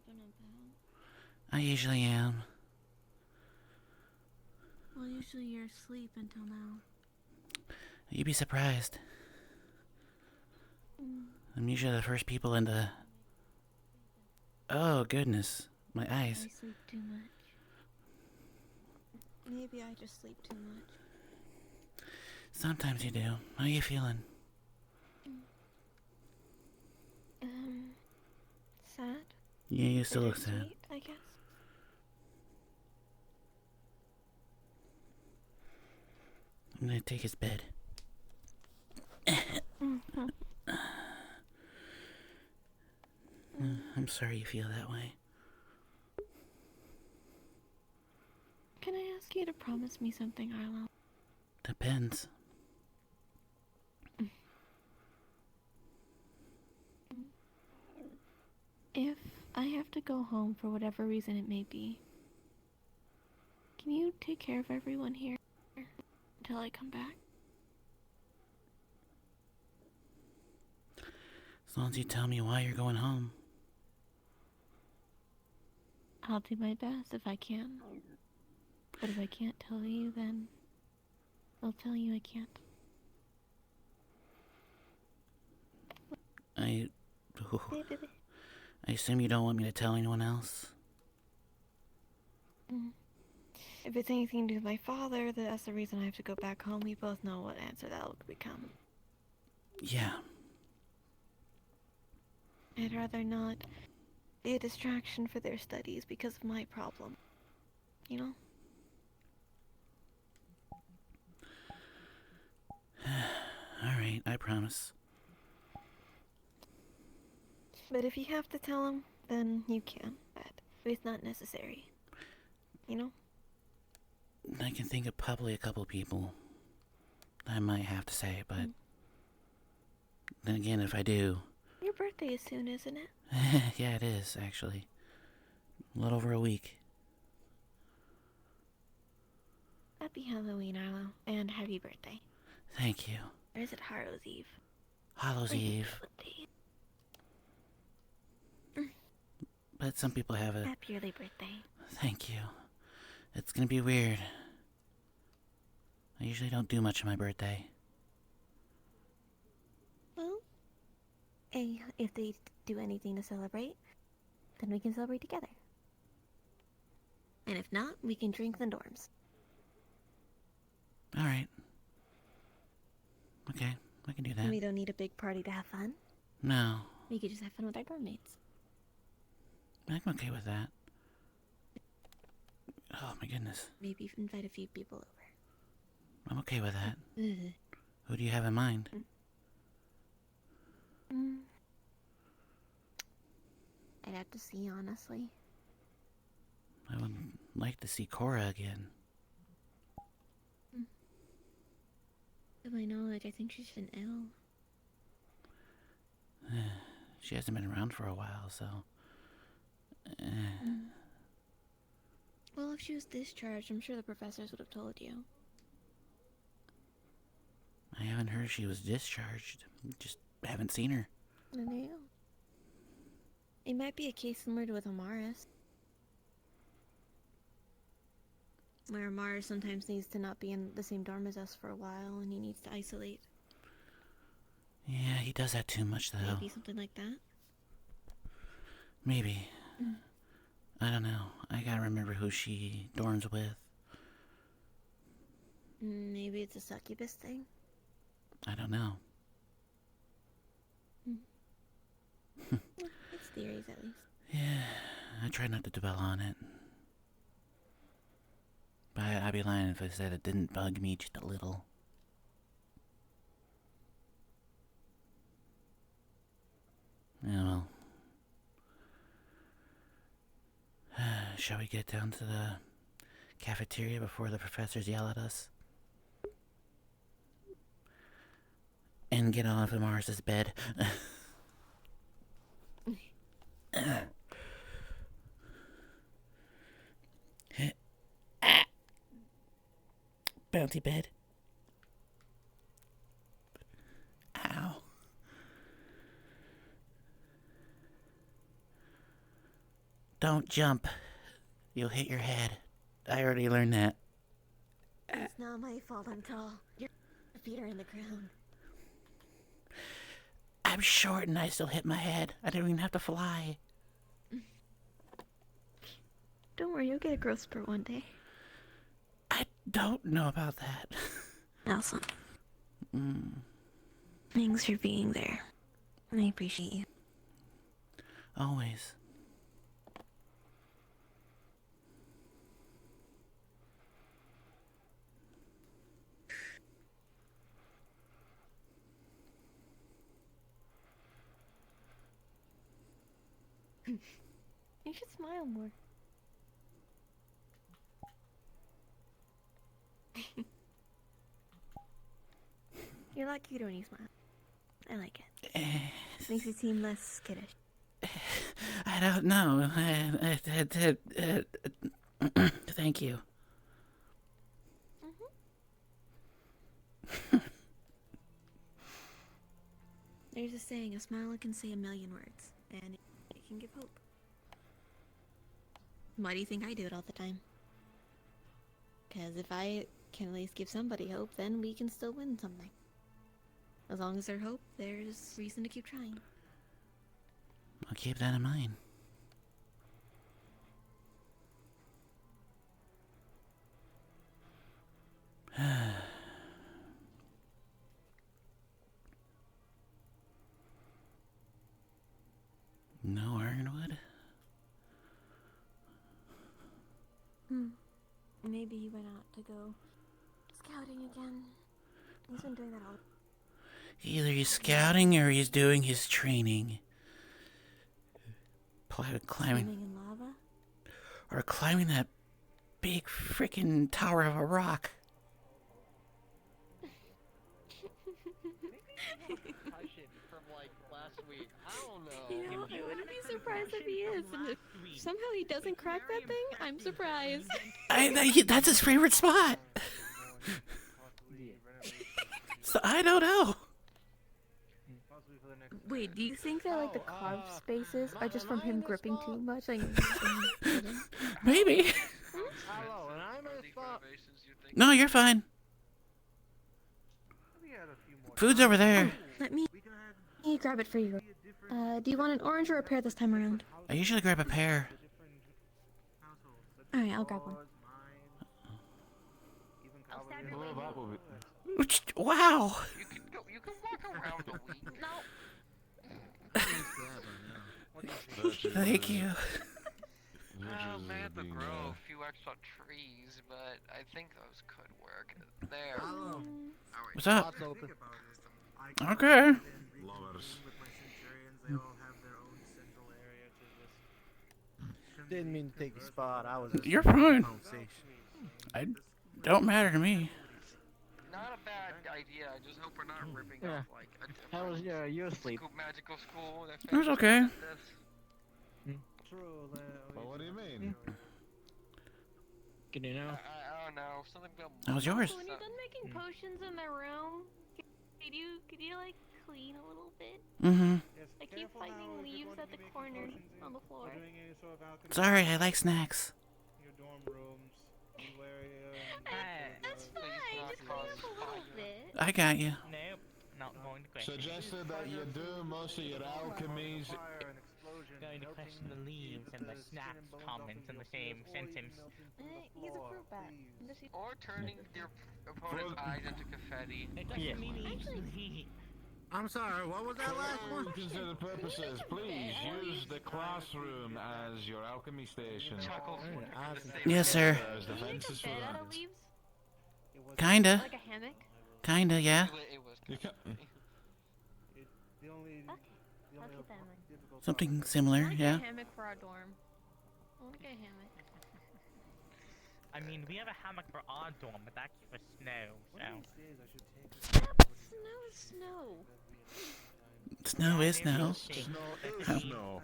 often about? I usually am. Well, usually you're asleep until now. You'd be surprised. Mm. I'm usually the first people into... Oh, goodness. My eyes. I sleep too much. Maybe I just sleep too much. Sometimes you do. How you feeling? Sad? Yeah, you still look sad. Sweet, I guess. I'm gonna take his bed. I'm sorry you feel that way. Can I ask you to promise me something, Arlo? Depends. If I have to go home for whatever reason it may be, can you take care of everyone here until I come back? As long as you tell me why you're going home. I'll do my best if I can. But if I can't tell you, then I'll tell you I can't. I assume you don't want me to tell anyone else? If it's anything to do with my father, that's the reason I have to go back home. We both know what answer that'll become. Yeah. I'd rather not be a distraction for their studies because of my problem. You know? Alright, I promise. But if you have to tell them, then you can. But it's not necessary. You know? I can think of probably a couple people I might have to say, but... Then again, if I do... Your birthday is soon, isn't it? Yeah, it is, actually. A little over a week. Happy Halloween, Arlo. And happy birthday. Thank you. Or is it Harrow's Eve? Hallows Eve. But some people have a... Happy early birthday. Thank you. It's gonna be weird. I usually don't do much on my birthday. Well, hey, if they do anything to celebrate, then we can celebrate together. And if not, we can drink in the dorms. Alright. Okay, I can do that. We don't need a big party to have fun. No. We could just have fun with our dorm mates. I'm okay with that. Oh my goodness. Maybe invite a few people over. I'm okay with that. Who do you have in mind? I'd have to see, honestly. I would like to see Cora again. To my knowledge, I think she's been ill. She hasn't been around for a while, so... Well, if she was discharged, I'm sure the professors would have told you. I haven't heard she was discharged. Just haven't seen her. I know. It might be a case similar to with Amaris. Where Amaris sometimes needs to not be in the same dorm as us for a while, and he needs to isolate. Yeah, he does that too much, though. Maybe something like that? Maybe. I don't know. I gotta remember who she dorms with. Maybe it's a succubus thing? I don't know. It's theories, at least. Yeah, I try not to dwell on it. But I'd be lying if I said it didn't bug me just a little. Yeah, well. Shall we get down to the cafeteria before the professors yell at us? And get off of Mars's bed. Bouncy bed. Ow. Don't jump. You'll hit your head. I already learned that. It's not my fault I'm tall. Your feet are in the ground. I'm short and I still hit my head. I don't even have to fly. Don't worry, you'll get a growth spurt one day. I don't know about that. Awesome. Thanks for being there. I appreciate you. Always. You should smile more. You're a lot cuter when you smile. I like it. Makes you seem less skittish. I don't know. Thank you. There's a saying, a smile can say a million words, and it can give hope. Why do you think I do it all the time? Because if I can at least give somebody hope, then we can still win something. As long as there's hope, there's reason to keep trying. I'll keep that in mind. No ironwood? Maybe he went out to go scouting again. He's been doing that all. Either he's scouting or he's doing his training. Climbing. Swimming in lava? Or climbing that big frickin' tower of a rock. From like last week. I don't know. You know, I wouldn't be surprised if he is. And if somehow he doesn't crack that thing, I'm surprised. That's his favorite spot. So I don't know. Wait, do you think that like the carved spaces are just from him gripping too much? Like, Maybe. Hello, and I'm a spot. No, you're fine. Food's over there. Let me grab it for you. Do you want an orange or a pear this time around? I usually grab a pear. Alright, I'll grab one. Wow. You can walk around a week. No. Thank you. May have to grow a few extra trees, but I think those could work. There. What's up? Okay. Didn't mean to take a spot. I was. You're fine. I don't matter to me. Not a bad idea. I just hope we're not ripping off like a different How was your asleep? magical school. That It was okay. True. Well, what do you mean? Can you know? I don't know. Something about. That was yours. when you're done making potions in the room, could you like clean a little bit? Mm-hmm. I keep finding leaves at the corner on the floor. Sorry, I like snacks. Your dorm rooms. That's fine. Just clean up a little bit. I got you. Nope, not going to question. Suggested that you do most of your alchemies. Going to question the leaves and the snacks comments in the same sentence. He's a fruit bat. Or turning your opponent's eyes into confetti. It doesn't mean I'm sorry, what was that last For one? all considered purposes, please use the classroom as your alchemy station. Chuckles. Yes, sir. There's Can you make defenses a for bed out that. of leaves? Kinda. Like a hammock? Kinda, yeah. It was. You can, I'll keep that in mind. Something I similar, want to yeah. get a hammock for our dorm. I want to get a hammock. I mean, we have a hammock for our dorm, but that's for snow, so. Snow is snow. Snow is snow. snow is How- snow.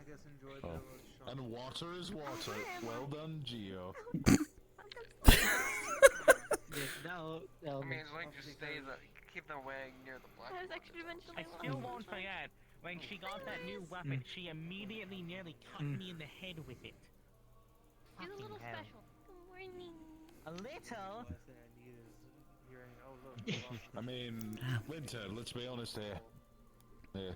Oh. And water is water. Well done, Geo. I mean, it's like just keep them weighing near the black. How does extra dimensional I still won't forget, when she got that new weapon, she immediately nearly cut me in the head with it. She's a little hell. special. Good morning. A little? Last thing I need is hearing, oh look, we lost I mean, Winter, let's be honest here. Yeah.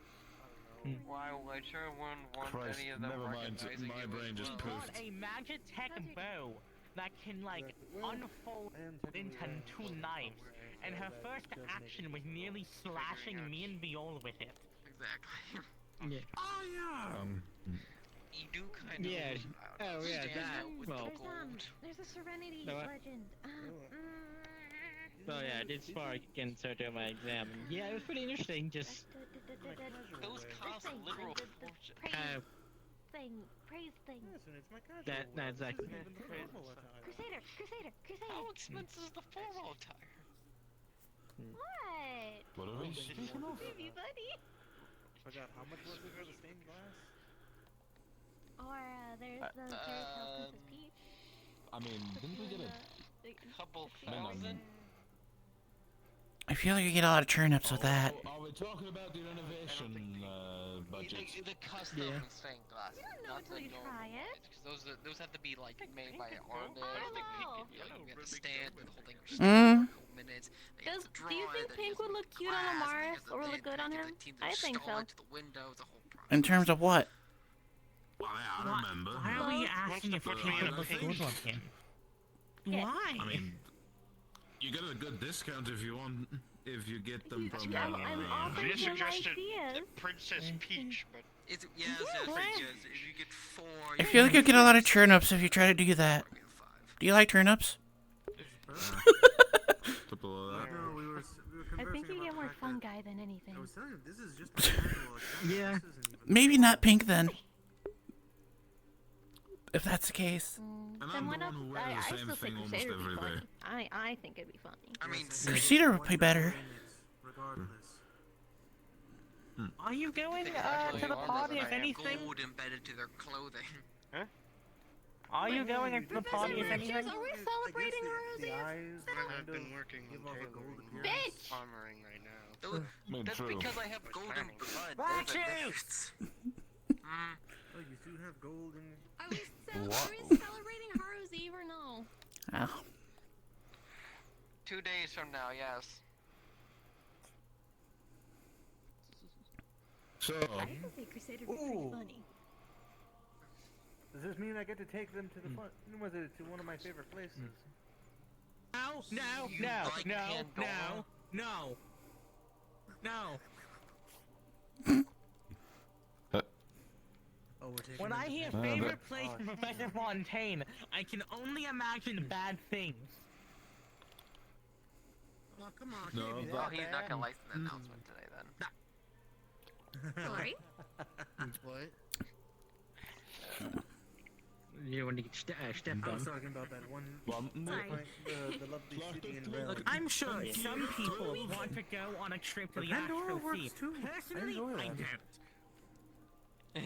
Why would one want Christ, any of them never mind, recognizing my you brain as just well? Got poofed. a Magitech bow that can, like, unfold into two knives. And her first action was nearly slashing me and Viola with it. Exactly. Yeah. Oh, yeah. You do kind of Yeah. Oh yeah, stand that. out with Well, the gold. There's a Serenity No, I- legend. well, yeah, I did spark again, so during my exam. And yeah, it was pretty interesting. Just Those cost literal fortune. Praise thing. Yes, and it's my casual That- one. that's This exactly- isn't even the formal attire. Crusader. How expensive is the formal attire? What? What are we speaking of? Baby buddy. Forgot how much was it for the stained glass? Or there's the fairy tale Princess Peach. I mean, didn't we get a... Couple Minimum. thousand? I feel like you get a lot of turnips with that. Are we talking about the renovation budget? The custom Yeah. stained glass. You don't know Not until the you normal try it. ones, 'cause those have to be like made by an artist. Oh. You get the stand with holding your Mm. stand for a couple minutes. They have Does to do you draw think it, then pink you would have look the cute on glass, then you Amaris have the or would lid, look good then on you have him? the team to I think install so. it to the window, the whole process. In terms of what? Well, yeah, I remember. Why are we asking if But we I could look think- good on him? Yeah. Why? I mean, you get a good discount if you want, if you get them from... I'm offering him ideas. Princess Peach, but it's yes, if you get 4, I feel like you get a lot of turnips if you try to do that. Do you like turnips? Couple of that. No, we were I think you conversing get about more the fact fun that- guy than anything. I was telling you, this is just my casual attire. Yeah. This isn't even Maybe not pink then. If that's the case. And Then I'm why the not? one who wears I the same still think thing almost Crusader would every be day. funny. I think it'd be funny. I mean, Crusader would be better. Regardless. Are you going to the party if anything? Gold embedded to their clothing. Are you going into the party if anything? Are we celebrating The Rosie? eyes I've kind been of working give on off a tailoring gold my appearance. Bitch! armoring right now. I mean, That's true. because I have golden blood. Back Those are you! gifts. Oh, you do have gold in... Are we What? celebrating Haru's Eve or no? Oh. 2 days from now, yes. So, I think Crusader would be pretty Ooh. funny. Does this mean I get to take them to the fun... Was it to one of my favorite places? No, no, You no, like no, Pandora? no, no. Oh, we're taking When them I to hear but- favorite place Oh, from Professor Fontaine, I can only imagine bad things. Oh, come on. No, can't be but- Well, that he's not bad. gonna like the announcement today then. Sorry? What? you want to get stepped I was on. talking about that one... well, Sorry. The lovely city in Rel. I'm sure some people want to go on a trip to the Pandora Astral works Sea. too. I Personally, enjoy I that. don't.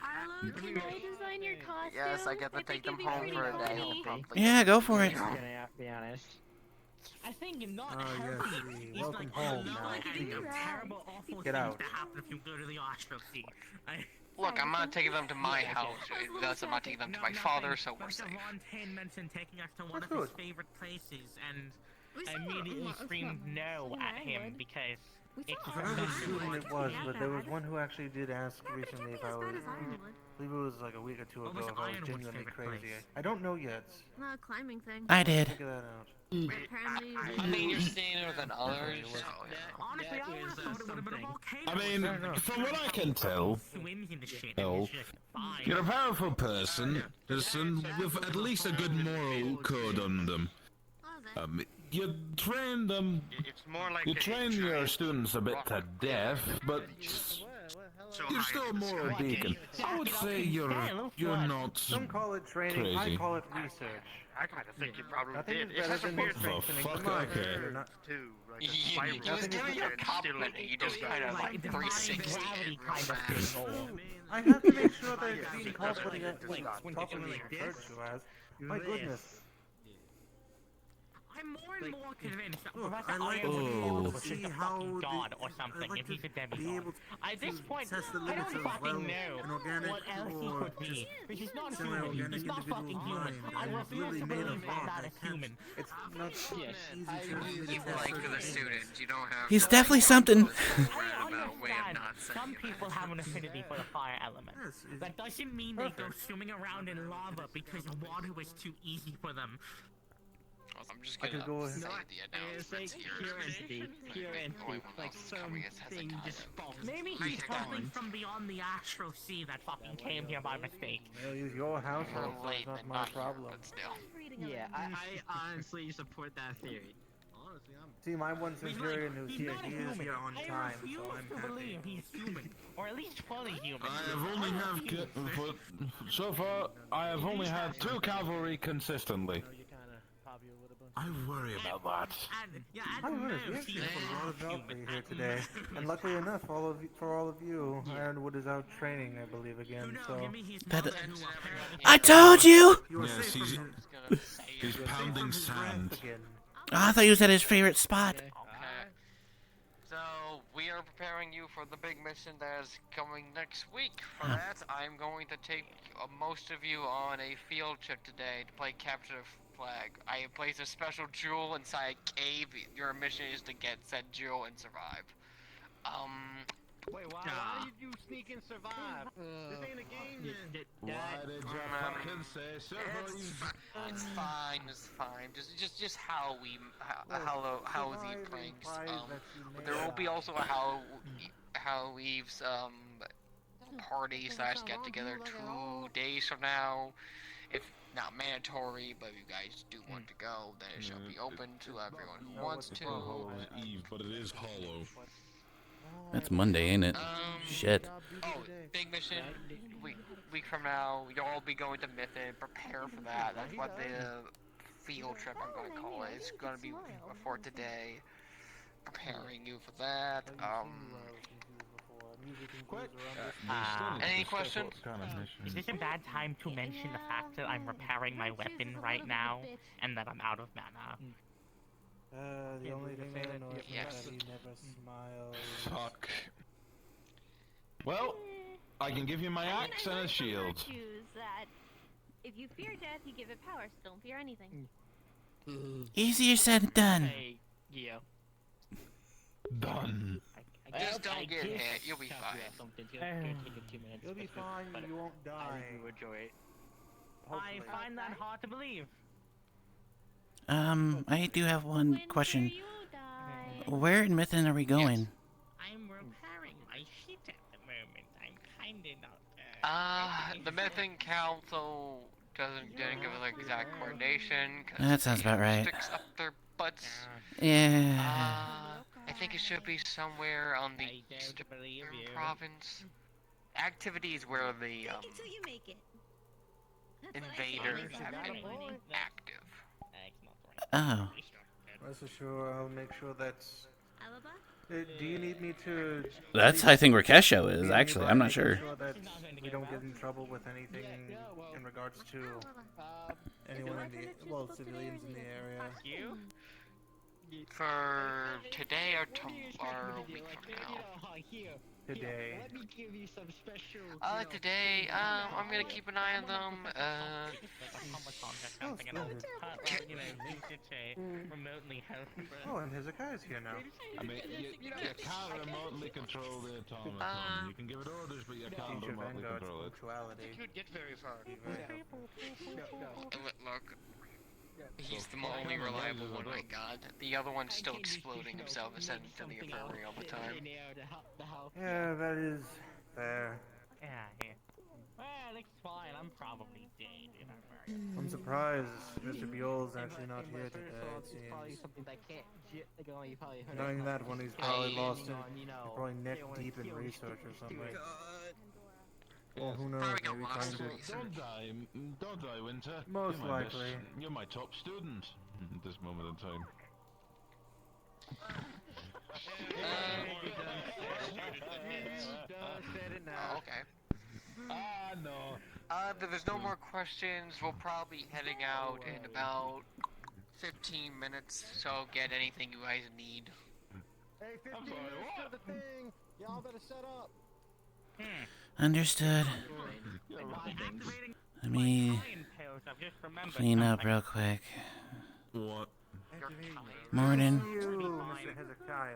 Arlo, can I design your costume? Yes, I get to take them think it'd be home pretty for a day. funny. Probably. Yeah, go for it. Gonna be honest. I think not Ah, yes, healthy. we He's welcome like, home no, now. I think You're right. terrible, awful Get things out. to happen if you go to the Astral Sea. Look, I'm not taking them to my house. Thus, I'm not taking them to my father, so we're Professor safe. Fontaine mentioned taking us to one That's of his good. favorite places, and We I saw immediately a screamed no Yeah, at I him would. because We it's saw I forgot which Ironwood. student it was, Yeah, but there was bad. one who actually did ask Yeah, but it recently can't if be I as was... bad as Ironwood. I believe it was like a week or two What ago was if I was Ironwood's genuinely favorite crazy. place? I don't know yet. Climbing thing. I did. Figure that out. Apparently, I mean, you're standing than others, so, honestly, I would have thought it would have been a volcano. I mean, from what I can tell, Swims in the shit. Oh. It's just fine. you're a powerful person, with at least a good moral code on them. what was it? You train them, It's more like you train your students a bit to death, but you're still a moral beacon. I would say you're not Some call it training, I crazy. call it research. I kind of think you probably Nothing did. is It better has a than weird strengthening fuck, the mind. okay. You're not- too. Like spiral. he was giving you a Nothing is- compliment, and you just kind of like defying 360 gravity it real kind of fast. thing. I have to make sure that it's Yeah, being it called doesn't what it like is when properly like referred this. to as. My goodness. I'm more and more convinced that Look, Professor I like Iron to would be be able able to to see the how fucking the- god or I something like if to he's a be demigod. able At this point, test the I limits don't of, fucking well, know an organic what else he or could be. just Because he's not human. semi-organic He's not individual's fucking human. mind, I and it's refuse literally to made believe of that rock. that I is can't. human. It's not Yes, easy I for me to agree. test Like for certain the things. students, you don't have. He's to, definitely like, something. go this whole I roundabout way of understand not saying some it. people have an affinity for the fire element. Yes, it's That doesn't mean they go perfect. swimming around in lava because water was too easy for them. I'm just I gonna could go say ahead. the It's like announcements here. pure entity, pure Maybe entity. everyone Like else is coming as something Hezekiah. just spawns. Maybe he's something from beyond the astral sea that fucking came here by mistake. Well, use your household, so Late, it's not but my not here, problem. but still. Yeah, I honestly support that theory. Honestly, I'm. See, my one He's Centurion who's he's here, not he is human. here on I time, so refuse I'm to happy. believe he's human, or at least fully human. I have only so far. I have only had 2 cavalry consistently. I worry about that. And, yeah, I and was. no, We actually he's have a lot of half help human. here today, and luckily enough, for all of you, Ironwood is out training, I believe, again. No, So Jimmy, he's That- not who apparently- I told you! you are Yes, safe he's- from Just gonna say He's it. pounding his wrath sand. again. Oh, I thought you said his favorite spot. Okay. So we are preparing you for the big mission that is coming next week. For that, I'm going to take most of you on a field trip today to play capture the flag. I have placed a special jewel inside a cave. Your mission is to get said jewel and survive. Wait, why did you sneak and survive? This ain't a game, then. Why did your fucking say survive? It's fine. It's fine. Just Halloween pranks. There will be also a Halloween's party / get together 2 days from now. If not mandatory, but if you guys do want to go, then it shall be open to everyone who wants to. Hallow's Eve, but it is hollow. That's Monday, ain't it? Shit. Oh, big mission. Week from now, you'll all be going to Mythen. Prepare for that. That's what the field trip I'm going to call it. It's going to be for today. Preparing you for that. Any questions? Is this a bad time to mention the fact that I'm repairing my weapon right now, and that I'm out of mana? The only thing I know is Yes. that he never smiles. Fuck. Well, I can give you my axe and a shield. That if you fear death, you give it power. So don't fear anything. Easier said than done. Hey, yeah. Done. Just don't get hit. You'll be fine. You'll be fine, you won't die. enjoy it. I find that hard to believe. I do have one When question. fear you die. Where in Mythen are we going? I'm repairing my shit at the moment. I'm kinda not. The Mythen Council didn't give us like exact coordination. 'Cause That sounds about right. Sticks up their butts. Yeah. I think it should be somewhere on the I don't believe eastern you. province. Activities where the Fake it till you make it. That's what I say. invaders Lisa. have Got been it, boy. active. Oh. Rest assured, I'll make sure that's... Alibi? do you need me to... That's, I think, where Kesho be is, nearby actually. I'm not making sure. that we don't get in trouble with anything in regards to anyone in the... Well, civilians in the area. You? For today or a week from now. Today. Let me give you some special. Today, I'm gonna keep an eye on them. Remotely help. Oh, and Hezekiah's here now. I mean, you can't remotely control the automaton. You can give it orders, but you can't Teacher remotely Vanguard's control it. punctuality. Could get very far. Look, he's the only reliable one I got. The other one's still exploding himself and sending to the infirmary all the time. Yeah, that is fair. Yeah, yeah. Well, it's fine. I'm probably dead if I'm very... I'm surprised Mr. Buell's actually not here today, it seems. Knowing that one, he's probably lost in, he's probably neck deep in research or something. Well, who knows, Probably got maybe lost trying in to... Don't die, Winter. Most You're my best- likely. You're my top student at this moment in time. Okay. No. If there's no more questions, we'll probably be heading out in about 15 minutes, so get anything you guys need. Hey, 15 minutes to the thing. Y'all better set up. Understood. Let me clean up real quick. What? Morning. You, Mr. Hezekiah.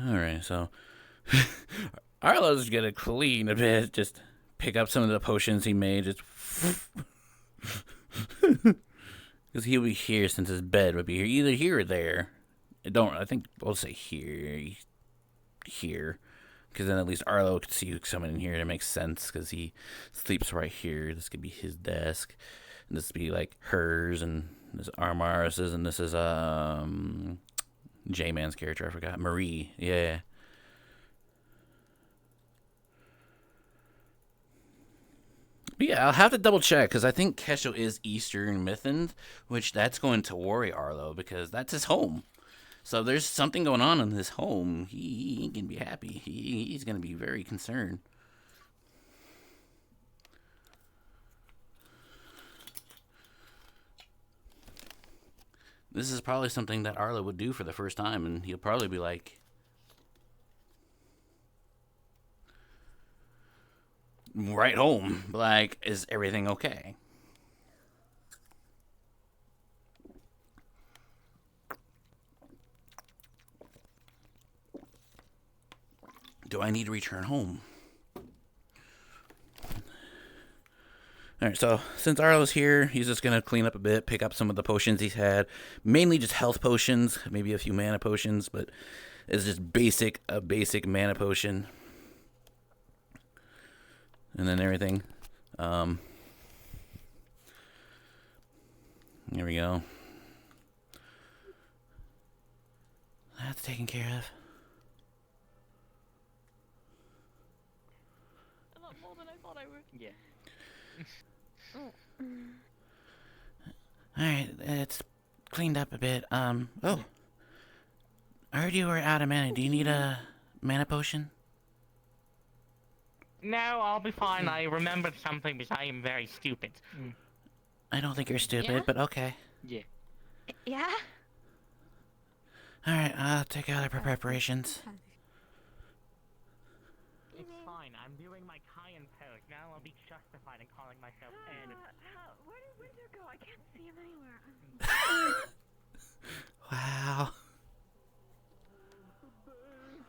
Alright, so Arlo's gonna clean a bit, just pick up some of the potions he made, just because he'll be here since his bed would be here, either here or there. I think we'll say here, because then at least Arlo could see who's coming in here. It makes sense because he sleeps right here. This could be his desk, and this would be like hers, and this is Armaris's, and this is J-Man's character, I forgot. Marie, yeah. But yeah, I'll have to double check, because I think Kesho is Eastern Mythans, which that's going to worry Arlo, because that's his home. So if there's something going on in his home, he ain't going to be happy. He's going to be very concerned. This is probably something that Arlo would do for the first time, and he'll probably be like, right home, like, is everything okay? Do I need to return home? Alright, so since Arlo's here, he's just going to clean up a bit, pick up some of the potions he's had. Mainly just health potions, maybe a few mana potions, but it's just a basic mana potion. And then everything. There we go. That's taken care of. A lot more than I thought I would. Yeah. Alright, it's cleaned up a bit. Oh. I heard you were out of mana. Do you need a mana potion? No, I'll be fine. I remembered something because I am very stupid. I don't think you're stupid, Yeah? but okay. Yeah. Yeah? Alright, I'll take out our preparations. It's fine. I'm doing my Kayan pose. Now I'll be justified in calling myself Ed. Where did Winter go? I can't see him anywhere. Wow.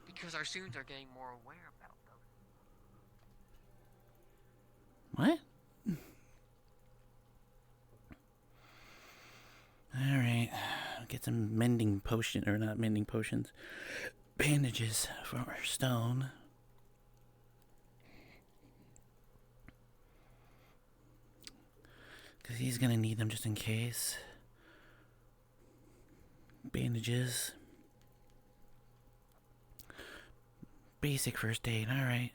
Because our students are getting more aware about What? them. Alright. Get some mending potion, or not mending potions. Bandages for Stone. Because he's going to need them just in case. Bandages. Basic first aid, alright.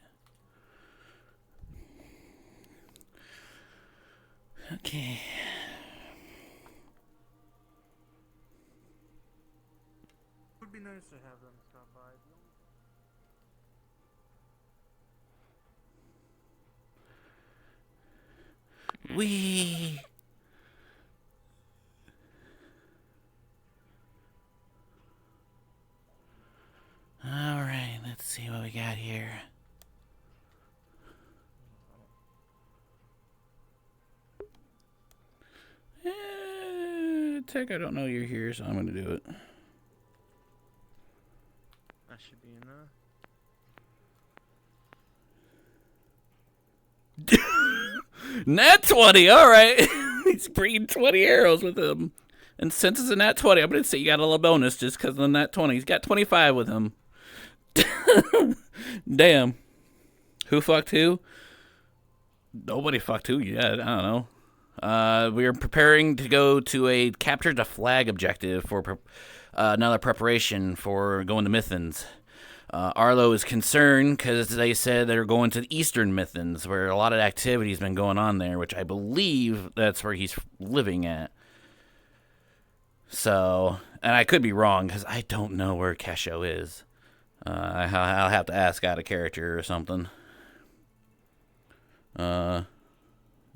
Okay. It would be nice to have them stop by. Wee. Alright, let's see what we got here. Tech, I don't know you're here, so I'm gonna do it. That should be enough. Nat 20, alright. He's bringing 20 arrows with him. And since it's a nat 20, I'm gonna say you got a little bonus just because of the nat 20. He's got 25 with him. Damn. Who fucked who? Nobody fucked who yet. I don't know. We are preparing to go to a capture the flag objective for another preparation for going to Mythans. Arlo is concerned because they said they're going to the Eastern Mythans, where a lot of activity has been going on there, which I believe that's where he's living at. So, and I could be wrong because I don't know where Kesho is. I'll have to ask out of character or something. Brother,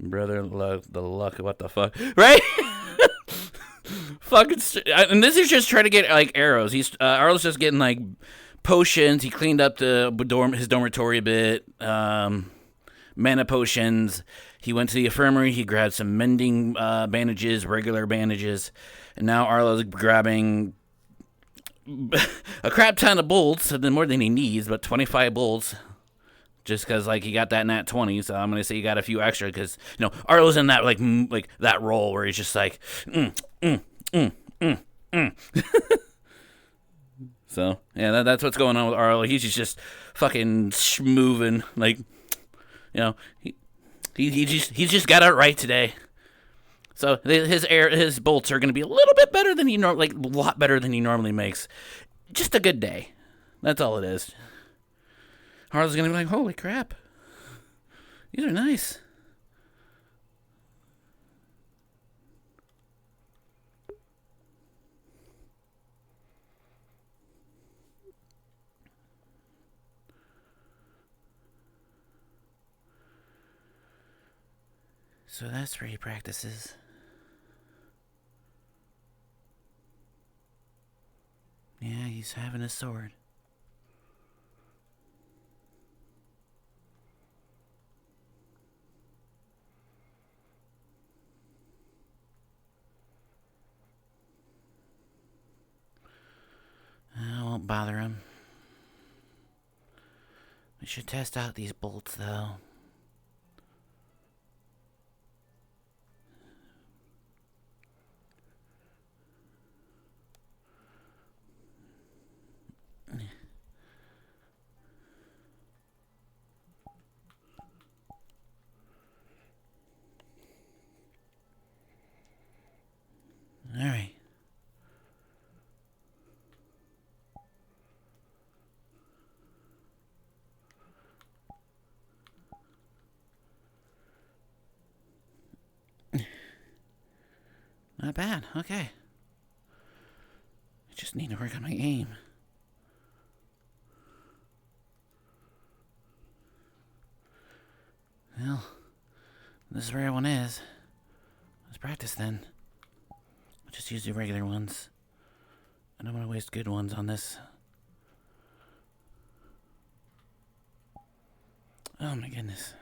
the luck, what the fuck, right? Fucking, and this is just trying to get like arrows. Arlo's just getting like potions. He cleaned up his dormitory a bit. Mana potions. He went to the infirmary. He grabbed some mending bandages, regular bandages, and now Arlo's grabbing a crap ton of bolts, more than he needs, but 25 bolts. Just because, like, he got that nat 20, so I'm going to say he got a few extra, because, you know, Arlo's in that, like that role where he's just like, So, yeah, that's what's going on with Arlo. He's just fucking moving, like, you know, he's just got it right today. So his bolts are going to be a little bit better than a lot better than he normally makes. Just a good day. That's all it is. Harlow's going to be like, holy crap. These are nice. So that's where he practices. Yeah, he's having a sword. I won't bother him. We should test out these bolts, though. All right. Not bad. Okay. I just need to work on my aim. Well, this is where everyone is. Let's practice then. I'll just use the regular ones. I don't want to waste good ones on this. Oh my goodness.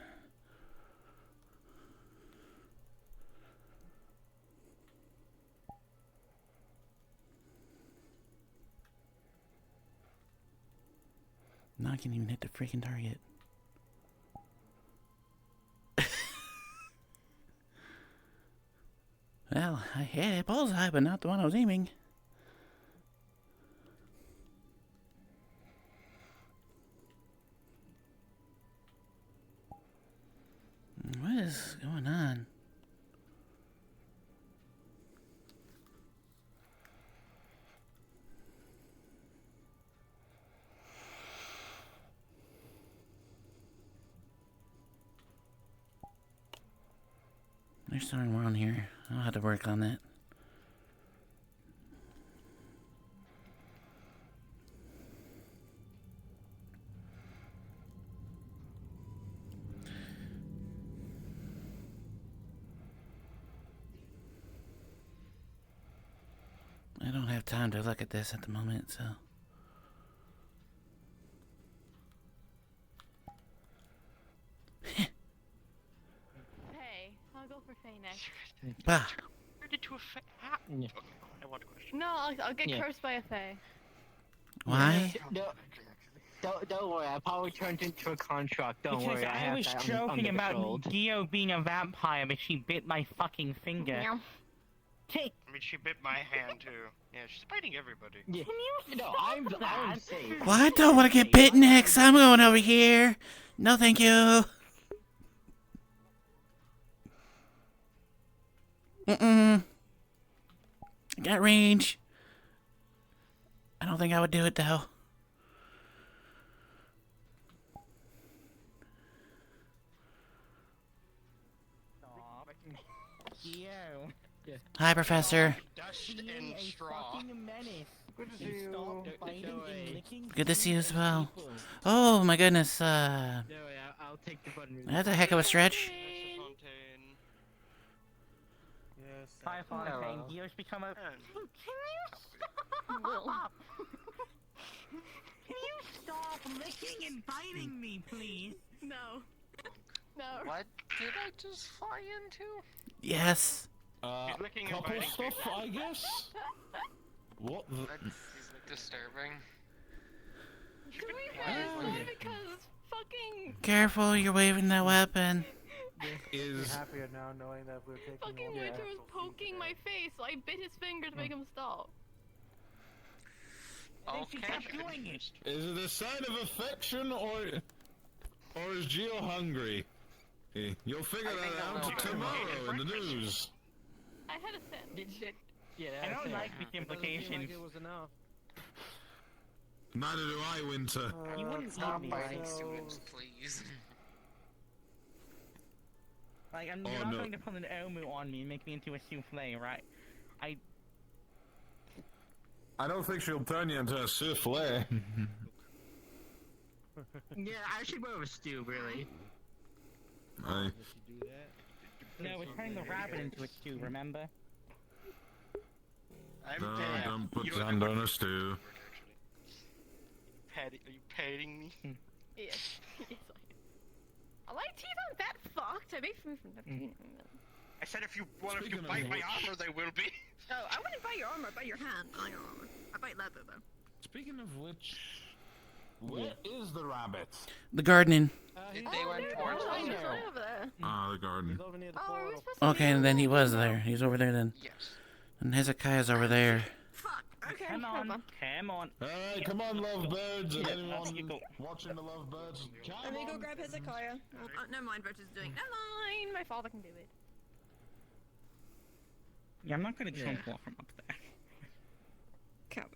Now I can't even hit the freaking target. Well, I hit a bullseye, but not the one I was aiming. What is going on? There's something wrong here. I'll have to work on that. I don't have time to look at this at the moment, so... Faye. I'll go for Faye next. Bah! Turned into a I want a question. No, I'll get cursed by a Faye. Why? Don't worry, I probably turned into a construct. Don't Because worry, I was joking about Geo being a vampire, but she bit my fucking finger. I mean, she bit my hand too. Yeah, she's biting everybody. Yeah. Can you No, I'm safe. Well, I don't want to get bit next. I'm going over here. No, thank you. I got range. I don't think I would do it, though. Geo. Hi, Professor. Dust and straw. Good to see you. Good to see you as well. Oh my goodness. I'll take the button. That's a heck of a stretch. Yes. Hi, Fontaine. He has become a. Can you stop licking and biting me, please? No. No. What did I just fly into? Yes. Couple stuff, I guess? What the? That's disturbing. Can we fly because fucking Careful, you're waving that weapon. You're happier now knowing that we're taking fucking all the Winter was actual poking my face, so I bit his finger to make him stop. Okay. Is it a sign of affection or is Gio hungry? You'll figure that out tomorrow in the news. I had a sandwich. I don't like these implications. Neither do I, Winter. You wouldn't Stop eat me, biting right? students, please. Like, you're Oh, not no. going to put an omu on me and make me into a souffle, right? I don't think she'll turn you into a souffle. Yeah, actually more of a stew, really. Aye. No, we're turning the rabbit into a stew, remember? No, don't put sand on a stew. Are you patting me? Yes. Yes, I am. My teeth aren't that fucked. I made food from Neptune. I said if you Speaking of bite my which- armor, they will be. Oh, I wouldn't bite your armor, I bite your hand, not your armor. I bite leather though. Speaking of which, where is the rabbit? The gardening. They went towards Oh, us. he's right over there. Ah, the garden. over near the Oh, are we portal. supposed to Okay, and then he was there. He's over there then. Yes. And Hezekiah's over there. Fuck! Okay, Come on, come on. Alright, come on, lovebirds, and Yeah, anyone you go. watching the lovebirds, Let me go come on. grab Hezekiah. Oh, never mind, Virtue's doing. Never mind. My father can do it. Yeah, I'm not gonna jump off from up there. Coward.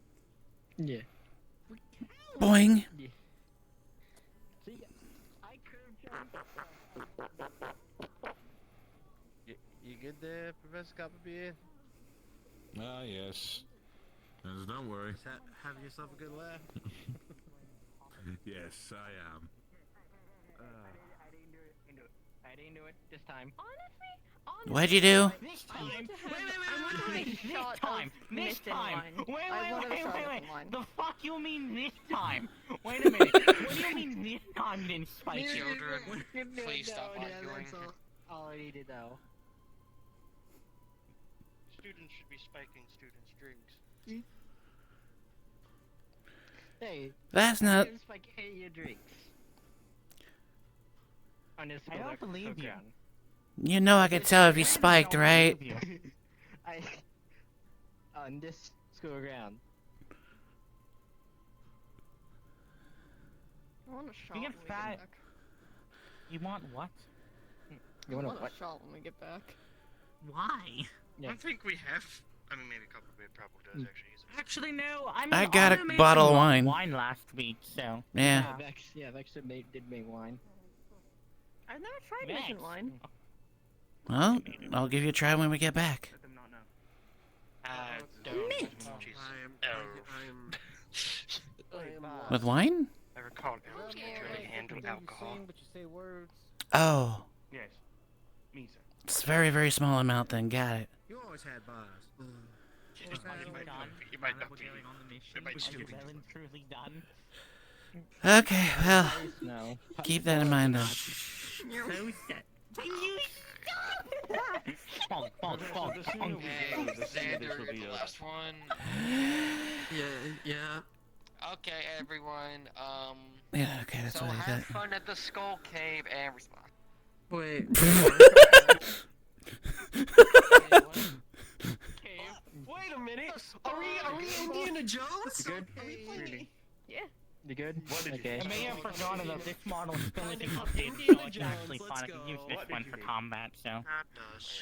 Yeah. Boing. See, I could jump. You good there, Professor Copperbeard? Ah, yes. Yes, don't worry. Have yourself a good laugh. Yes, I am. I didn't do it this time. Honestly, What'd you do? This time! Wait. This time! This time! Wait! The fuck you mean this time? Wait a minute. What do you mean this time then, Spike? Children, please stop arguing. All I needed though. Students should be spiking students' drinks. Hey, That's not. students spike any of your drinks. On this I don't believe you. You know I could tell if you spiked, right? I on this school ground. I want a shot. You get when we fat. back. You want what? You I wanna want what? a shot when we get back. Why? Yeah. I don't think we have. I mean, maybe a couple of it probably does actually. Actually, no. I got a bottle of wine. Wine last week, so. Yeah. Vex did make wine. I've never tried making wine. Well, I'll give you a try when we get back. Let them not know. With wine? I recall I can't really handle alcohol. But you say words. Oh. Yes. Me, sir. It's a very, very small amount then. Got it. You always had bars. You might not be. It might still Are you be. well and truly done? Okay, well, No. keep that in mind then. So set. You stop! Bonk, bonk, bonk, bonk. Okay, Xander, the last one. Yeah. Okay, everyone. Yeah, okay, that's So what I have got. fun at the Skull Cave and respond. Wait. Wait a minute. Are we Indiana Jones? You good? Really? Yeah. You good? Okay. I may have forgotten that this model is still missing updates, so I can actually find I can use this one for combat, so.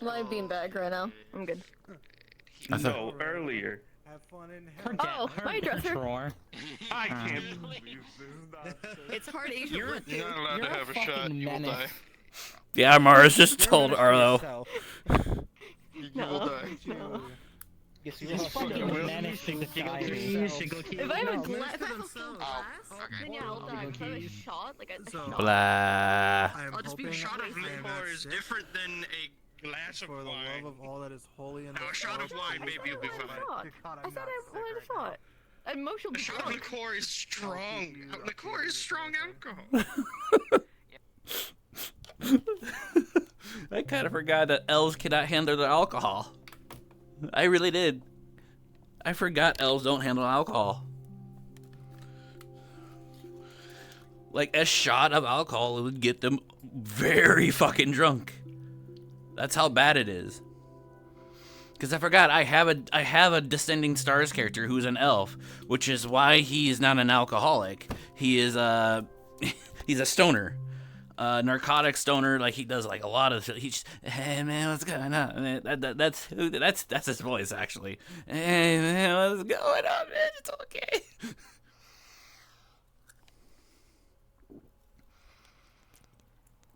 My beanbag right now. I'm good. I thought, earlier. Have fun in Forget hell. Oh, my dresser. drawer. I can't believe It's hard Asian You're wood. not allowed You're to a have a shot. fucking You will menace. die. yeah, Mars just told Arlo. You will die. No. Yes, you Just will. fucking manage to guide yourself. If I have a glass, if I have a full Oh, glass, okay. then yeah, I'll die. If I have a shot, like a shot. Blah. I'll just be a shot of liquor is different than a glass of For the wine. love of all that is holy and Now, a shot of wine, maybe you'll be fine. I said I wanted a shot. And Mosh will A be shot of drunk. liqueur is strong. Liqueur is strong alcohol. I kind of forgot that elves cannot handle their alcohol. I really did. I forgot elves don't handle alcohol. Like, a shot of alcohol would get them very fucking drunk. That's how bad it is. Because I forgot, I have a Descending Stars character who's an elf, which is why he's not an alcoholic. He is he's a stoner. Narcotic stoner, like he does like a lot of. He's hey man, what's going on? That's his voice actually. Hey man, what's going on, man? It's okay.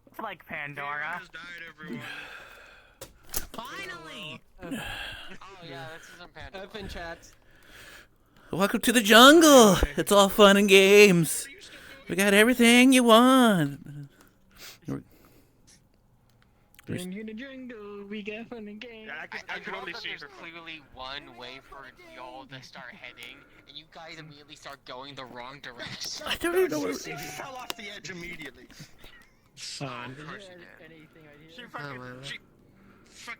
It's like Pandora. Finally! Oh yeah, this isn't Pandora. F in chats. Welcome to the jungle. It's all fun and games. We got everything you want. In the jungle, we got fun and games. I can only see there's clearly one way for y'all to start heading, and you guys immediately start going the wrong direction. I don't even know where. She fell off the edge immediately. Of course you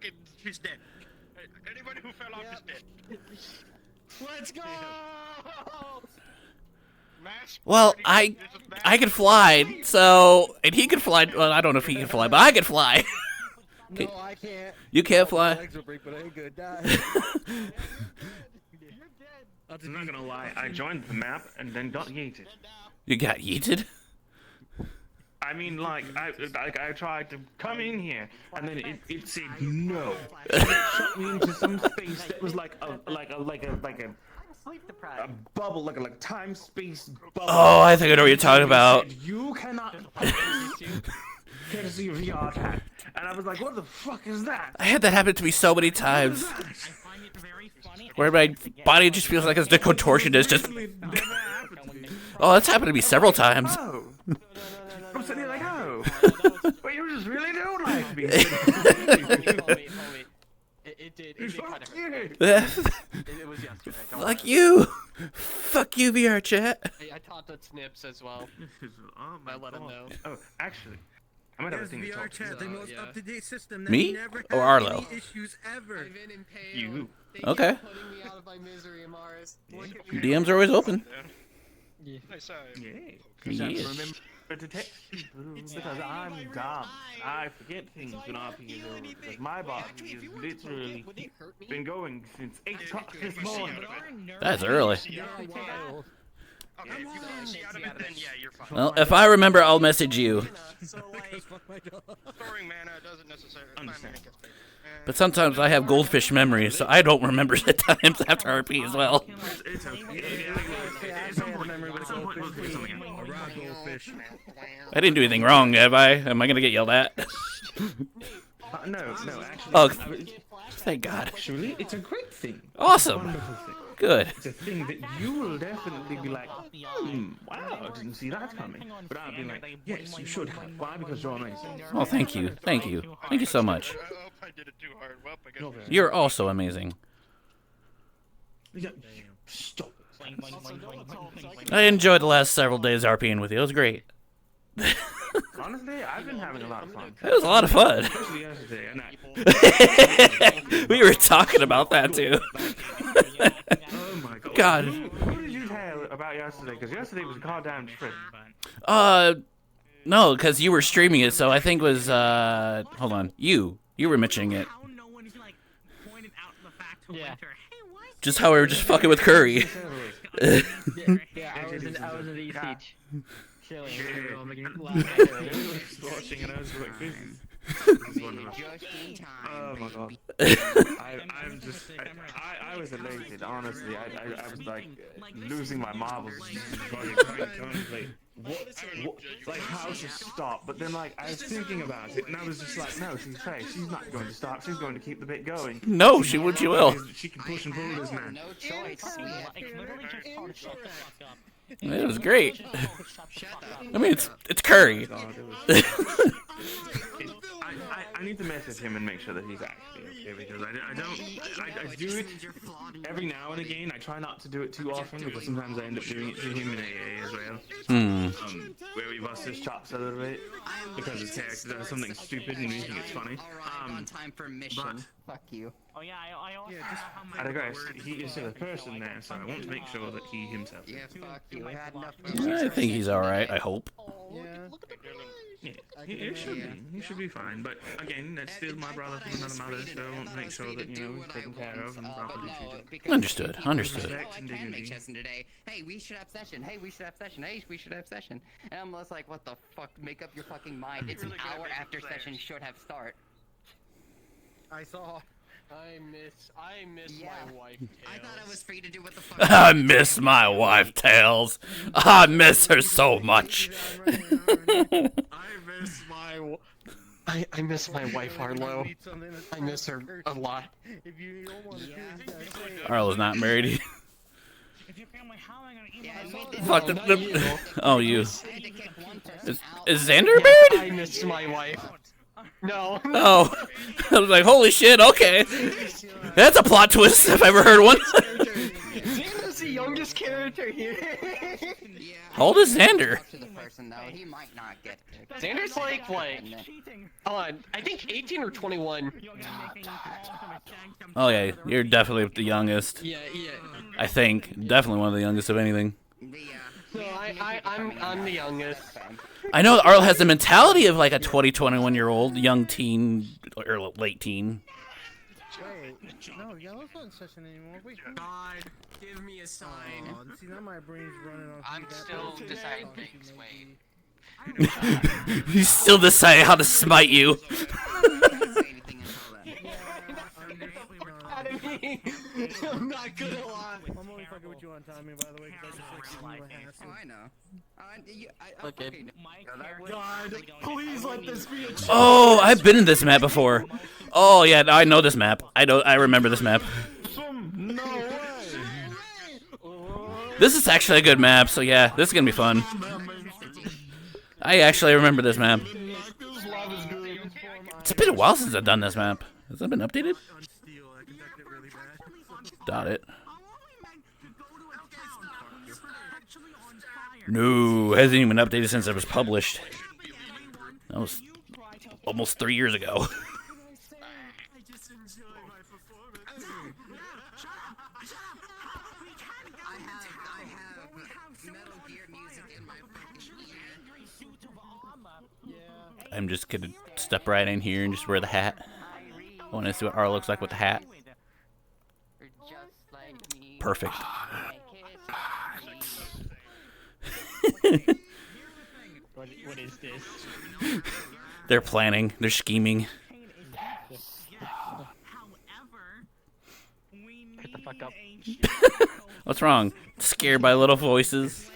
did. She's dead. Anybody who fell off is dead. Let's go! Well, I can fly, so and he can fly. Well, I don't know if he can fly, but I can fly. No, I can't. You can't My fly. legs will break, but I ain't gonna die. I'm not gonna lie, I joined the map and then got yeeted. You got yeeted? I mean, like I tried to come in here, and then it said no. And it shot me into some space that was like a bubble, like a time space bubble. Oh, I think I know what you're talking And it about. said, you cannot courtesy of VRChat. And I was like, what the fuck is that? I had that happen to me so many times. Where my body just feels like it's the contortionist. Just. Oh, that's happened to me several times. Oh. I'm sitting here like, oh. But you just really don't like me. It did kind of hurt. It was yesterday. Fuck you. Fuck you, VRChat. Hey, I taught that Snips as well. I let him know. Oh, actually, I might have a thing to talk to VRChat, the most up-to-date system that Me? never Or had Arlo? any issues ever. I've been impaled. You. Thank Okay. you for putting me out of my misery, Amaris. Look at me. DMs are always open. Yeah. Yeah. Remember to text people because I'm dumb. I forget things when RP is over. Because my body has literally been going since 8 o'clock this morning. That's early. Okay, if you can see out of it, then yeah, you're fine. Well, if I remember, I'll message you. Storing mana doesn't necessarily. But sometimes I have goldfish memory, so I don't remember the times after RP as well. It's okay. At some point we'll figure something out. A raw goldfish. I didn't do anything wrong, have I? Am I gonna get yelled at? No, actually. Oh, thank God. Actually, it's a great thing. Awesome. Wonderful thing. Good. It's a thing that you will definitely be like, wow, I didn't see that coming. But I'll be like, yes, you should have. Why? Because you're amazing. Oh, thank you. Thank you. Thank you so much. I hope I did it too hard. Well, I guess. You're also amazing. Yeah, stop. I enjoyed the last several days RPing with you. It was great. Honestly, I've been having a lot of fun. It was a lot of fun. Especially yesterday, and We were talking about that too. oh my God. Who did you tell about yesterday? Because yesterday was a goddamn trip. No, because you were streaming it, so I think it was, hold on. You were mentioning it. Yeah. Just how we were just fucking with Curry. Yeah, I was in the siege. Chilling. Watching and I was like, this is wonderful. Oh my god. I'm just, I was elated, honestly. I was like losing my marbles. Just trying to contemplate like how to stop, but then like I was thinking about it, and I was just like, no, she's fair. She's not going to stop. She's going to keep the bit going. No, she will. She can push and pull this man. No choice. It was great. I mean, it's Curry. I need to message him and make sure that he's actually okay, because I do it every now and again. I try not to do it too often because sometimes I end up doing it to him in AA as well. Where we bust his chops a little bit because his character does something stupid and we think it's funny. On time for mission. Fuck you. Oh yeah, I also I digress. He is still a person there, so I want to make sure that he himself. Yeah, fuck you. I had enough. I think he's all right. I hope. Yeah, he should be fine. But again, that's still my brother from another mother, so I want to make sure that he's taken care of and properly treated. Understood. Can make chess today. Hey, we should have session. Hey, we should have session. Hey, we should have session. And I'm just like, what the fuck? Make up your fucking mind. It's an hour after session should have start. I saw. I miss my wife. I thought I was free to do what the fuck. I miss my wife, Tails. I miss her so much. I miss my wife, Arlo. I miss her a lot. Arlo's not married. Fuck the. Oh, you. Is Xander married? I miss my wife. No. Oh, I was like, holy shit, okay. That's a plot twist if I ever heard one. Xander's the youngest character here. How old is Xander? He might not get Xander's like, I think 18 or 21. Oh yeah, you're definitely the youngest. Yeah. I think. Definitely one of the youngest of anything. So I'm the youngest. I know Arlo has the mentality of like a 21-year-old, young teen, or late teen. Wait, no, Yellow's not in session anymore. Wait, God, give me a sign. See, now my brain's running on. I'm still deciding things, wait. You still decide how to smite you. I'm not gonna lie. I'm only fucking with you on timing, by the way, because I just like you a hassle. I know. Okay. God, please let this be a joke. Oh, I've been in this map before. Oh yeah, I know this map. I remember this map. No way. This is actually a good map, so yeah, this is gonna be fun. I actually remember this map. It's been a while since I've done this map. Has it been updated? Doubt it. No, it hasn't even been updated since it was published. That was almost 3 years ago. I'm just gonna step right in here and just wear the hat. I want to see what Arlo looks like with the hat. Perfect. What is this? They're planning. They're scheming. Get the fuck up. What's wrong? Scared by little voices?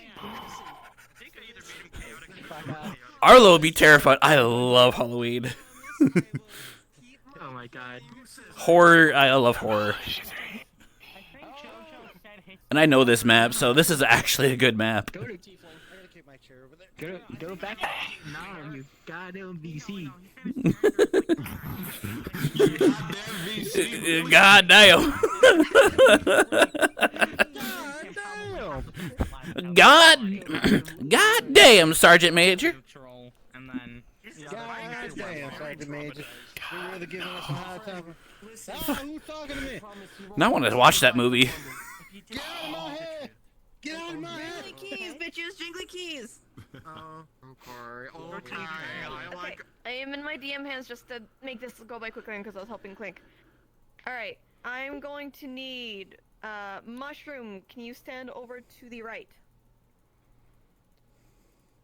Arlo would be terrified. I love Halloween. Oh my god. Horror. I love horror. And I know this map, so this is actually a good map. Go back. No, you goddamn VC. God damn. God damn, Sergeant Major. God damn, Sergeant Major. You're really giving us a hard time. Who's talking to me? Now I want to watch that movie. Get out of my head! Get out of my head! Jingly keys, bitches! Jingly keys! Okay. I am in my DM hands just to make this go by quicker because I was helping Clink. Alright, I'm going to need Mushroom, can you stand over to the right?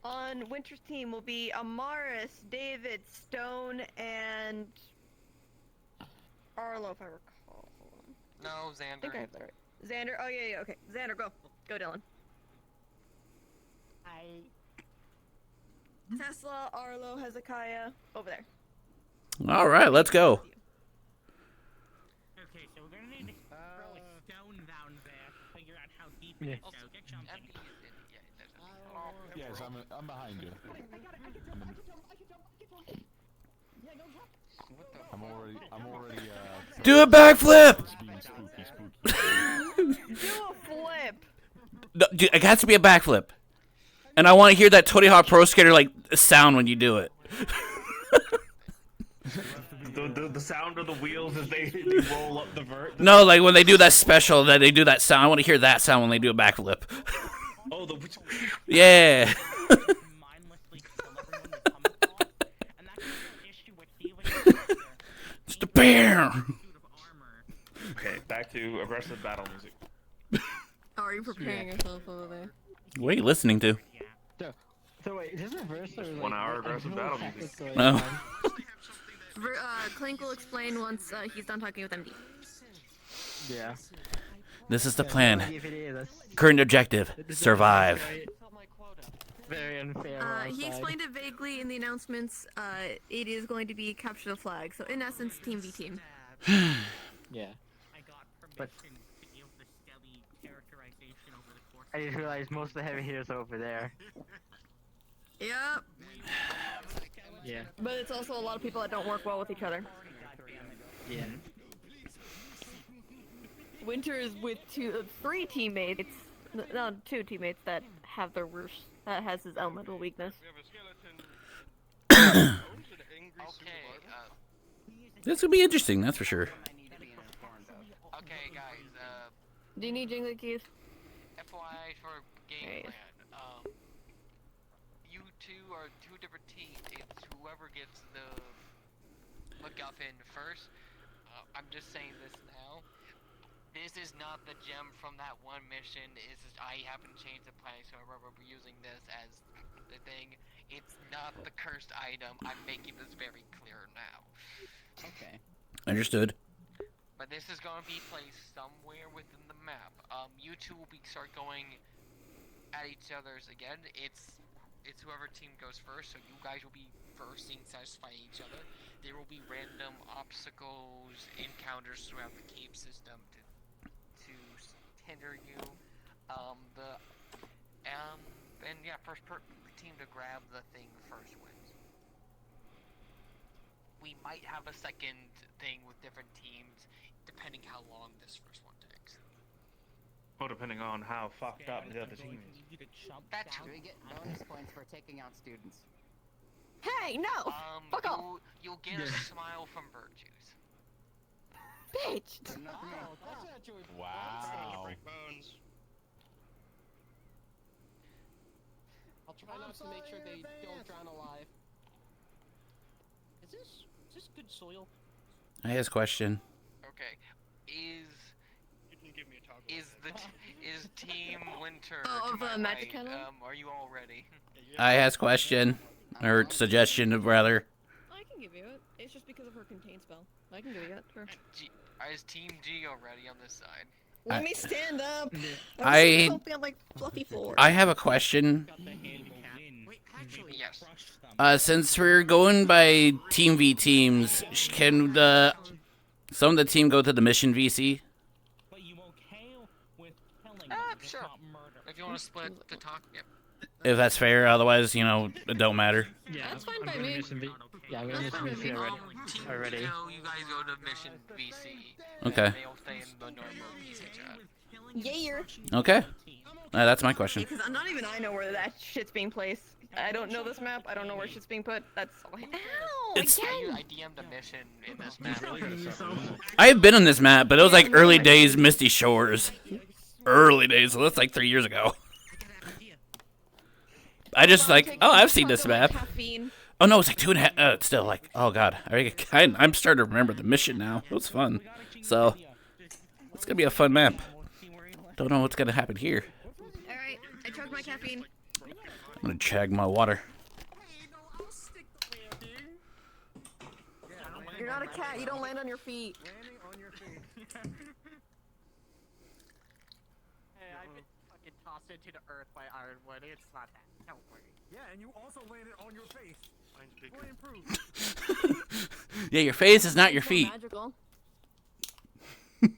On Winter's team will be Amaris, David, Stone, and Arlo, if I recall. No, I Xander. think I have that right. Xander, oh yeah, okay. Xander, go. Go, Dylan. Tesla, Arlo, Hezekiah, over there. All right, let's go. Okay, so we're gonna need to throw a stone down there to figure out how deep it is. So get jumping. Yes, I'm behind you. I'm already. Do a backflip. Do a flip. No, dude, it has to be a backflip, and I want to hear that Tony Hawk Pro Skater like sound when you do it. The sound of the wheels as they roll up the vert. No, like when they do that special, that they do that sound. I want to hear that sound when they do a backflip. Oh, the Yeah. Just a bear. Okay, back to aggressive battle music. Oh, are you preparing yourself over there? What are you listening to? So wait, is this reverse or like... 1 hour aggressive battle music. No. Clink will explain once he's done talking with MD. Yeah. This is the plan. If it is, Current objective: survive. very unfair. He explained it vaguely in the announcements. It is going to be capture the flag. So in essence, team v team. Yeah. But I just realized most of the heavy hitters are over there. Yep. Yeah. But it's also a lot of people that don't work well with each other. Yeah. Winter is with three teammates. No, two teammates that have their worst. That has his elemental weakness. This will be interesting, that's for sure. Okay, guys. Do you need jingly keys? FYI for game plan. You two are two different teams. It's whoever gets the MacGuffin first. I'm just saying this now. This is not the gem from that one mission. I haven't changed the plan, so we're using this as the thing. It's not the cursed item. I'm making this very clear now. Okay. Understood. But this is going to be placed somewhere within the map. You two will start going at each other's again. It's whoever team goes first, so you guys will be first and satisfy each other. There will be random obstacles, encounters throughout the cave system to hinder you. And yeah, first team to grab the thing first wins. We might have a second thing with different teams, depending how long this first one takes. Well, depending on how fucked up the other team is. That's true. Do we get bonus points for taking out students? Hey, no! Fuck off! You'll get a smile from Virtues. Bitch! Wow. I'll try not to make sure they don't drown alive. Is this good soil? I have a question. Okay, is Team Winter? Oh, of to my Magic right, Cannon? are you all ready? I ask question, or suggestion rather. I can give you it. It's just because of her contain spell. I can give you it. Sure. Is Team G already on this side? Let me stand up. I on like fluffy floor. I have a question. Yes. Since we're going by team v teams, can some of the team go to the mission VC? Sure. If you want to split the talk, yep. If that's fair, otherwise, it don't matter. Yeah, that's fine by me. Yeah, we're in fine with me. already. You guys go to mission VC. Okay. They'll stay in the normal VRChat. Yeah. Okay. That's my question. Because not even I know where that shit's being placed. I don't know this map. I don't know where shit's being put. That's all. Ow! It's- I DM'd a mission in this map. I have been on this map, but it was like early days Misty Shores. Early days, so that's like 3 years ago. I just like, oh, I've seen this map. Oh no, it's like 2.5. It's still like, oh god, I'm starting to remember the mission now. It was fun, so it's gonna be a fun map. Don't know what's gonna happen here. All right, I chugged my caffeine. I'm gonna chug my water. You're not a cat. You don't land on your feet. Hey, I've been fucking tossed into the earth by Ironwood. It's not that. Don't worry. Yeah, and you also landed on your face. Mine's bigger. Fully improved. Yeah, your face is not your So feet. magical. Yeah.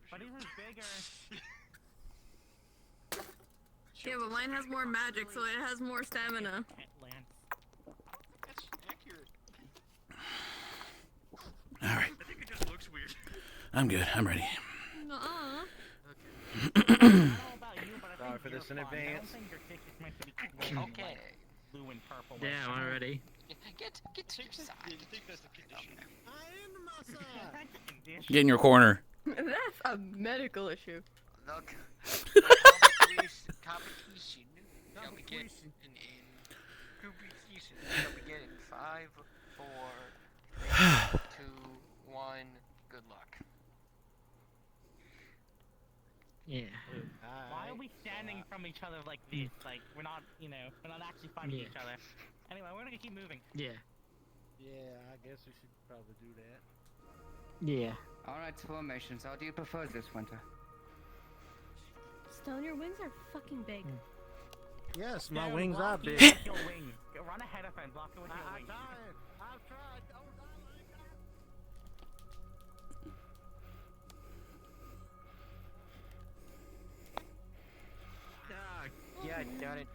But his is bigger. Yeah, but mine has more magic, so it has more stamina. That's accurate. All right. I think it just looks weird. I'm good. I'm ready. Nuh-uh. Sorry for this in advance. Okay. Blue and purple. Yeah, I'm ready. Get to your side. You think that's the condition? Get in your corner. That's a medical issue. Look, competition shall begin in competition shall begin in 5, 4, 3, 2, 1. Good luck. Yeah. Why are we standing from each other like this? Like, we're not, we're not actually fighting each other. Anyway, we're gonna keep moving. Yeah. Yeah, I guess we should probably do that. Yeah. Alright, formations. How do you prefer this winter? Stone, your wings are fucking big. Yes, Stone, my wings are block big. it with your wings. Run ahead of him, block it with your wings. I've tried. Oh, Yeah, I got it.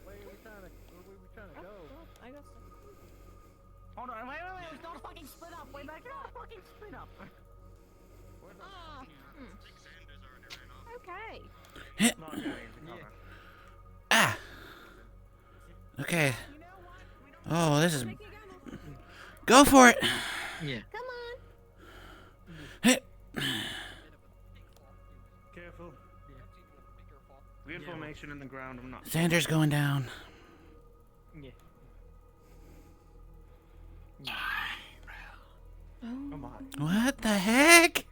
where are we trying to go? I got stuff. Hold on, wait, don't fucking split up. Wait, like, don't fucking split up. Okay. Ah. Okay. Oh, this is. Go for it. Yeah. Come on. Hey. Careful. Weird formation in the ground. I'm not. Xander's going down. Yeah. Oh my. What the heck?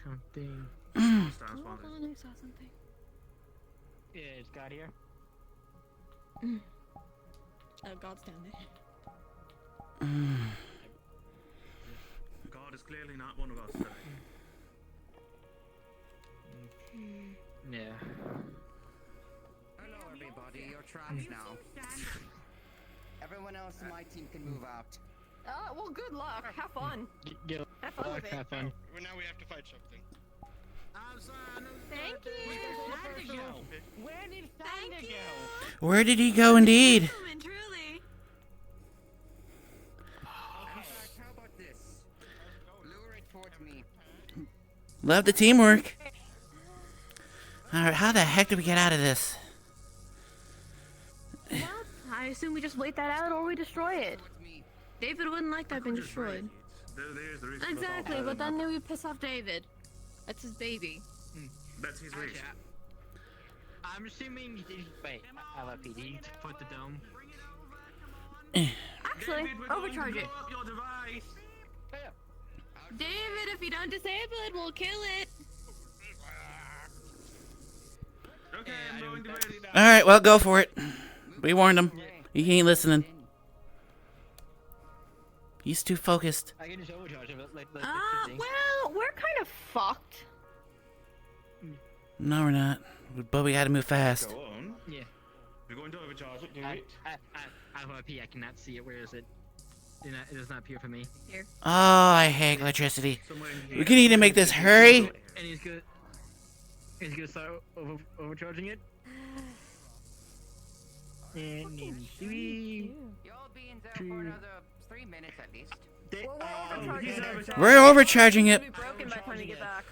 Something. Hold on, I saw something. Yeah, it's got here. Oh, God's down there. God is clearly not one of us today. Yeah. Hello, everybody. You're trapped now. Everyone else in my team can move out. Well, good luck. Have fun. Go. Have fun with it. Have fun. Well, now we have to fight something. I'm sorry. Thank you. Where did Sander go? Where did he go, indeed? Truly. How about this? Lure it towards me. Love the teamwork. Alright, how the heck did we get out of this? Well, I assume we just wait that out or we destroy it. David wouldn't like that being destroyed. There's the reason. Exactly, but then we would piss off David. That's his baby. That's his reason. I'm assuming. Wait, LFP, did you put the dome? Actually, overcharge it. Your device. David, if you don't disable it, we'll kill it. Okay, I'm going to ready now. Alright, well, go for it. We warned him. He ain't listening. He's too focused. I can just overcharge it, like Well, we're kind of fucked. No, we're not. But we gotta move fast. Go on. Yeah. We're going to overcharge it, do it. LFP, I cannot see it. Where is it? It does not appear for me. Here. Oh, I hate electricity. We can need to make this hurry. And he's good. He's gonna start overcharging it. And in 3, You'll be in there for another 3 minutes at least. We're overcharging it. It'll be broken by the time you get back.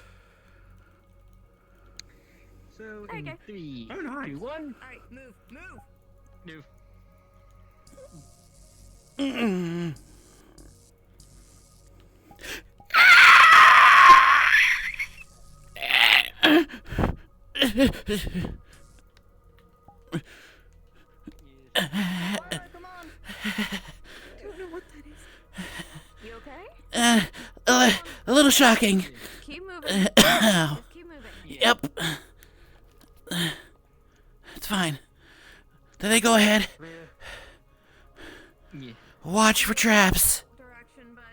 So Okay. in 3, Oh, nice. 2, 1. Alright, move. Move. Come on. I don't know what that is. You okay? A little shocking. Keep moving. Just keep moving. Yep. It's fine. Then they go ahead. Yeah. Watch for traps. Direction, but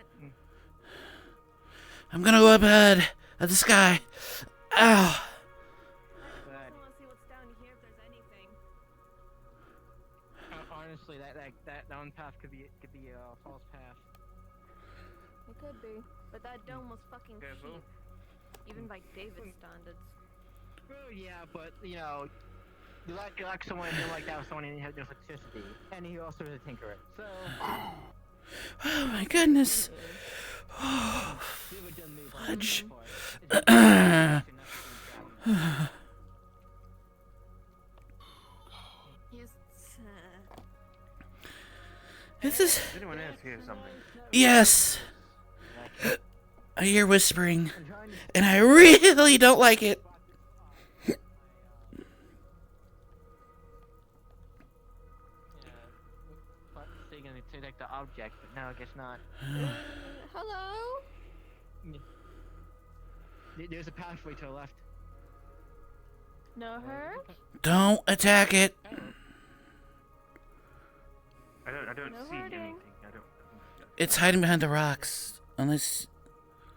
I'm gonna go up ahead at the sky. Ow. Honestly, that down path could be a false path. It could be, but that dome was fucking cheap, even by David's standards. Well, yeah, but you know, you like someone to like that with someone in hypnotoxicity, and he also is a tinkerer. So. Oh my goodness. Oh, fudge. This is. Does anyone else hear something? Yes. I hear whispering, and I really don't like it. They're gonna detect the object, but no, I guess not. Hello? There's a pathway to the left. No hurt? Don't attack it. I don't No see hurting. anything. I don't. It's hiding behind the rocks. Unless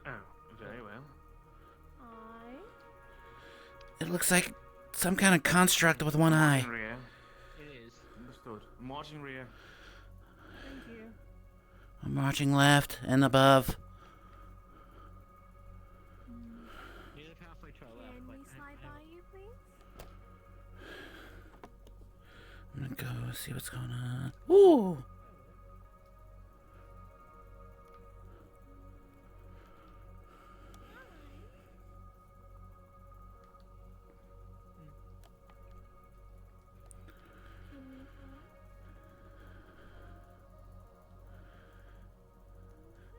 Oh, very well. it looks like some kind of construct with one eye. Ria. It is. Understood. I'm watching Ria. Thank you. I'm marching left and above. There's a pathway to the left. Can we slide by you, please? I'm gonna go see what's going on. Ooh.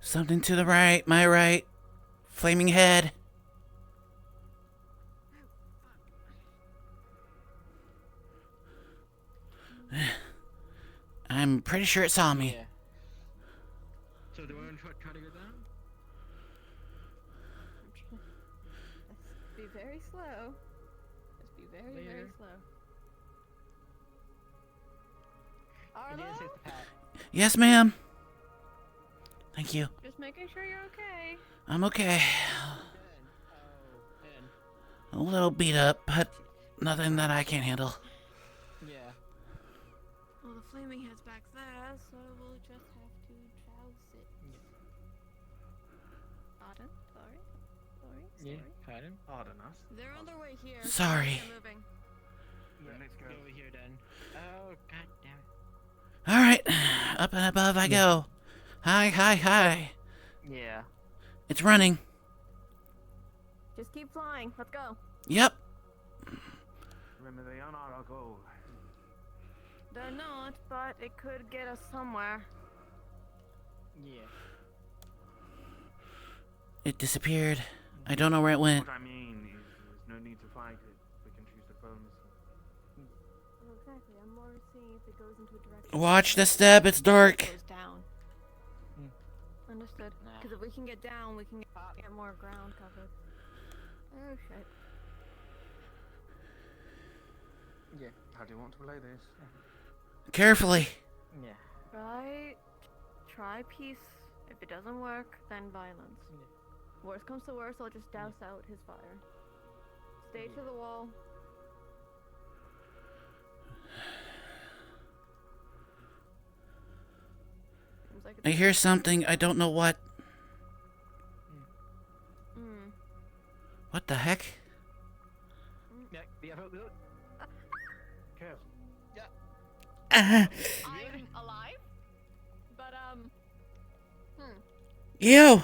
Something to the right, my right. Flaming head. I'm pretty sure it saw me. Yeah. So do we want to try to go down? Just be very slow. Just be very, very slow. Arlo? Yes, ma'am. Thank you. Just making sure you're okay. I'm okay. A little beat up, but nothing that I can't handle. Yeah. Well, the flaming head's back there, so we'll just have to trouse it. Pardon? Sorry? Yeah, pardon? Pardon us. They're on their way here. Sorry. They're moving. Yeah, let's go. Over here then. Oh, god damn it. Alright, up and above I go. Hi, hi, hi. Yeah. It's running. Just keep flying. Let's go. Yep. Remember, they are not our goal. They're not, but it could get us somewhere. Yeah. It disappeared. I don't know where it went. What I mean is, there's no need to fight it. We can choose diplomacy. Well, exactly. I'm more seeing if it goes into a direction. Watch the step, it's dark. Goes down. Understood. Because if we can get down, we can get more ground covered. Oh shit. Yeah. How do you want to play this? Carefully. Yeah. Right. Try peace. If it doesn't work, then violence. Worst comes to worst, I'll just douse out his fire. Stay to the wall. Seems like I hear something. I don't know what. What the heck? Yeah, look. Careful. Yeah. I'm alive, but You.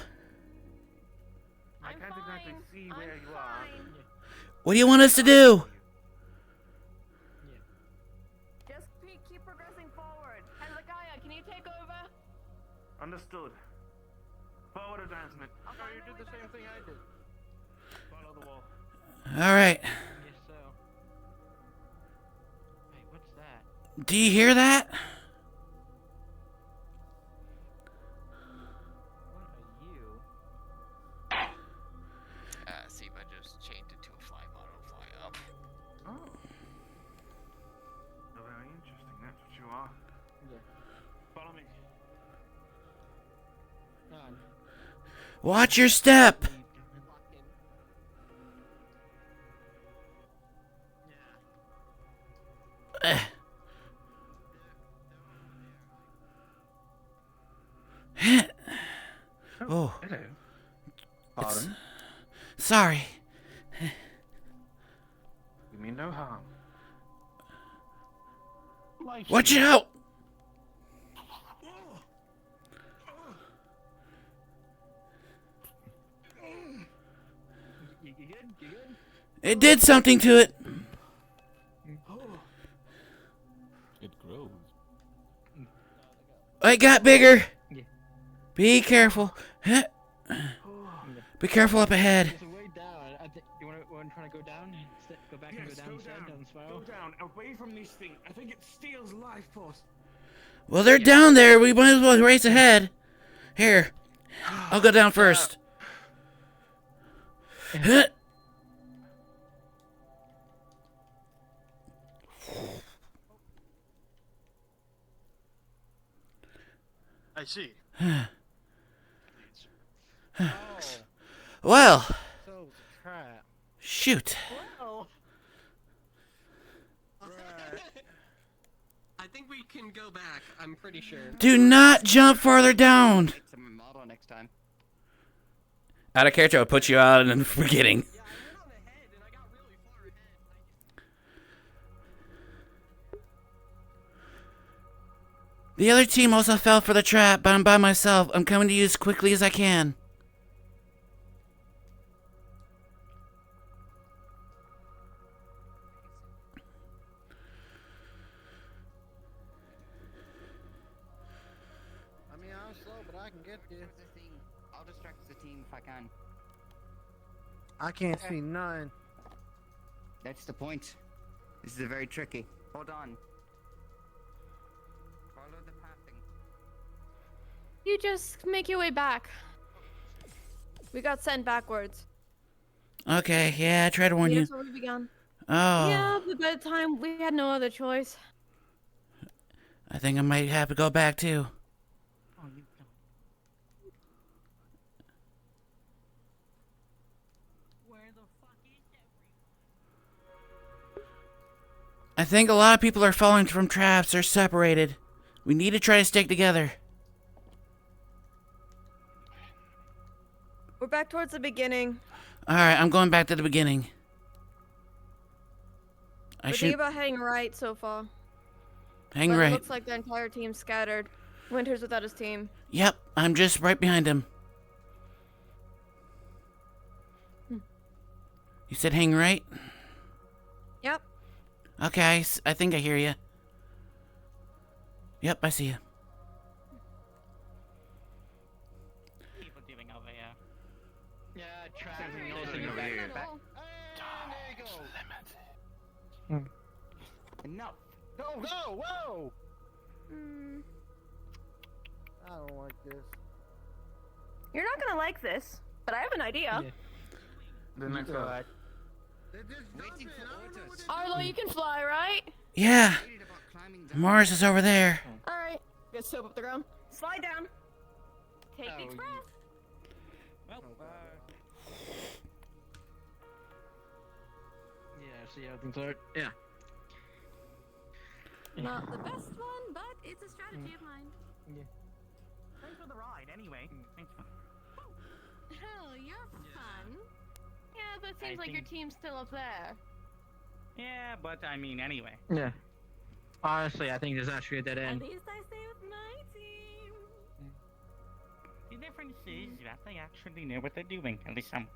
I can't exactly see where you are. What do you want us to do? Just keep progressing forward. Hezekiah, can you take over? Understood. Forward advancement. Oh, you did the same thing I did. Follow the wall. Alright. Yes, so. Wait, what's that? Do you hear that? What are you? See if I just changed it to a fly model, fly up. Oh. Very interesting. That's what you are. Yeah. Follow me. On. Watch your step. Oh. Hello. Pardon? Sorry. You mean no harm. Watch out! You good? You good? It did something to it. It grows. It got bigger. Yeah. Be careful. Be careful up ahead. There's a way down. You want to try to go down? Go back and go down instead, down the spiral? Go down, away from this thing. I think it steals life force. Well, they're down there. We might as well race ahead. Here. I'll go down first. I see. Well. So it's a trap. Shoot. Whoa. I think we can go back. I'm pretty sure. Do not jump farther down. Some model next time. Out of character, I'll put you out and forgetting. Yeah, I went on ahead and I got really far ahead. The other team also fell for the trap, but I'm by myself. I'm coming to you as quickly as I can. I mean, I'm slow, but I can get there. I'll distract the team if I can. I can't see none. That's the point. This is very tricky. Hold on. Follow the pathing. You just make your way back. We got sent backwards. Okay, yeah, I tried to warn you. That's where we began. Oh. Yeah, but by the time we had no other choice. I think I might have to go back too. Oh, you don't. Where the fuck is everyone? I think a lot of people are falling from traps. They're separated. We need to try to stick together. We're back towards the beginning. Alright, I'm going back to the beginning. We're thinking about heading right so far. Hang But right. It looks like the entire team's scattered. Winter's without his team. Yep, I'm just right behind him. You said hang right? Yep. Okay, I think I hear you. Yep, I see you. People doing over here. Yeah, trap. Over here. Enough. No, whoa! I don't like this. You're not gonna like this, but I have an idea. Yeah. The next one. Waiting for orders. Arlo, you can fly, right? Yeah, Worried about climbing down. Mars is over there. Alright. Get soap up the ground. Slide down. Take the Oh, express. Well, Yeah, see how things are. Yeah. Not the best one, but it's a strategy of mine. thanks for the ride anyway. Thanks for... Oh, you're fun. Yeah, but it I seems like your think- team's still up there. Yeah, but I mean, anyway. Yeah. Honestly, I think this is actually a dead At end. least I stay with my team. The difference is that they actually know what they're doing. At least some.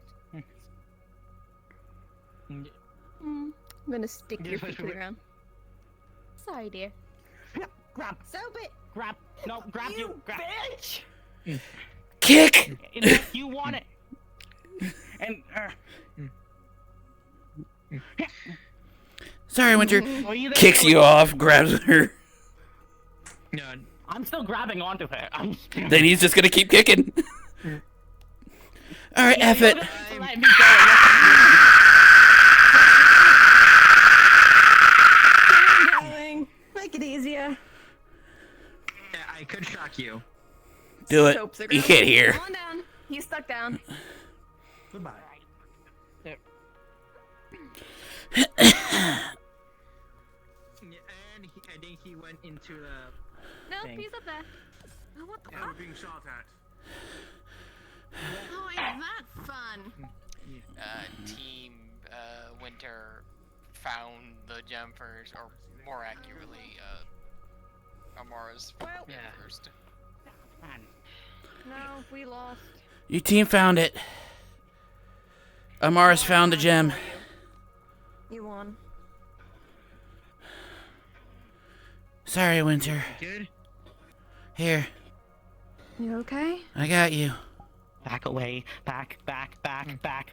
I'm gonna stick Yeah, your feet to the wait. ground. Sorry, dear. Grab! Soap it! Grab! No, grab you! Grab! Bitch! Kick! You want it! And, Sorry, Winter. Well, you there- Kicks you off, grabs her. No. I'm still grabbing onto her. I'm still... Then he's just gonna keep kicking. Alright, F You're it. gonna have to let me go. Make it easier. Yeah, I could shock you. Do it. Soap's the You ground. can't hear. Come on down. He's stuck down. Goodbye. Yeah, and I think he went into the. No, thing. he's up there. Oh, what the Yeah, fuck? we're being shot at. Oh, is that fun? Team Winter found the gem first, or more accurately, Amara's found it first. No, we lost. Your team found it. Amara's found the gem. You won. Sorry, Winter. Good. Here, You okay? I got you. Back away. Back. Behind you. Back.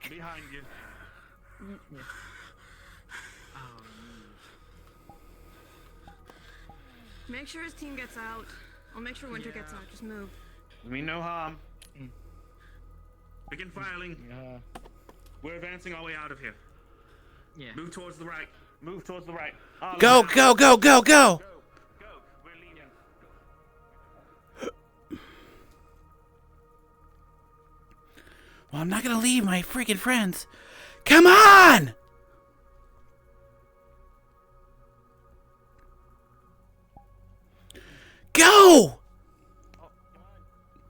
Behind you. Make sure his team gets out. I'll make sure Winter gets out. Just move. I mean no harm. Begin filing. We're advancing our way out of here. Yeah. Move towards the right. Move towards the right. Go, go, go, go, go! We're leaving. Well, I'm not gonna leave my freaking friends. Come on! Go!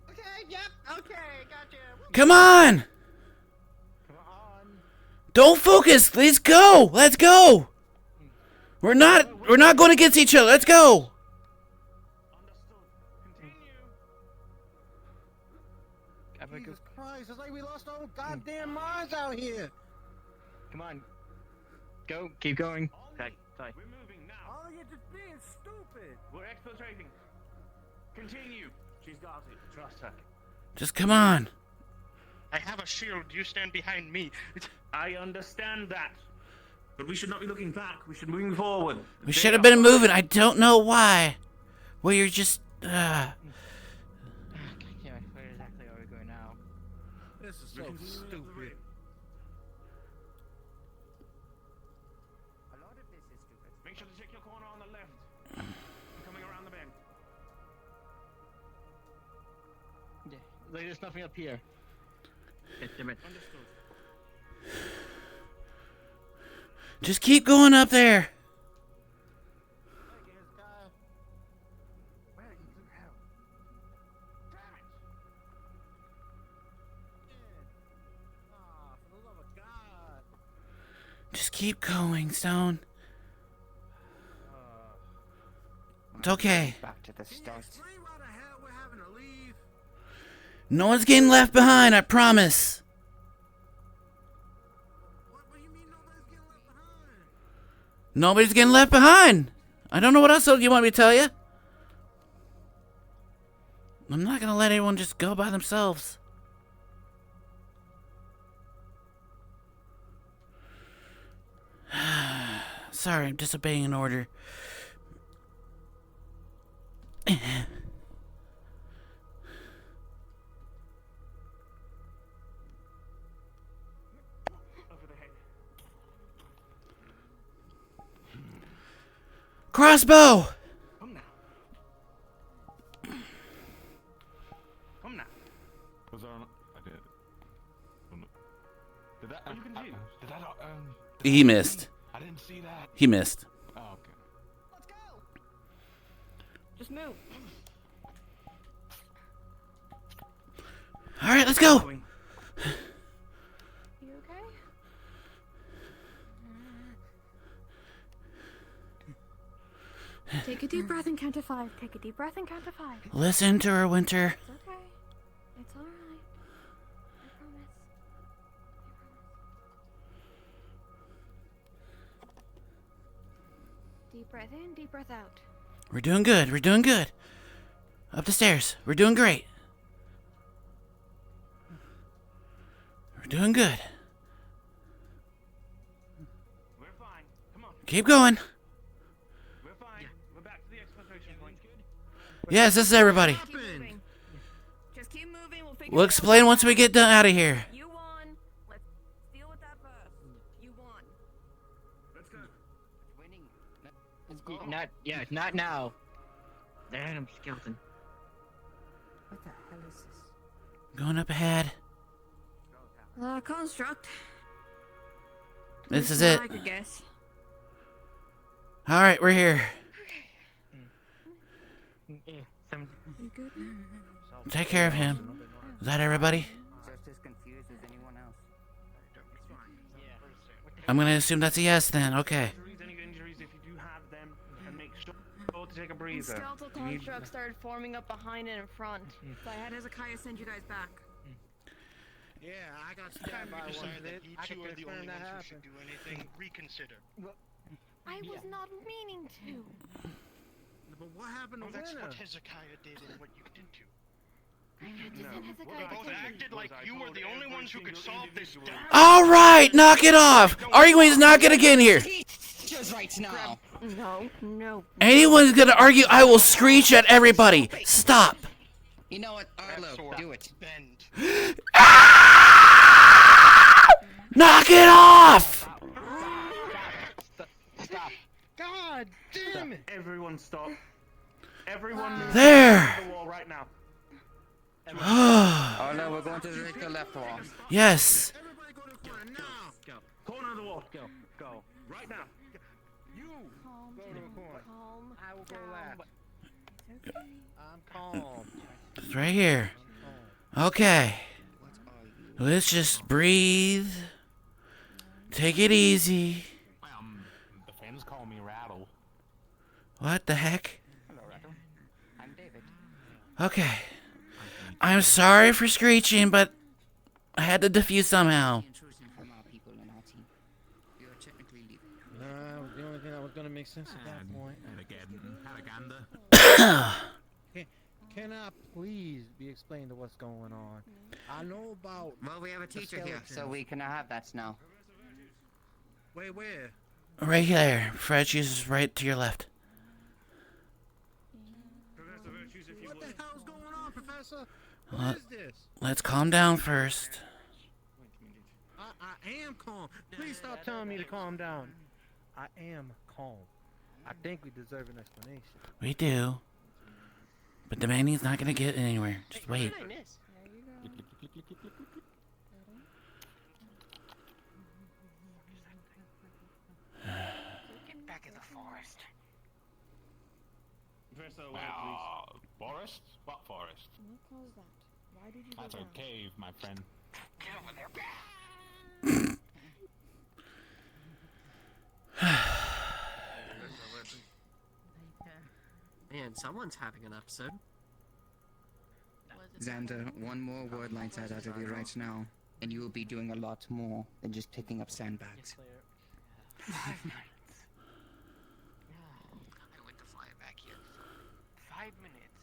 Okay. Yep. Okay. Gotcha. Come on! Don't focus. Let's go. Let's go. We're not going against each other. Let's go. Jesus Christ, it's like we lost our goddamn minds out here. Come on. Go. Keep going. Okay. Sorry. We're moving now. Oh, you're just being stupid. We're exfiltrating. Continue. She's got it. Trust her. Just come on. I have a shield. You stand behind me. I understand that. But we should not be looking back. We should be moving forward. We should have been moving. I don't know why. Well, you're just. Yeah. Where exactly are we going now? This is so stupid. A lot of this is stupid. Make sure to check your corner on the left. I'm coming around the bend. Yeah. There's nothing up here. Damn it. Understood. Just keep going up there. Where you blue hell? Damn it. Ah, for the love of God. Just keep going, Stone. It's okay. Back to the start. Explain why the hell we're having to leave. No one's getting left behind, I promise. What do you mean nobody's getting left behind? Nobody's getting left behind. I don't know what else you want me to tell you. I'm not going to let anyone just go by themselves. Sorry, I'm disobeying an order. Over the head. Crossbow! Come now. Come now. Was there I did. Did that? You can see. Did that? He missed. I didn't see that. He missed. Oh, okay. Let's go. Just move. All right, let's go. You okay? Take a deep breath and count to 5. Take a deep breath and count to 5. Listen to her, Winter. It's okay. It's alright. I promise. Deep breath in, deep breath out. We're doing good. We're doing good. Up the stairs. We're doing great. We're doing good. We're fine. Come on. Keep going. We're fine. We're back to the exfiltration point. Yes, this is everybody. Keep moving. Just keep moving. We'll figure We'll it explain out. once we get done out of here. You won. Let's deal with that first. You won. Let's go. Winning. Not now. Damn skeleton. What the hell is this? Going up ahead. Construct. This is it. I could guess. All right, we're here. Take care of him. Is that everybody? Just as confused as anyone else. I'm gonna assume that's a yes then. Okay. Any injuries, if you do have them, and make sure to take a breather. Skeletal constructs started forming up behind and in front. So I had Hezekiah send you guys back. Yeah, I got stabbed by one. Decide that you I two can are the confirm only that ones who should happened. do anything. Reconsider. I was not meaning to. But what happened to That's Winner? what Hezekiah did and what you didn't do. I had to send You Hezekiah both acted like you were the only ones who could solve this. All right, knock it off. Arguing's not gonna get in here. Just right now. No. Anyone's gonna argue, I will screech at everybody. Stop. You know what, Arlo, do it. Knock it off. Stop. God damn it. Everyone stop. Everyone move There. to the wall right now. Oh no, we're going to the left wall. Yes. Go. Corner of the wall. Go. Right now. You. Go to the corner. Calm. I will go last. I'm calm. It's right here. Okay. Let's just breathe. Take it easy. The fans call me Rattle. What the heck? Hello, Rattle. I'm David. Okay. I'm sorry for screeching, but I had to defuse somehow. From our people and our team. You are technically leaving. Nah, the only thing that was gonna make sense at that point. And again, propaganda. Can I please be explained to what's going on? I know about. Well, we have a teacher here, so we can have that now. Wait, where? Right there. Fred, she's right to your left. What the hell's going on, Professor? Let- What is this? Let's calm down first. I am calm. Please stop telling me to calm down. I am calm. I think we deserve an explanation. We do. But demanding's not gonna get anywhere. Just wait. Get back in the forest. Professor, Forest? What forest? What caused that? Why did you That's a cave, my friend. Get over there. Man, someone's having an episode. Xander, one more word like that out of you right now, and you will be doing a lot more than just picking up sandbags. 5 minutes. I went to fly back here for 5 minutes.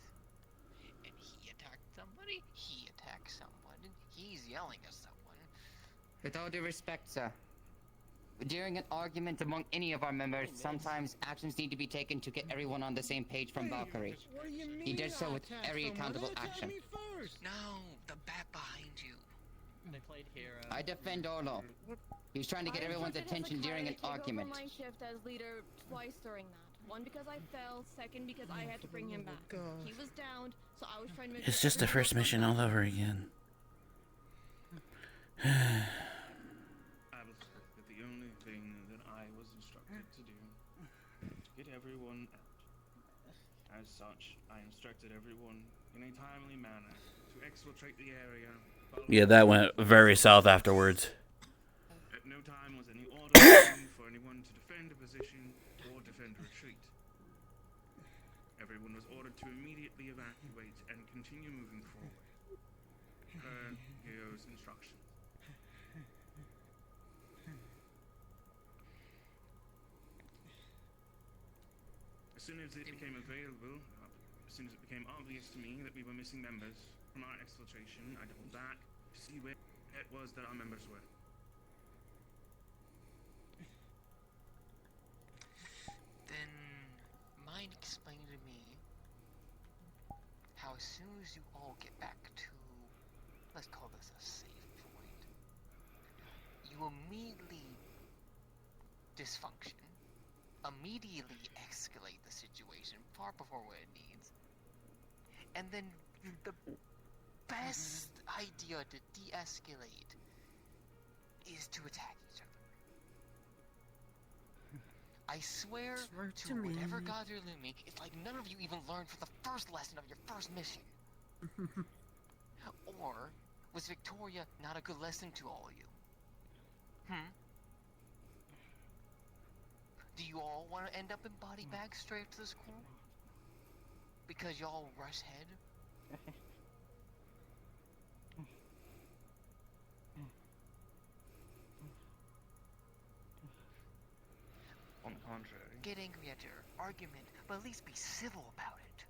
And he attacked somebody, he attacked someone, and he's yelling at someone. With all due respect, sir, during an argument among any of our members, sometimes actions need to be taken to get everyone on the same page from Valkyrie. What do you mean? He did so with I attacked every someone? accountable Attack action. me first. No, the bat behind you. They played here. I defend Orlo. He was trying to get everyone's attention during an argument. I took over my shift as leader twice during that. One because I fell, second because I had to bring him back. He was downed, so I was trying to make It's sure just the everyone first was mission all over again. I was that the only thing that I was instructed to do to get everyone out. As such, I instructed everyone in a timely manner to exfiltrate the area. Yeah, that went very south afterwards. At no time was any order given for anyone to defend a position or defend retreat. Everyone was ordered to immediately evacuate and continue moving forward, per Hero's instructions. As soon as it became available, as soon as it became obvious to me that we were missing members from our exfiltration, I doubled back to see where it was that our members were. Then, mind explaining to me how as soon as you all get back to, let's call this a safe point, you immediately dysfunction, immediately escalate the situation far before what it needs, and then the best idea to de-escalate is to attack each other. I swear to whatever gods are looming, it's like none of you even learned from the first lesson of your first mission. Or was Victoria not a good lesson to all of you? Do you all want to end up in body bags straight to the school? Because y'all rush head? On the contrary. Get angry at your argument, but at least be civil about it.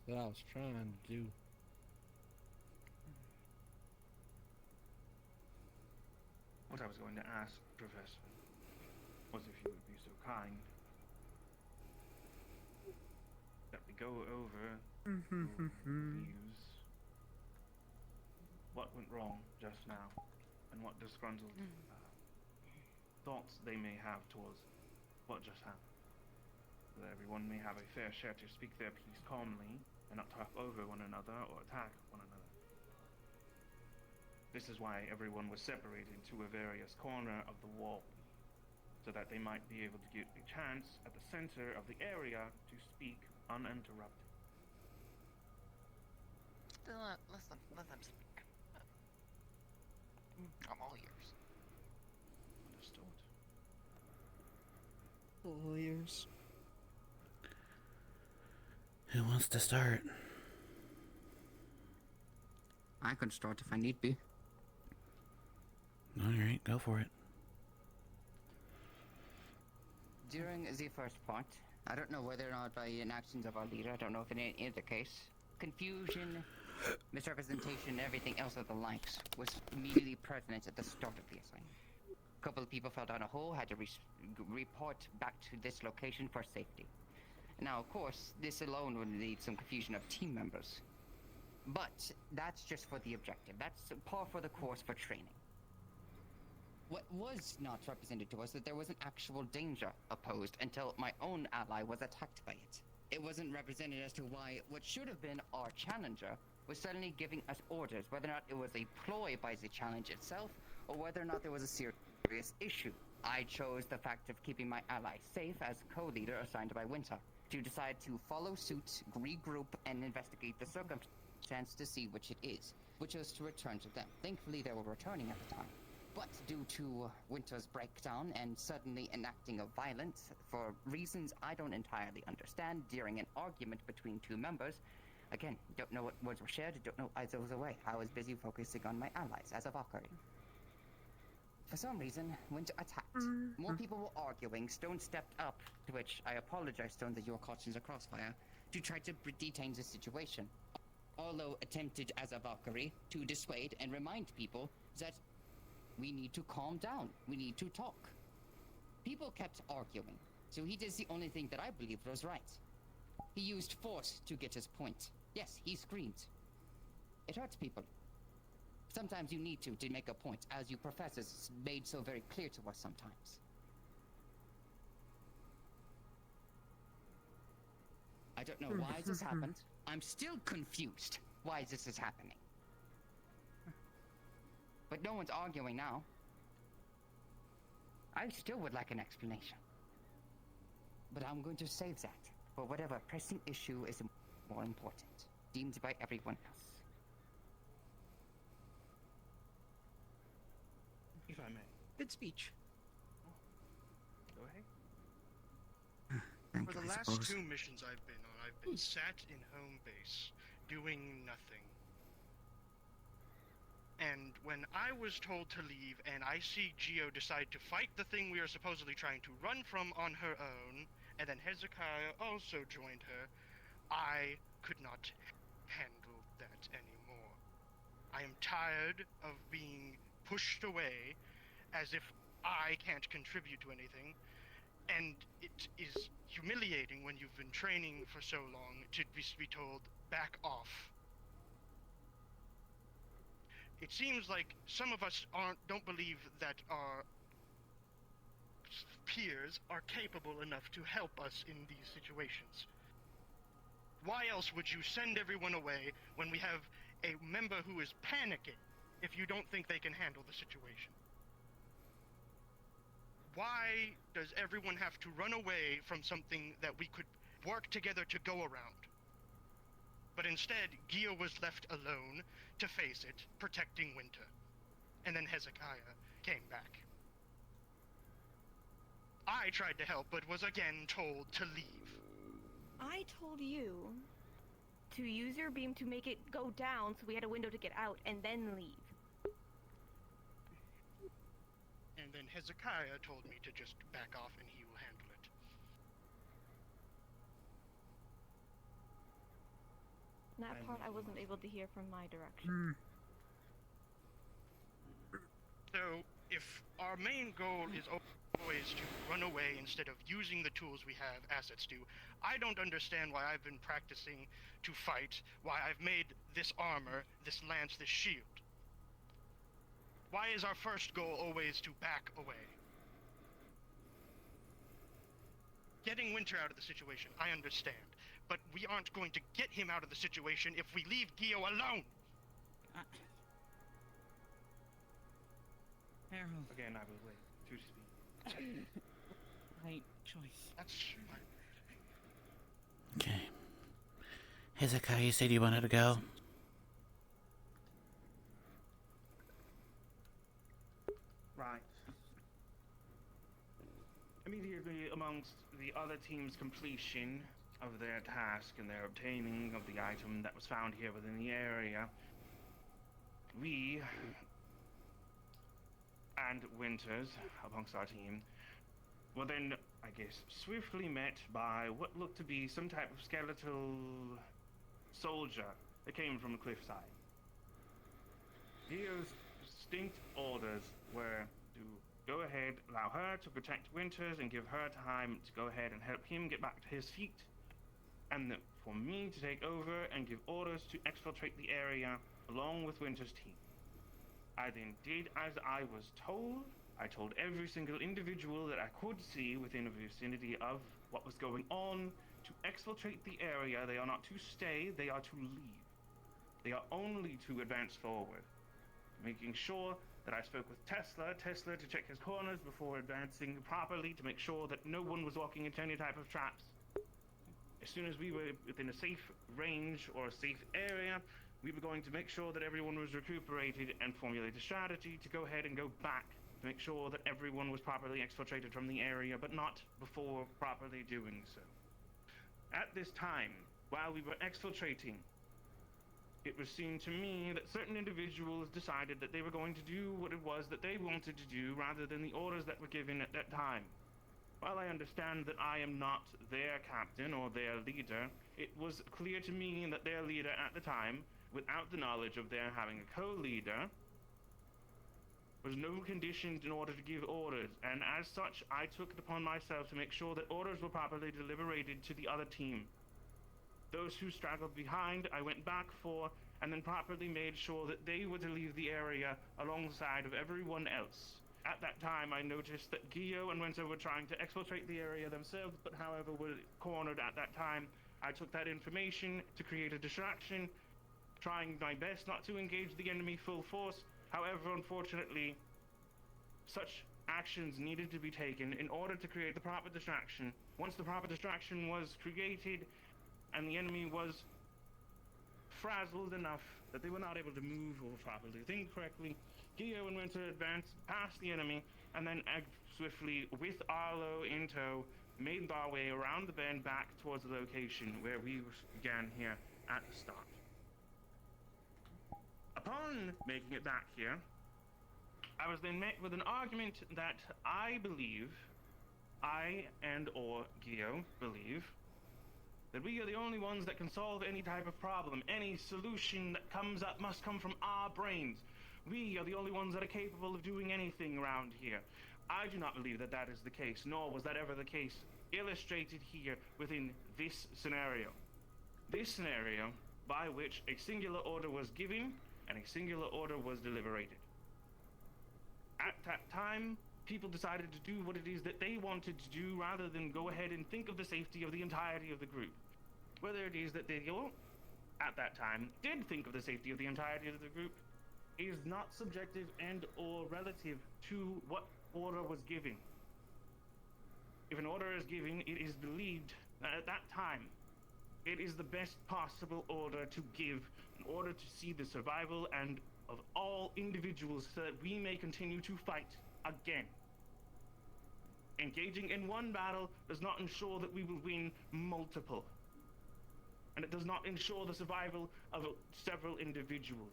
That's what I was trying to do. What I was going to ask, Professor, was if you would be so kind that we go over your views, what went wrong just now, and what disgruntled thoughts they may have towards what just happened. So that everyone may have a fair share to speak their piece calmly and not talk over one another or attack one another. This is why everyone was separated to a various corner of the wall, so that they might be able to get a chance at the center of the area to speak uninterrupted. Still, let them speak. I'm all ears. Understood. All ears. Who wants to start? I could start if I need be. Alright, go for it. During the first part, I don't know whether or not by inactions of our leader, I don't know if in any other case, confusion, misrepresentation, everything else of the likes was immediately present at the start of the assignment. A couple of people fell down a hole, had to report back to this location for safety. Now, of course, this alone would lead some confusion of team members. But that's just for the objective. That's par for the course for training. What was not represented to us that there was an actual danger opposed until my own ally was attacked by it. It wasn't represented as to why what should have been our challenger was suddenly giving us orders, whether or not it was a ploy by the challenge itself, or whether or not there was a serious issue. I chose the fact of keeping my ally safe as co-leader assigned by Winter, to decide to follow suit, regroup, and investigate the circumstance to see which it is, which was to return to them. Thankfully, they were returning at the time. But due to Winter's breakdown and suddenly enacting of violence, for reasons I don't entirely understand, during an argument between two members, again, don't know what words were shared, don't know either was away. I was busy focusing on my allies as a Valkyrie. For some reason, Winter attacked. More people were arguing. Stone stepped up, to which I apologize, Stone, that you were caught in the crossfire, to try to detain the situation. Although attempted as a Valkyrie to dissuade and remind people that we need to calm down. We need to talk. People kept arguing, so he did the only thing that I believed was right. He used force to get his point. Yes, he screamed. It hurts people. Sometimes you need to make a point, as you professors made so very clear to us sometimes. I don't know why this happened. I'm still confused why this is happening. But no one's arguing now. I still would like an explanation. But I'm going to save that for whatever pressing issue is more important, deemed by everyone else. If I may. Good speech. Go ahead. For the last two missions I've been on, I've been sat in home base, doing nothing. And when I was told to leave and I see Geo decide to fight the thing we are supposedly trying to run from on her own, and then Hezekiah also joined her, I could not handle that anymore. I am tired of being pushed away as if I can't contribute to anything, and it is humiliating when you've been training for so long to be told, back off. It seems like some of us don't believe that our peers are capable enough to help us in these situations. Why else would you send everyone away when we have a member who is panicking if you don't think they can handle the situation? Why does everyone have to run away from something that we could work together to go around? But instead, Gio was left alone to face it, protecting Winter. And then Hezekiah came back. I tried to help, but was again told to leave. I told you to use your beam to make it go down so we had a window to get out and then leave. And then Hezekiah told me to just back off and he will handle it. That part I wasn't able to hear from my direction. So, if our main goal is always to run away instead of using the tools we have assets to, I don't understand why I've been practicing to fight, why I've made this armor, this lance, this shield. Why is our first goal always to back away? Getting Winter out of the situation, I understand. But we aren't going to get him out of the situation if we leave Gio alone! Harold. Again, I will wait to speak. Right choice. That's my... Okay. Hezekiah, you said you wanted to go? Right. Immediately amongst the other team's completion of their task and their obtaining of the item that was found here within the area, we and Winters, amongst our team, were then, I guess, swiftly met by what looked to be some type of skeletal soldier that came from a cliffside. Dio's distinct orders were to go ahead, allow her to protect Winters and give her time to go ahead and help him get back to his feet, and that for me to take over and give orders to exfiltrate the area along with Winters' team. I then did as I was told. I told every single individual that I could see within the vicinity of what was going on to exfiltrate the area. They are not to stay, they are to leave. They are only to advance forward. Making sure that I spoke with Tesla to check his corners before advancing properly to make sure that no one was walking into any type of traps. As soon as we were within a safe range or a safe area, we were going to make sure that everyone was recuperated and formulate a strategy to go ahead and go back to make sure that everyone was properly exfiltrated from the area, but not before properly doing so. At this time, while we were exfiltrating, it was seen to me that certain individuals decided that they were going to do what it was that they wanted to do rather than the orders that were given at that time. While I understand that I am not their captain or their leader, it was clear to me that their leader at the time, without the knowledge of their having a co-leader, was no conditioned in order to give orders, and as such, I took it upon myself to make sure that orders were properly deliberated to the other team. Those who straggled behind, I went back for, and then properly made sure that they were to leave the area alongside of everyone else. At that time, I noticed that Gio and Winter were trying to exfiltrate the area themselves, but however were cornered at that time. I took that information to create a distraction, trying my best not to engage the enemy full force. However, unfortunately, such actions needed to be taken in order to create the proper distraction. Once the proper distraction was created and the enemy was frazzled enough that they were not able to move or properly think correctly, Gio and Winter advanced past the enemy and then swiftly, with Arlo in tow, made our way around the bend back towards the location where we began here at the start. Upon making it back here, I was then met with an argument that I believe, I and or Gio believe, that we are the only ones that can solve any type of problem. Any solution that comes up must come from our brains. We are the only ones that are capable of doing anything around here. I do not believe that that is the case, nor was that ever the case illustrated here within this scenario. This scenario by which a singular order was given and a singular order was deliberated. At that time, people decided to do what it is that they wanted to do rather than go ahead and think of the safety of the entirety of the group. whether it is that they at that time, did think of the safety of the entirety of the group, is not subjective and or relative to what order was given. If an order is given, it is believed that at that time, it is the best possible order to give in order to see the survival and of all individuals so that we may continue to fight again. Engaging in one battle does not ensure that we will win multiple. And it does not ensure the survival of several individuals.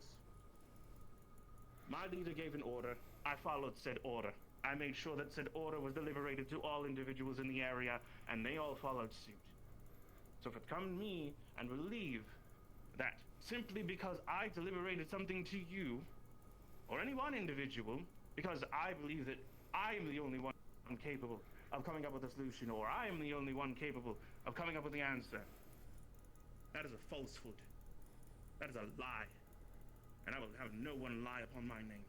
My leader gave an order. I followed said order. I made sure that said order was deliberated to all individuals in the area, and they all followed suit. So if it comes to me and believe that simply because I deliberated something to you, or any one individual, because I believe that I am the only one capable of coming up with a solution, or I am the only one capable of coming up with the answer, that is a falsehood. That is a lie. And I will have no one lie upon my name.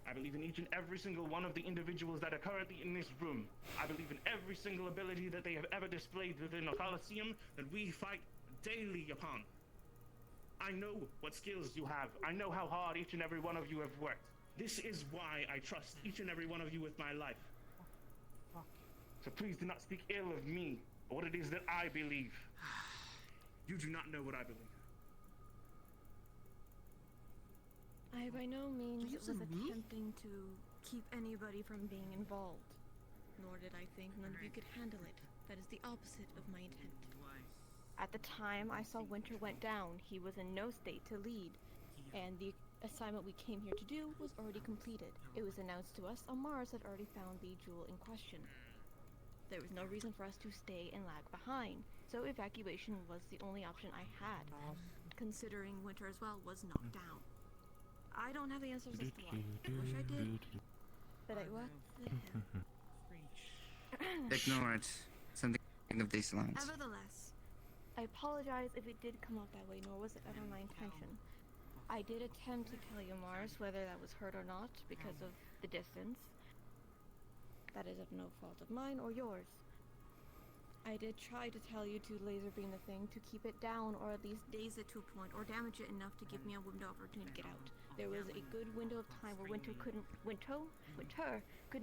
I believe in each and every single one of the individuals that are currently in this room. I believe in every single ability that they have ever displayed within a Coliseum that we fight daily upon. I know what skills you have. I know how hard each and every one of you have worked. This is why I trust each and every one of you with my life. So please do not speak ill of me or what it is that I believe. You do not know what I believe. I by no means was attempting to keep anybody from being involved. Nor did I think none of you could handle it. That is the opposite of my intent. At the time I saw Winter went down, he was in no state to lead, and the assignment we came here to do was already completed. It was announced to us Mars had already found the jewel in question. There was no reason for us to stay and lag behind, so evacuation was the only option I had, considering Winter as well was knocked down. I don't have the answers as to why. I wish I did, but I worked with him. Ignore it. Something of these lines. Nevertheless, I apologize if it did come out that way, nor was it ever my intention. I did attempt to tell you, Mars, whether that was heard or not, because of the distance. That is of no fault of mine or yours. I did try to tell you to laser beam the thing to keep it down, or at least daze it to a point, or damage it enough to give me a window of opportunity to get out. There was a good window of time where Winter could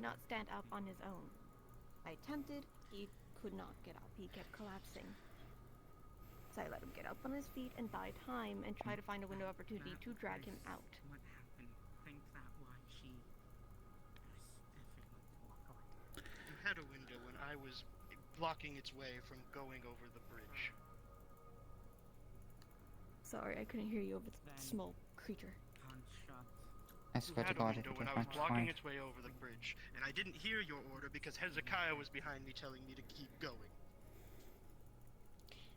not stand up on his own. I attempted, he could not get up. He kept collapsing. So I let him get up on his feet and buy time and try to find a window of opportunity to drag him out. What happened? Think that why she You had a window when I was blocking its way from going over the bridge. Sorry, I couldn't hear you over the small creature. I swear to God, if it When was I was back blocking fine. its way over the bridge, and I didn't hear your order because Hezekiah was behind me telling me to keep going.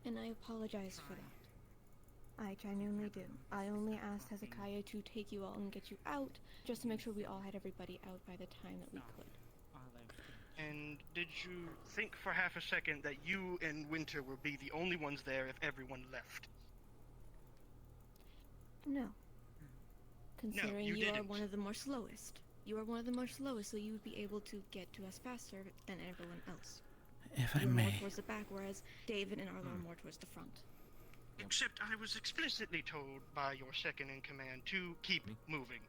And I apologize for that. I genuinely do. I only asked Hezekiah to take you all and get you out, just to make sure we all had everybody out by the time that we could. And did you think for half a second that you and Winter would be the only ones there if everyone left? No. Considering you you are didn't. one of the more slowest. You are one of the more slowest, so you would be able to get to us faster than everyone else. If I You're more may. towards the back, whereas David and Arlo are more towards the front. Except I was explicitly told by your second in command to keep moving.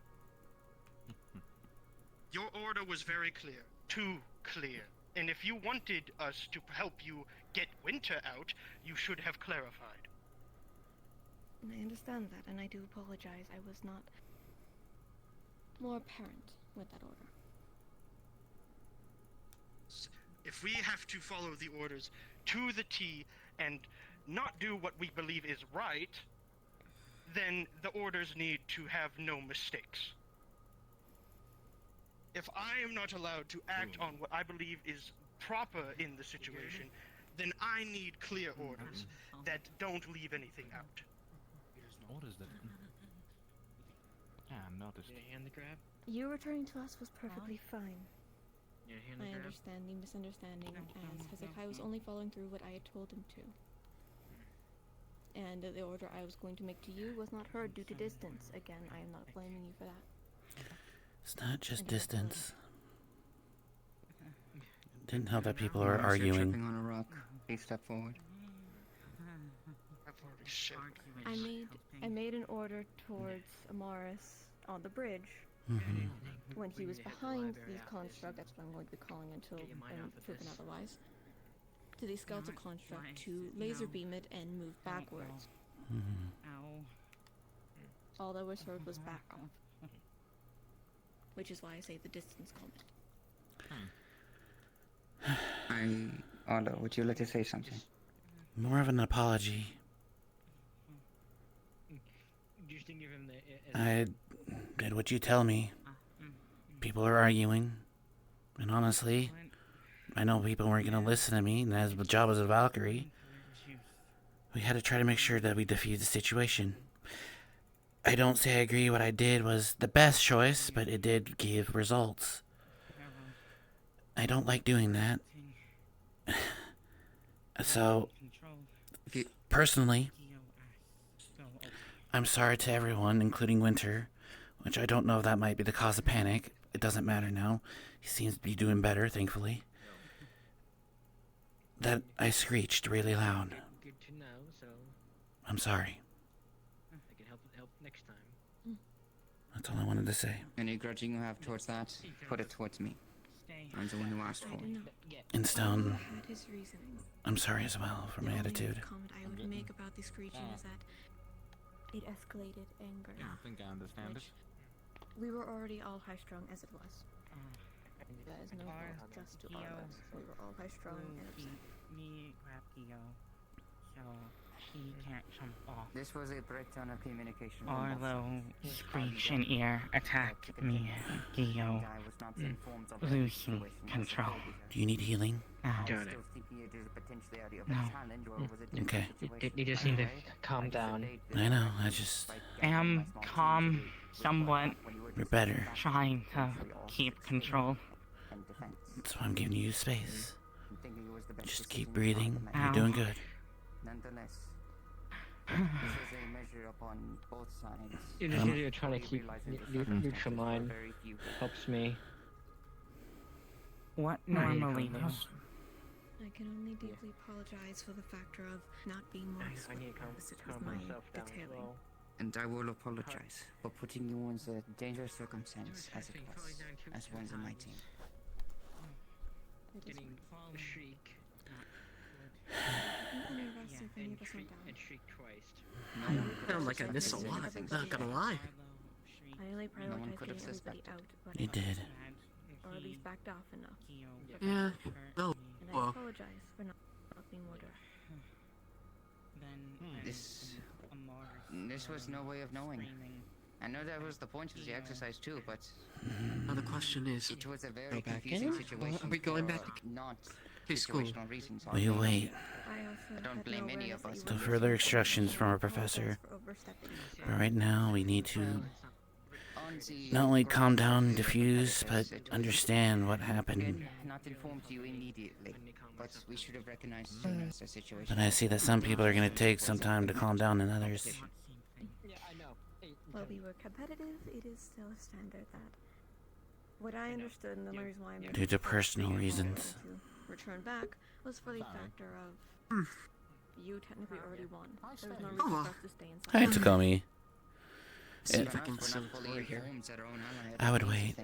Your order was very clear. Too clear. And if you wanted us to help you get Winter out, you should have clarified. And I understand that, and I do apologize. I was not more apparent with that order. If we have to follow the orders to the T and not do what we believe is right, then the orders need to have no mistakes. If I am not allowed to act on what I believe is proper in the situation, then I need clear orders that don't leave anything out. Orders that. Yeah, I noticed. Your hand to grab? You returning to us was perfectly fine. Your hand I to grab? understand the misunderstanding, as Hezekiah was only following through what I had told him to. And the order I was going to make to you was not heard due to distance. Again, I am not blaming you for that. It's not just distance. Didn't help that people are arguing. Tripping on a rock. Please step forward. Shit. I made an order towards Amaris on the bridge. Mhm. When he was behind the construct, that's what I'm going to be calling until I'm proven otherwise. To the skeletal construct to laser beam it and move backwards. Mhm. All that was heard was back off. Which is why I say the distance comment. Arlo, would you like to say something? More of an apology. I did what you tell me. People are arguing. And honestly, I know people weren't going to listen to me, and as the job as a Valkyrie, we had to try to make sure that we defuse the situation. I don't say I agree what I did was the best choice, but it did give results. I don't like doing that. So, personally, I'm sorry to everyone, including Winter, which I don't know if that might be the cause of panic. It doesn't matter now. He seems to be doing better, thankfully. That I screeched really loud. Good to know, so I'm sorry. I can help next time. That's all I wanted to say. Any grudging you have towards that, put it towards me. I'm the one who asked for it. In stone, Had his reasoning. I'm sorry as well for my attitude. The comment I would make about the screeching is that it escalated anger. Yeah, I think I understand it. We were already all high-strung as it was. That is no fault just to all of us. We were all high-strung and upset. Me grab Gio, so he can't jump off. This was a breakdown of communication. Arlo, screech and ear attack me, Gio, losing control. Do you need healing? Got it. No. Okay. You just need to calm down. I know, I just... Am calm, somewhat. You're better. Trying to keep control. That's why I'm giving you space. Just keep breathing. You're doing good. Nonetheless, this is a measure upon both sides. You're trying to keep neutral mind. Helps me. What normally I can only deeply apologize for the factor of not being more explicit with my detailing. And I will apologize for putting you in the dangerous circumstance as it was, as one of my team. Getting a shriek. And shriek twice. Sound like I missed a lot, not gonna lie. I only prioritized getting everybody out, but You did. or at least backed off enough. Yeah. Oh, And I well. apologize for not being more direct. This was no way of knowing. I know that was the point of the exercise too, but Now the question is, it was a very go back confusing in? situation. Are we going back for not to school? situational reasons. Will you wait? I don't blame any of us. Till further instructions from our professor. But right now, we need to not only calm down and diffuse, but understand what happened. Not informed you immediately, but we should have recognized as soon as the situation. But I see that some people are going to take some time to calm down than others. While we were competitive, it is still a standard that what I understood and the only reason why I'm Due to personal reasons. to return back was for the factor of you technically already won. There was no reason for us to stay inside. Hi, Takomi. See if I can still play here. I would wait.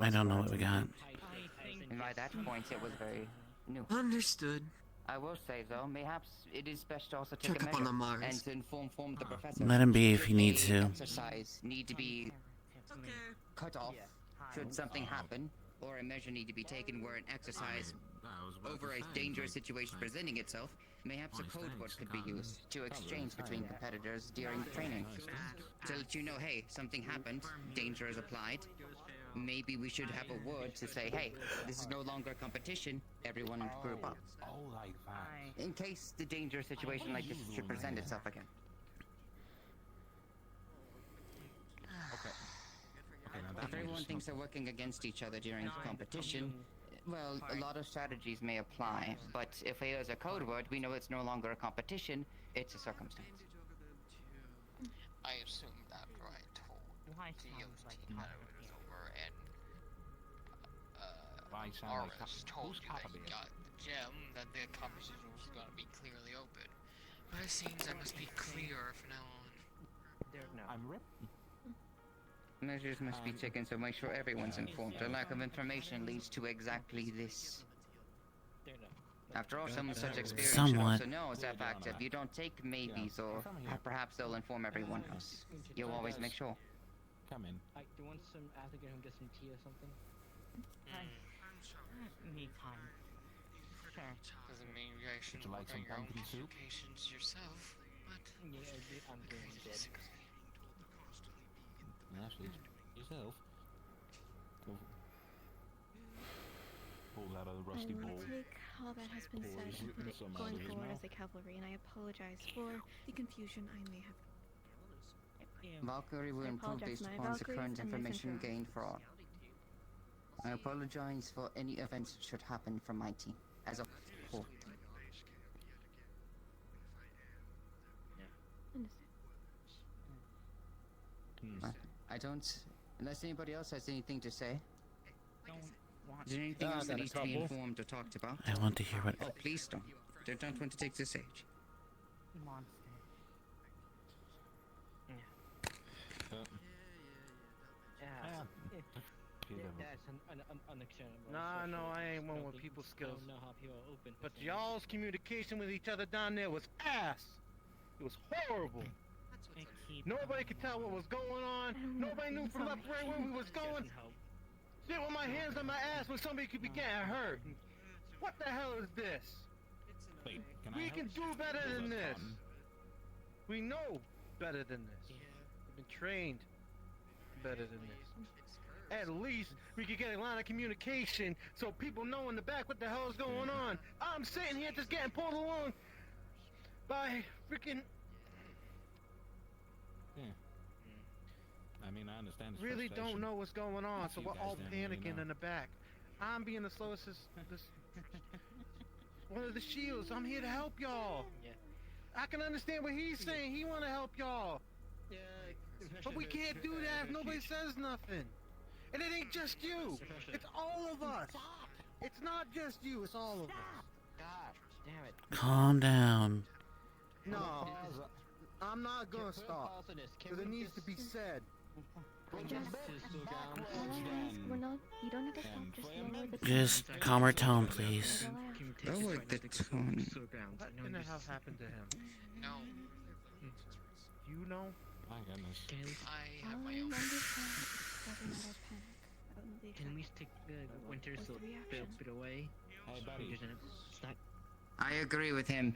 I don't know what we got. And by that point, it was very new. Understood. I will say though, perhaps it is best to also Check take a up on measure the Mars. and to inform the professor. Let him be if he needs Should to. exercise need to be cut off should something happen, or a measure need to be taken where an exercise over a dangerous situation presenting itself. Perhaps a code word could be used to exchange between competitors during training. To let you know, hey, something happened, danger is applied. Maybe we should have a word to say, hey, this is no longer a competition, everyone group up. In case the dangerous situation like this should present itself again. If everyone thinks they're working against each other during competition, well, a lot of strategies may apply, but if it is a code word, we know it's no longer a competition, it's a circumstance. I assume that I told Theo's team that it was over, and Aris told you that he got the gem, that the competition was going to be clearly open. By scenes, I must be clear from now on. I'm rip. Measures must be taken to make sure everyone's informed. A lack of information leads to exactly this. After all, someone with such experience should also know it's a fact. If you don't take maybes, or perhaps they'll inform everyone else. You'll always make sure. Come in. Do you want some after get him get some tea or something? Need time. Sure. Doesn't mean you guys shouldn't Would you like work some on your own pumpkin soup? communications yourself, but Yeah, I'm doing good. Actually, yourself. Pulls out a I rusty will bowl. take all that has been said and put it Some out going of his forward mouth. as a cavalry, and I apologize for the confusion I may have. Valkyrie will I improve apologize based to my upon the Valkyries current and my information Centaurs. gained for all. I apologize for any events that should happen from my team as a whole. I don't. Unless anybody else has anything to say. Is there anything else that needs to be informed or talked about? I want to hear what. Oh, please don't. They don't want to take the stage. Monster. That's unacceptable. Nah, no, I ain't one with people's skills. But y'all's communication with each other down there was ass. It was horrible. Nobody could tell what was going on. Nobody knew from left to right where we was going. Sit with my hands on my ass when somebody could be getting hurt. What the hell is this? Wait, We can do better than this. We know better than this. We've been trained better than this. At least we could get a line of communication so people know in the back what the hell is going on. I'm sitting here just getting pulled along by freaking I mean, I understand. His really frustration. don't know what's going on, so You we're guys all don't really panicking know. in the back. I'm being the slowest. One of the shields. I'm here to help y'all. Yeah. I can understand what he's saying. He want to help y'all. Yeah. But we can't do that if nobody says nothing. And it ain't just you. It's all of us. It's not just you. It's all of us. Gosh, damn it. Calm down. No, I'm not gonna stop. Because it needs to be said. We're not. You don't have to stop. Just lower the Just calmer tone, please. Lower the tone. What in the hell happened to him? no, You know? My goodness. I have my own. Can we stick the Winter's bit away? Hey, buddy. It's not. I agree with him.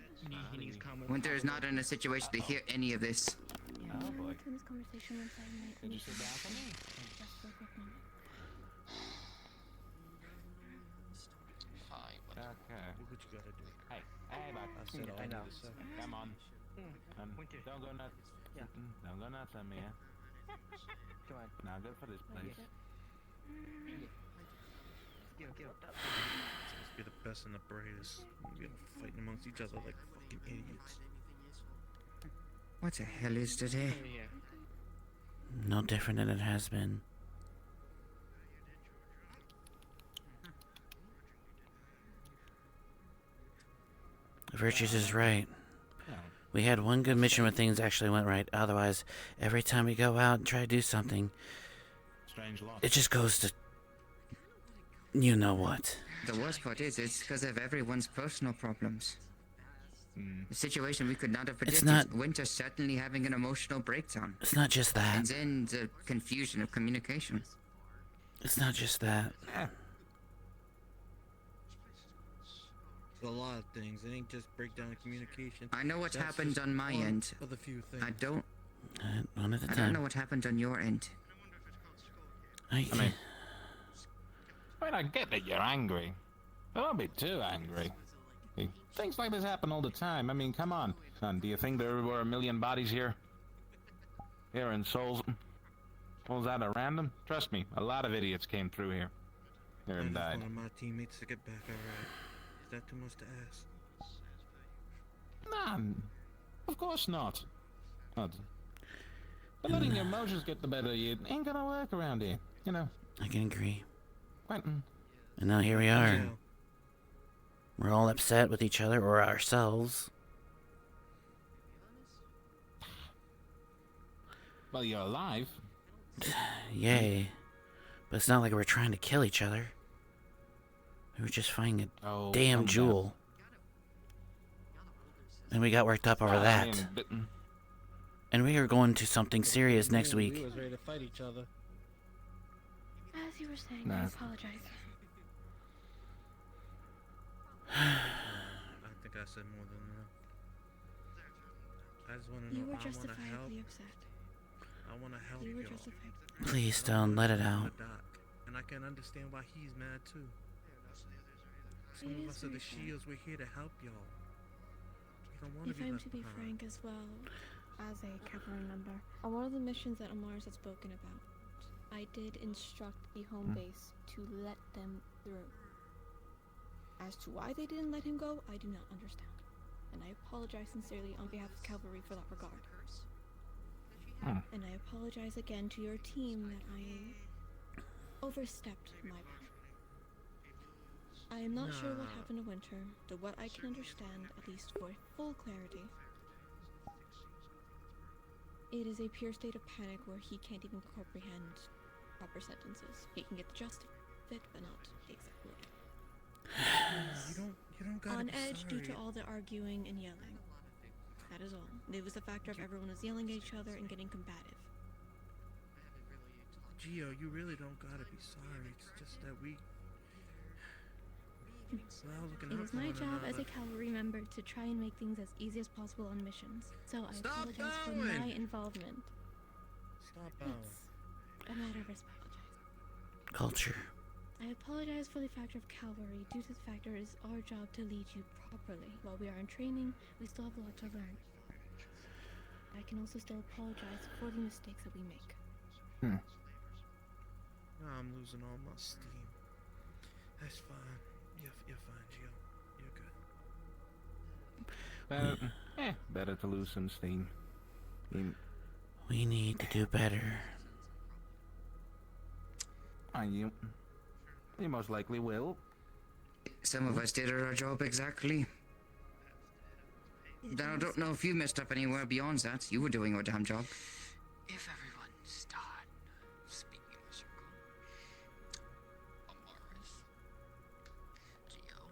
He needs common. Winter is not in a situation to hear any of this. Yeah, Oh, boy. in this conversation once I might. Did you sit down for me? Just for a quick moment. Fine, but Okay. Do what you gotta do. Hey, bud. I said all I know. need to say. Come on. Winter. Don't go nuts. Yeah. Don't go nuts on me, yeah? Come on. Now good for this place. Get up. It's supposed to be the best and the bravest. We're fighting amongst each other like fucking idiots. What the hell is today? No different than it has been. Virtues is right. We had one good mission where things actually went right. Otherwise, every time we go out and try to do something, Strange lot. it just goes to you know what. The worst part is, it's because of everyone's personal problems. The situation we could not have predicted. not- Winter certainly having an emotional breakdown. It's not just that. And then the confusion of communication. It's not just that. It's a lot of things. It ain't just breakdown of communication. I know what That's happened just on my one end. of the few things. I don't. One at a I don't time. know what happened on your end. I mean, I get that you're angry, but don't be too angry. Things like this happen all the time. I mean, come on. Son, do you think there were a million bodies here? Here in Souls? Was that at random? Trust me, a lot of idiots came through here. Here and I died. just wanted my teammates to get back alright. Is that too much to ask? Nah, of course not. But letting your emotions get the better of you ain't gonna work around here, you know. I can agree. Quentin. And now here we are. We're all upset with each other or ourselves. Well, you're alive. Yay. But it's not like we're trying to kill each other. We were just finding a damn jewel. And we got worked up over that. And we are going to something serious next week. We was ready to fight each other. As you were saying, I apologize. I think I said more than enough. I just want to know. You were I want to help. justifiably upset. I want to help You were y'all. justifiably. Please don't let it out. And I can understand why he's mad too. Some of us are the shields. We're here to help y'all. We don't want to If be I'm left to be behind. frank as well, as a cavalry member, on one of the missions that Amars had spoken about, I did instruct the home base to let them through. As to why they didn't let him go, I do not understand. And I apologize sincerely on behalf of cavalry for that regard. And I apologize again to your team that I overstepped my boundaries. I am not sure what happened to Winter, though what I can understand, at least for full clarity, it is a pure state of panic where he can't even comprehend proper sentences. He can get the gist of it, but not the exact word. You don't gotta On be edge due to sorry. all the arguing and yelling. That is all. It was the factor of everyone was yelling at each other and getting combative. Gio, you really don't gotta be sorry. It's just that we. We're all looking It out is for my one job as a another. cavalry member to try and make things as easy as possible on missions. So I apologize for my involvement. Stop It's a matter of respect. Culture. I apologize for the factor of cavalry due to the factor it is our job to lead you properly. While we are in training, we still have a lot to learn. I can also still apologize for the mistakes that we make. Now I'm losing all my steam. That's fine. You're fine, Gio. You're good. Well, better to lose some steam. We need to do better. You most likely will. Some of us did our job exactly. Then I don't know if you messed up anywhere beyond that. You were doing your damn job. If everyone start speaking in a circle, Amaris, Gio,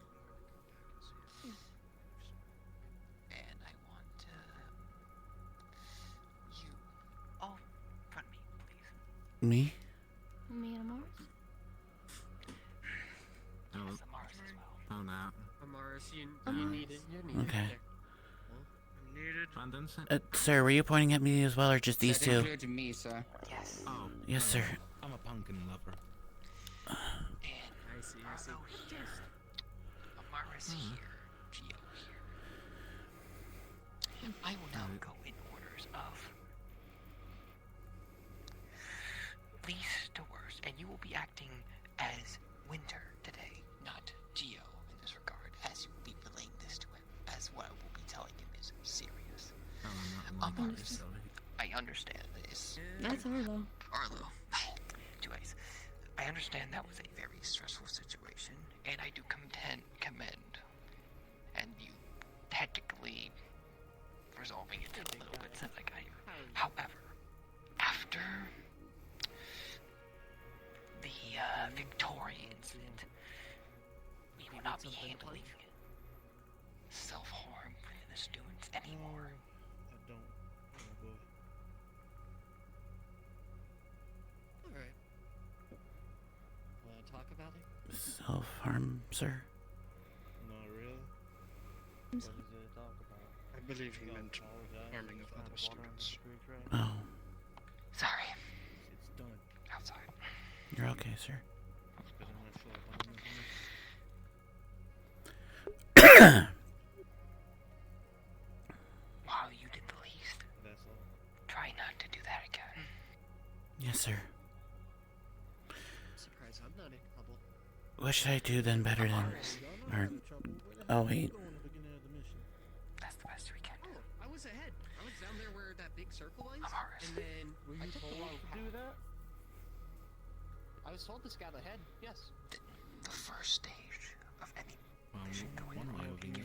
and I want you. Oh, pardon me, please. Me? Me and Mars? Yes, Amaris as well. Oh, no. Amaris, you need it. You need Okay. it. Sir, were you pointing at me as well, or just these That two? includes me, sir. Yes. Oh. Yes, sir. I'm a pumpkin lover. And I see. Amaris here, Gio here. I will now go in orders of least to worst, and you will be acting as Winter today, not Gio in this regard, as you will be relaying this to him, as what I will be telling him is serious. Amaris, I understand this. That's Arlo. Arlo. Two A's. I understand that was a very stressful situation, and I do commend, and you technically resolving it a little bit since I got here. However, after the Victoria incident, we will not be handling self-harm in the students anymore. I don't. Oh boy. Alright. Wanna talk about it? Self-harm, sir? Not really. I'm What is it to talk about? I believe he meant harming of other students. Oh, Sorry. It's done. Outside. you're okay, sir. But I'm not sure if I'm missing While you did the least, it. That's all. try not to do that again. Yes, sir. Surprise, I'm not in trouble. What should I do then better than... Or... Oh, wait. That's the best we can do. Oh, I was ahead. I was down there where that big circle is, Amaris. and then I took the wrong path. Do that? I was told to scout ahead. Yes. The first stage of any mission going one way on of being a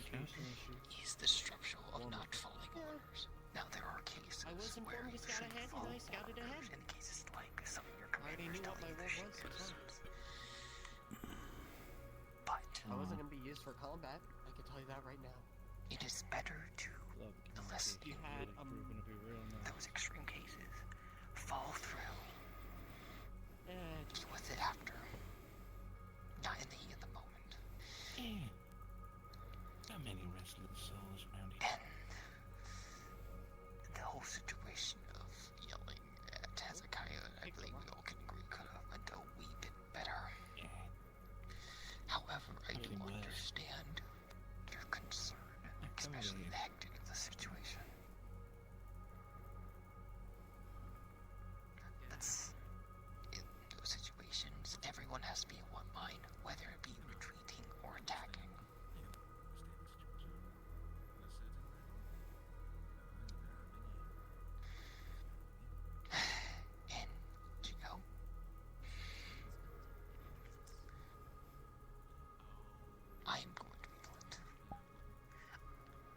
is the structure of not following orders. Now there are cases cases I was where informed you to scout should ahead, follow and I scouted ahead. orders, in cases like some of your I already commanders knew what telling my you role to was, shoot that's all. But I wasn't gonna be used for combat, I can tell you that right now. it is better to enlist You in had, those extreme cases, fall through, deal with it after, not in the heat of the moment. Not many restless souls around here. And the whole situation of yelling at Hezekiah, I believe we all can agree, could have went a wee bit better. However, I do understand your concern, especially the hectic of the situation. In those situations, everyone has to be in one mind, whether it be retreating or attacking. And, I am going to be blunt.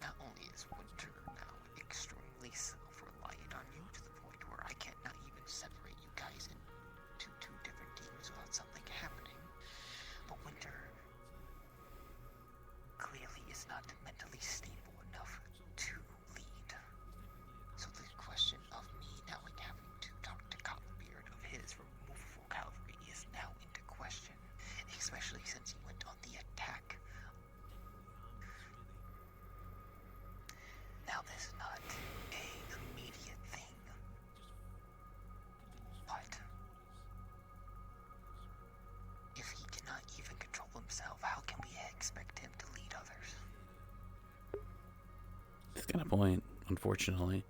Not only is Winter now extremely self-reliant on you to the point where I cannot even separate you guys into two different teams without something happening, but Winter clearly is not mentally stable enough to lead. So the question of me now having to talk to Copperbeard of his removable cavalry is now into question, especially since he went on the attack. Now, this is not an immediate thing, but if he cannot even control himself, how can we expect him to lead others? He's got a point, unfortunately.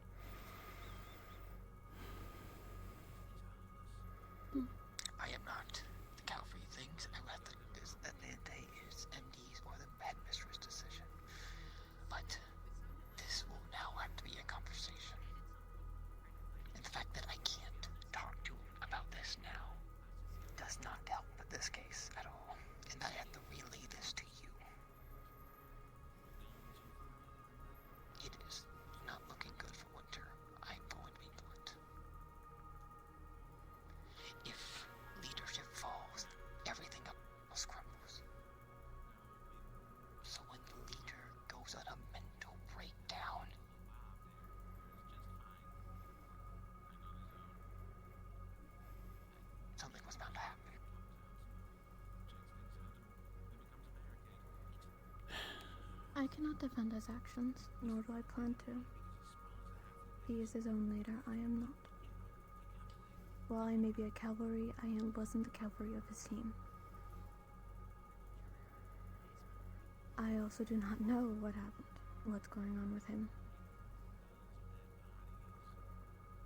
I am not the cavalry things. I let his MD's or the headmistress decision. But this will now have to be a conversation. And the fact that I can't talk to him about this now does not help with this case at all. And I have to relay this to you. It is not looking good for Winter. I'm going to be blunt. If leadership falls, everything else crumbles. So when the leader goes on a mental breakdown, something was bound to happen. I cannot defend his actions, nor do I plan to. He is his own leader, I am not. While I may be a cavalry, wasn't the cavalry of his team. I also do not know what happened, what's going on with him.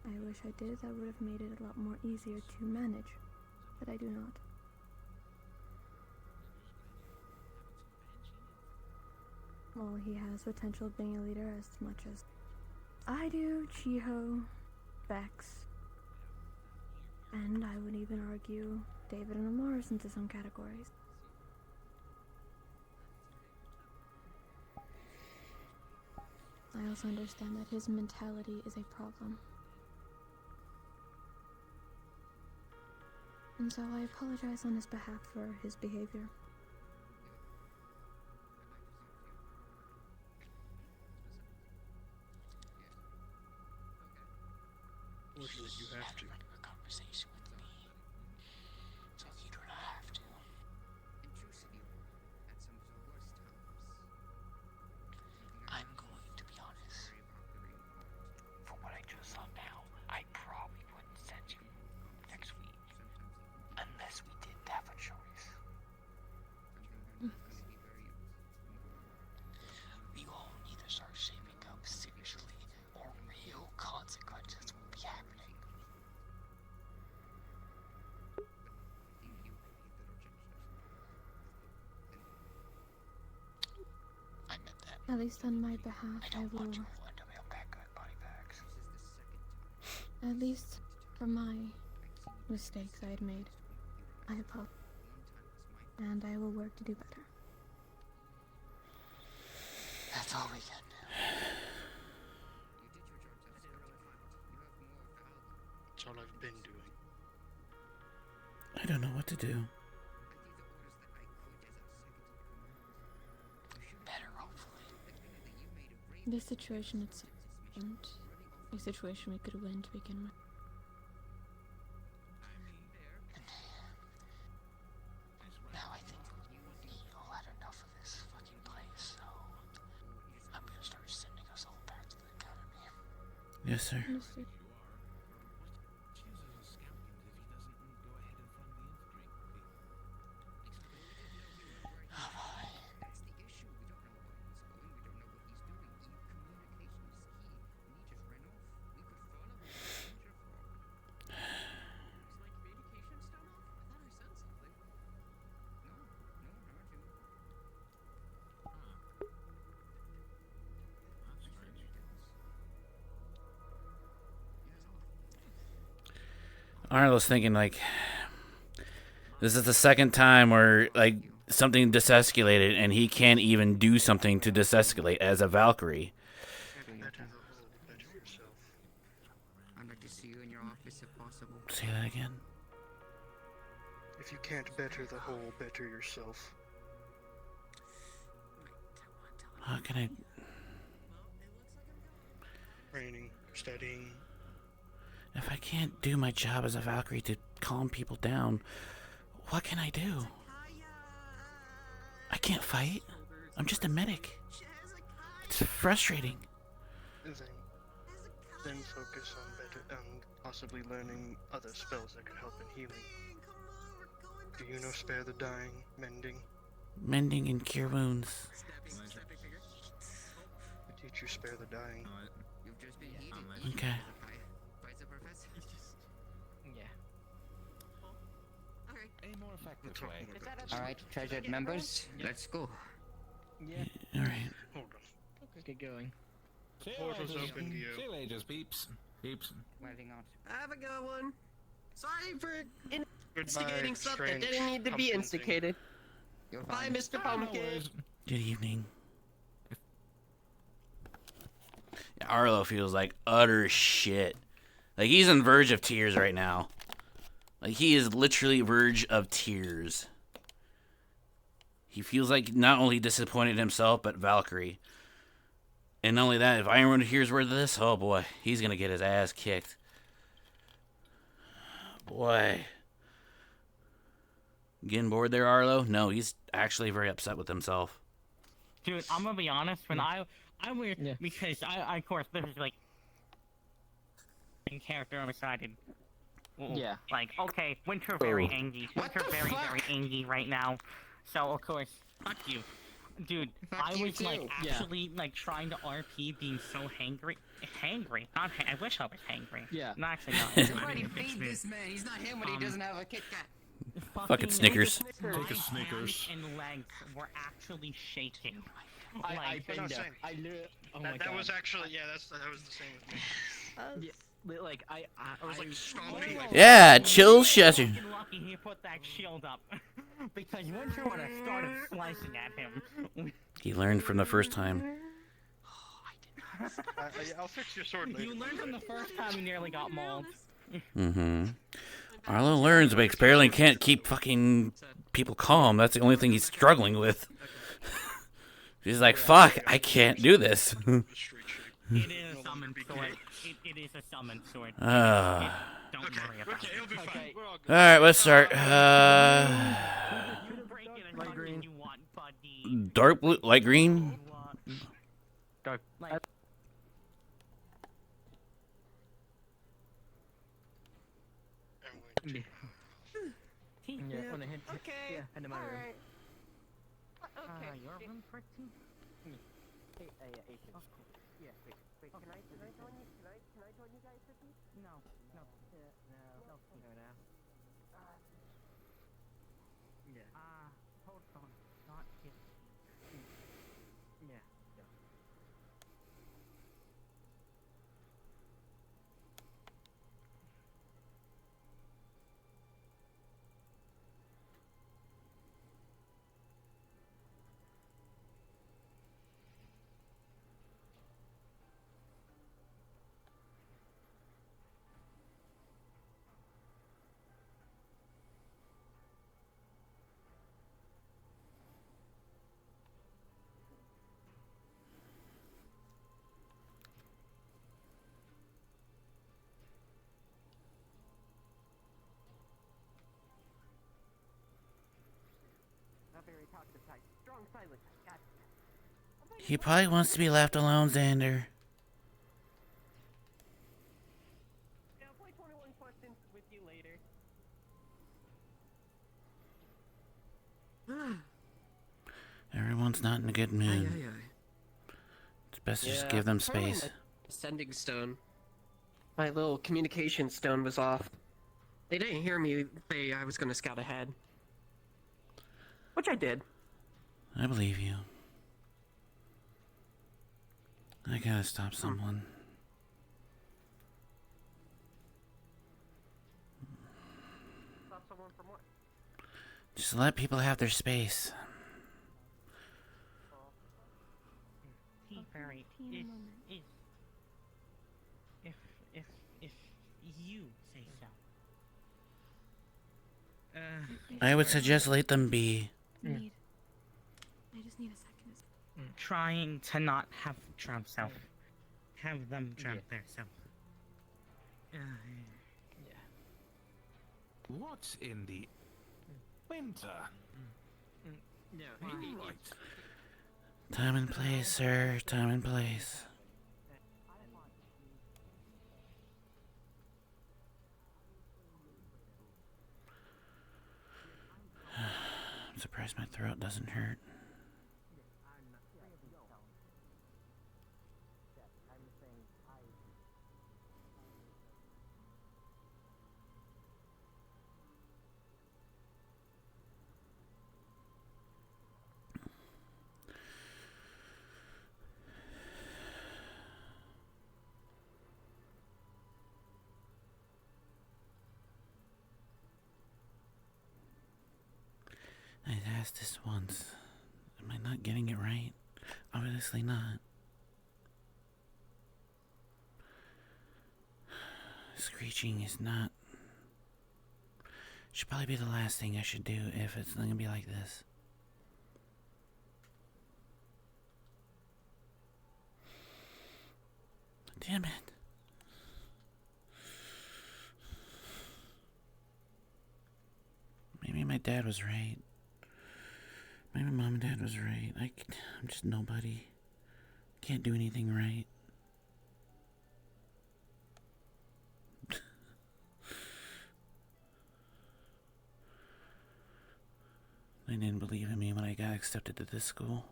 I wish I did. That would have made it a lot more easier to manage, but I do not. Well, he has potential of being a leader as much as I do, Chiho, Bex, and I would even argue David and Amars into some categories. I also understand that his mentality is a problem. And so I apologize on his behalf for his behavior. Fortunately, you have to. A conversation with me, so you do not have to. I'm going to be honest. From what I just saw now, I probably wouldn't send you next week unless we did have a choice. We all need to start shaping up seriously, or real consequences will be happening. I meant that. At least on my behalf, I don't want you to end up in back good body bags. At least for my mistakes I had made, I apologize. And I will work to do better. That's all we can do. That's all I've been doing. I don't know what to do. Better, hopefully. This situation itself isn't a situation we could win to begin with. Now I think we all had enough of this fucking place, so I'm gonna start sending us all back to the academy. Yes, sir. Understood. Arlo's thinking, like, this is the second time where, like, something desescalated and he can't even do something to desescalate as a Valkyrie. I'd like to see you in your office if possible. Say that again. If you can't better the whole, better yourself. How can I... Training, studying. If I can't do my job as a Valkyrie to calm people down, what can I do? I can't fight. I'm just a medic. It's frustrating. Then focus on better and possibly learning other spells that could help in healing. Do you know spare the dying, mending? Mending and cure wounds. I teach you spare the dying. You've just been heated. Okay. Alright, treasured members, let's go. Yeah. Alright. Hold on. Let's get going. Portal's open, Gio. See you later, peeps. Peeps. Welding out. Have a good one. Sorry for Goodbye, instigating stuff that strange didn't need to be pumpkin instigated. Bye, Mr. Pumpkin. Good evening. Yeah, Arlo feels like utter shit. Like, he's on verge of tears right now. Like, he is literally verge of tears. He feels like not only disappointed himself, but Valkyrie. And not only that, if Ironwood hears word of this, oh boy, he's gonna get his ass kicked. Boy. Getting bored there, Arlo? No, he's actually very upset with himself. Dude, I'm gonna be honest. When I was because I of course this is like in character. I'm excited. Yeah. Like, okay, Winter very angry. Winter very angry right now. So of course, fuck you, dude. I was like actually like trying to RP, being so hangry. Not I wish I was hangry. Yeah. No, actually not. Somebody feed this man. He's not him when he doesn't have a Kit Kat. Fucking Snickers. My Take a Snickers. hands and legs were actually shaking. I've been there. I literally. Oh my god. That was actually, yeah, that was the same with me. Yeah, like I was like stomping my Yeah, chill shutter. Lucky he put that shield up, because Winter would have started slicing at him. He learned from the first time. I'll fix your sword later. You learned from the first time you nearly got mauled. Mm-hmm. Arlo learns, but apparently can't keep fucking people calm. That's the only thing he's struggling with. He's like, fuck, I can't do this. It is a summon sword. It is a summon sword. Don't worry about it. It'll be fine. We're all good. Alright, let's start. Dark blue, light green? Dark. Yeah. On a hint. Okay. Yeah, and in my room. Alright. Okay. Your room 14? Yeah, 18. Oh, cool. Yeah, wait, can I join you? Can I join you guys with me? No. No. No. Yeah. Hold on. Not yet. Yeah. very talkative type. Strong silent. Got He probably wants to be left alone, Xander. Yeah, I'll play 21 questions with you later. Everyone's not in a good mood. It's best to just give them apparently space. My ascending stone. My little communication stone was off. They didn't hear me say I was going to scout ahead. Which I did. I believe you. I gotta stop someone. Stop someone from what? Just let people have their space. Fairy, if you say so. I would suggest let them be. I just need a second. Trying to not have drown self. Have them drown their self. What's in the winter? No, Right. Time and place, sir. Time and place. I'm surprised my throat doesn't hurt. I asked this once. Am I not getting it right? Obviously not. Screeching is not... Should probably be the last thing I should do if it's not gonna be like this. Damn it. Maybe my dad was right. Maybe mom and dad was right. I'm just nobody. Can't do anything right. They didn't believe in me when I got accepted to this school.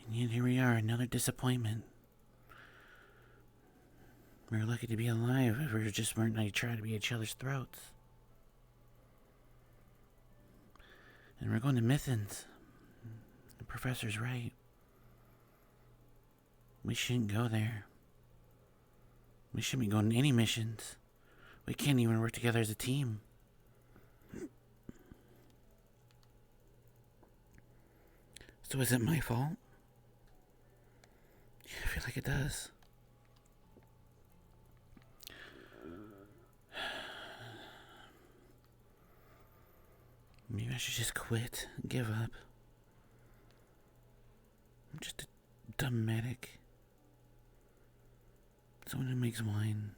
And yet here we are, another disappointment. We were lucky to be alive if we just weren't like trying to be at each other's throats. And we're going to Mithens. The professor's right. We shouldn't go there. We shouldn't be going to any missions. We can't even work together as a team. So is it my fault? Yeah, I feel like it does. Maybe I should just quit, give up. I'm just a dumb medic. Someone who makes wine.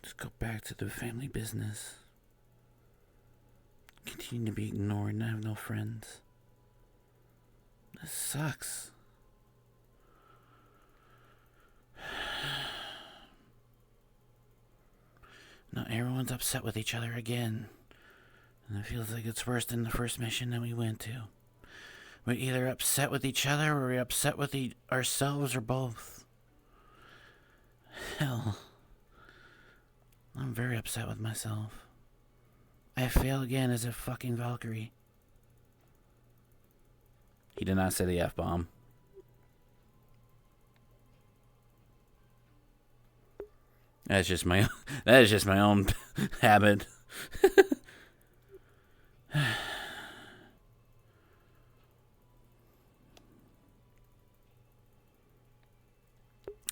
Just go back to the family business. Continue to be ignored and have no friends. This sucks. Now everyone's upset with each other again. And it feels like it's worse than the first mission that we went to. We're either upset with each other or we're upset with ourselves or both. Hell. I'm very upset with myself. I fail again as a fucking Valkyrie. He did not say the F-bomb. That is just my own habit.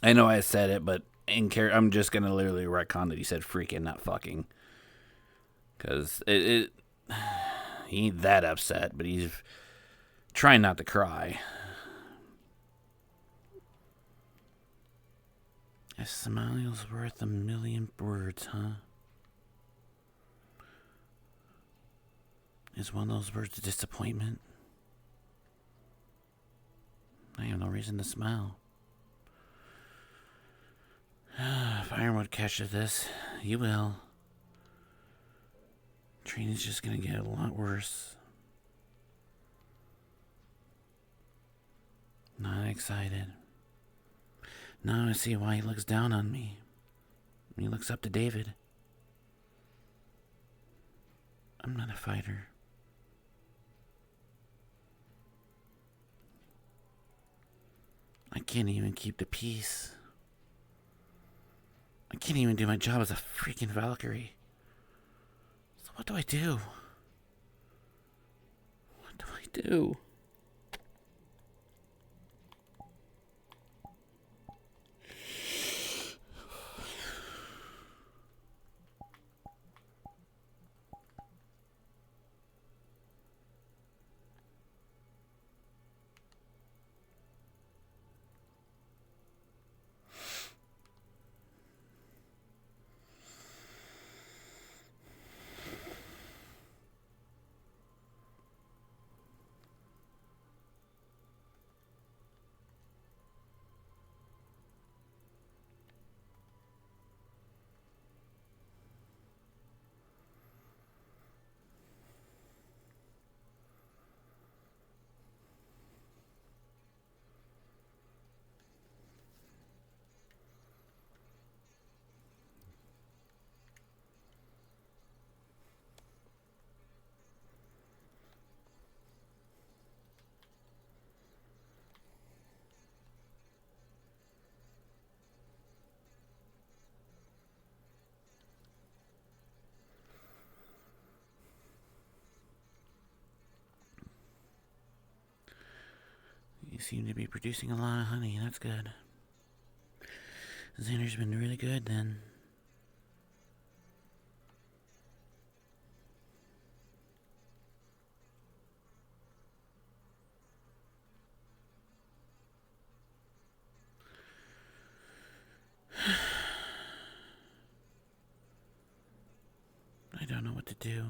I know I said it, but I'm just gonna literally retcon that he said freaking, not fucking. Because he ain't that upset, but he's trying not to cry. A smile's worth a million words, huh? Is one of those words disappointment? I have no reason to smile. If Ironwood catches this, you will. Trina's just gonna get a lot worse. Not excited. Now I see why he looks down on me. He looks up to David. I'm not a fighter. I can't even keep the peace. I can't even do my job as a freaking Valkyrie. So what do I do? What do I do? You seem to be producing a lot of honey. That's good. Xander's been really good then. I don't know what to do.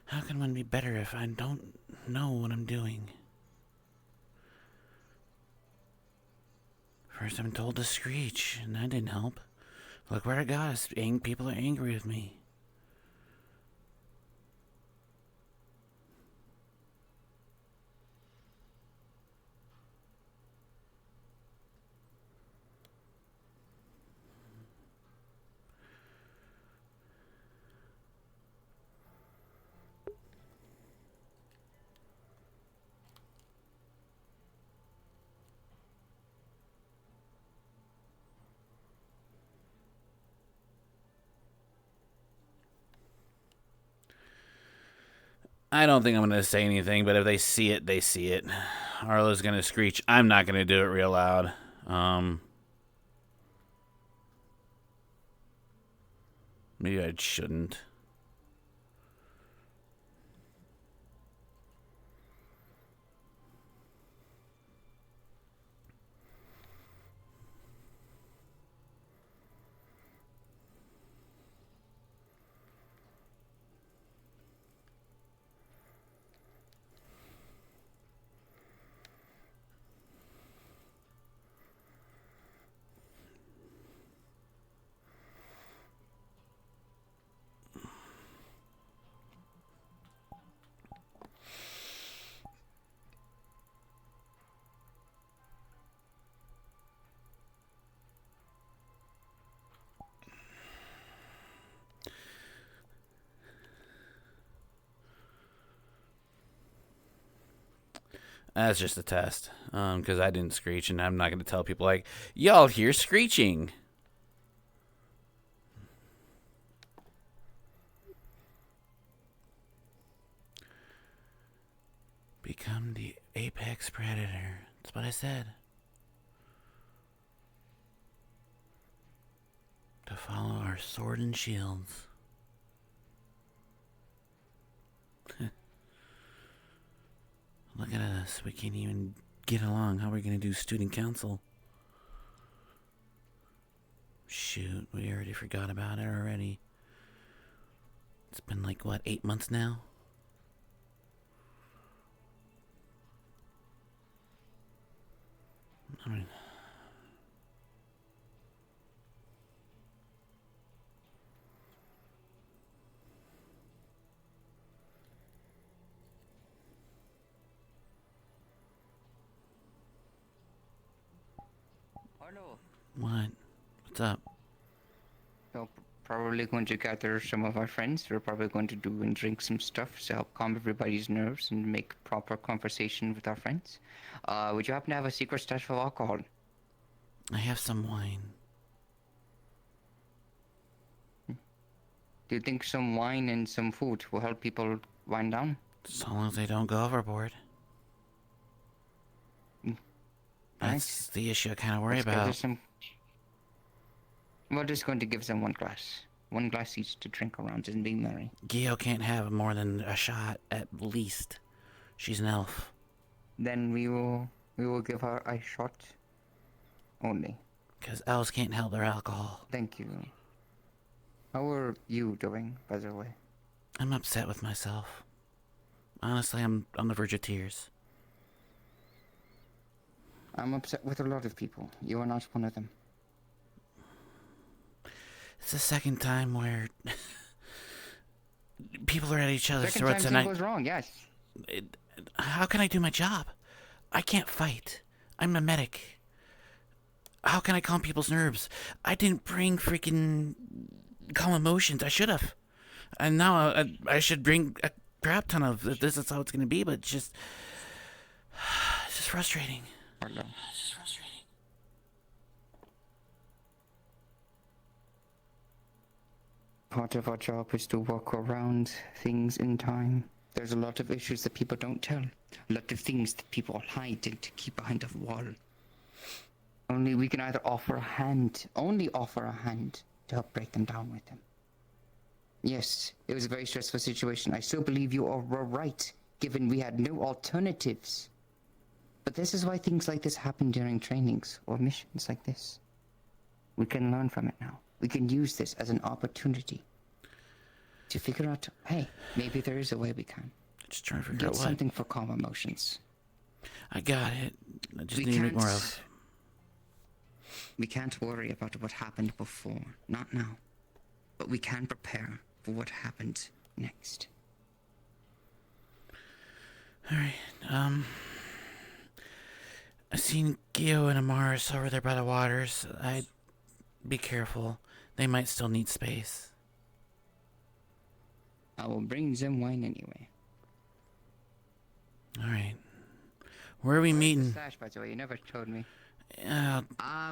How can one be better if I don't know what I'm doing? First I'm told to screech, and that didn't help. Look where I got us. People are angry with me. I don't think I'm going to say anything, but if they see it, they see it. Arlo's going to screech. I'm not going to do it real loud. Maybe I shouldn't. That's just a test, because I didn't screech, and I'm not going to tell people, like, y'all hear screeching. Become the apex predator. That's what I said. To follow our sword and shields. Look at us. We can't even get along. How are we going to do student council? Shoot, we already forgot about it already. It's been like, what, 8 months now? I mean... Arlo. What? What's up? So probably going to gather some of our friends. We're probably going to do and drink some stuff to help calm everybody's nerves and make proper conversation with our friends. Would you happen to have a secret stash of alcohol? I have some wine. Do you think some wine and some food will help people wind down? As long as they don't go overboard. That's the issue I kind of worry Let's gather about. some... We're just going to give them one glass. One glass each to drink around and be merry. Gio can't have more than a shot, at least. She's an elf. Then we will give her a shot only. Because elves can't help their alcohol. Thank you. How are you doing, by the way? I'm upset with myself. Honestly, I'm on the verge of tears. I'm upset with a lot of people. You are not one of them. It's the second time where people are at each other's throats Second time and goes wrong, yes. How can I do my job? I can't fight. I'm a medic. How can I calm people's nerves? I didn't bring freaking calm emotions. I should have. And now I should bring a crap ton of this is how it's going to be, but it's just frustrating. It's just frustrating. Part of our job is to work around things in time. There's a lot of issues that people don't tell. A lot of things that people hide and to keep behind a wall. Only we can either offer a hand, only offer a hand to help break them down with them. Yes, it was a very stressful situation. I still believe you were right, given we had no alternatives. But this is why things like this happen during trainings or missions like this. We can learn from it now. We can use this as an opportunity to figure out, hey, maybe there is a way we can. Just trying to figure Get out what. something for calm emotions. I got it. I just need to make more of. We can't worry about what happened before, not now. But we can prepare for what happened next. Alright, I seen Gio and Amaris over there by the waters. I'd be careful. They might still need space. I will bring them wine anyway. Alright. Where are we meeting? Stash, by the way, you never told me. Uh,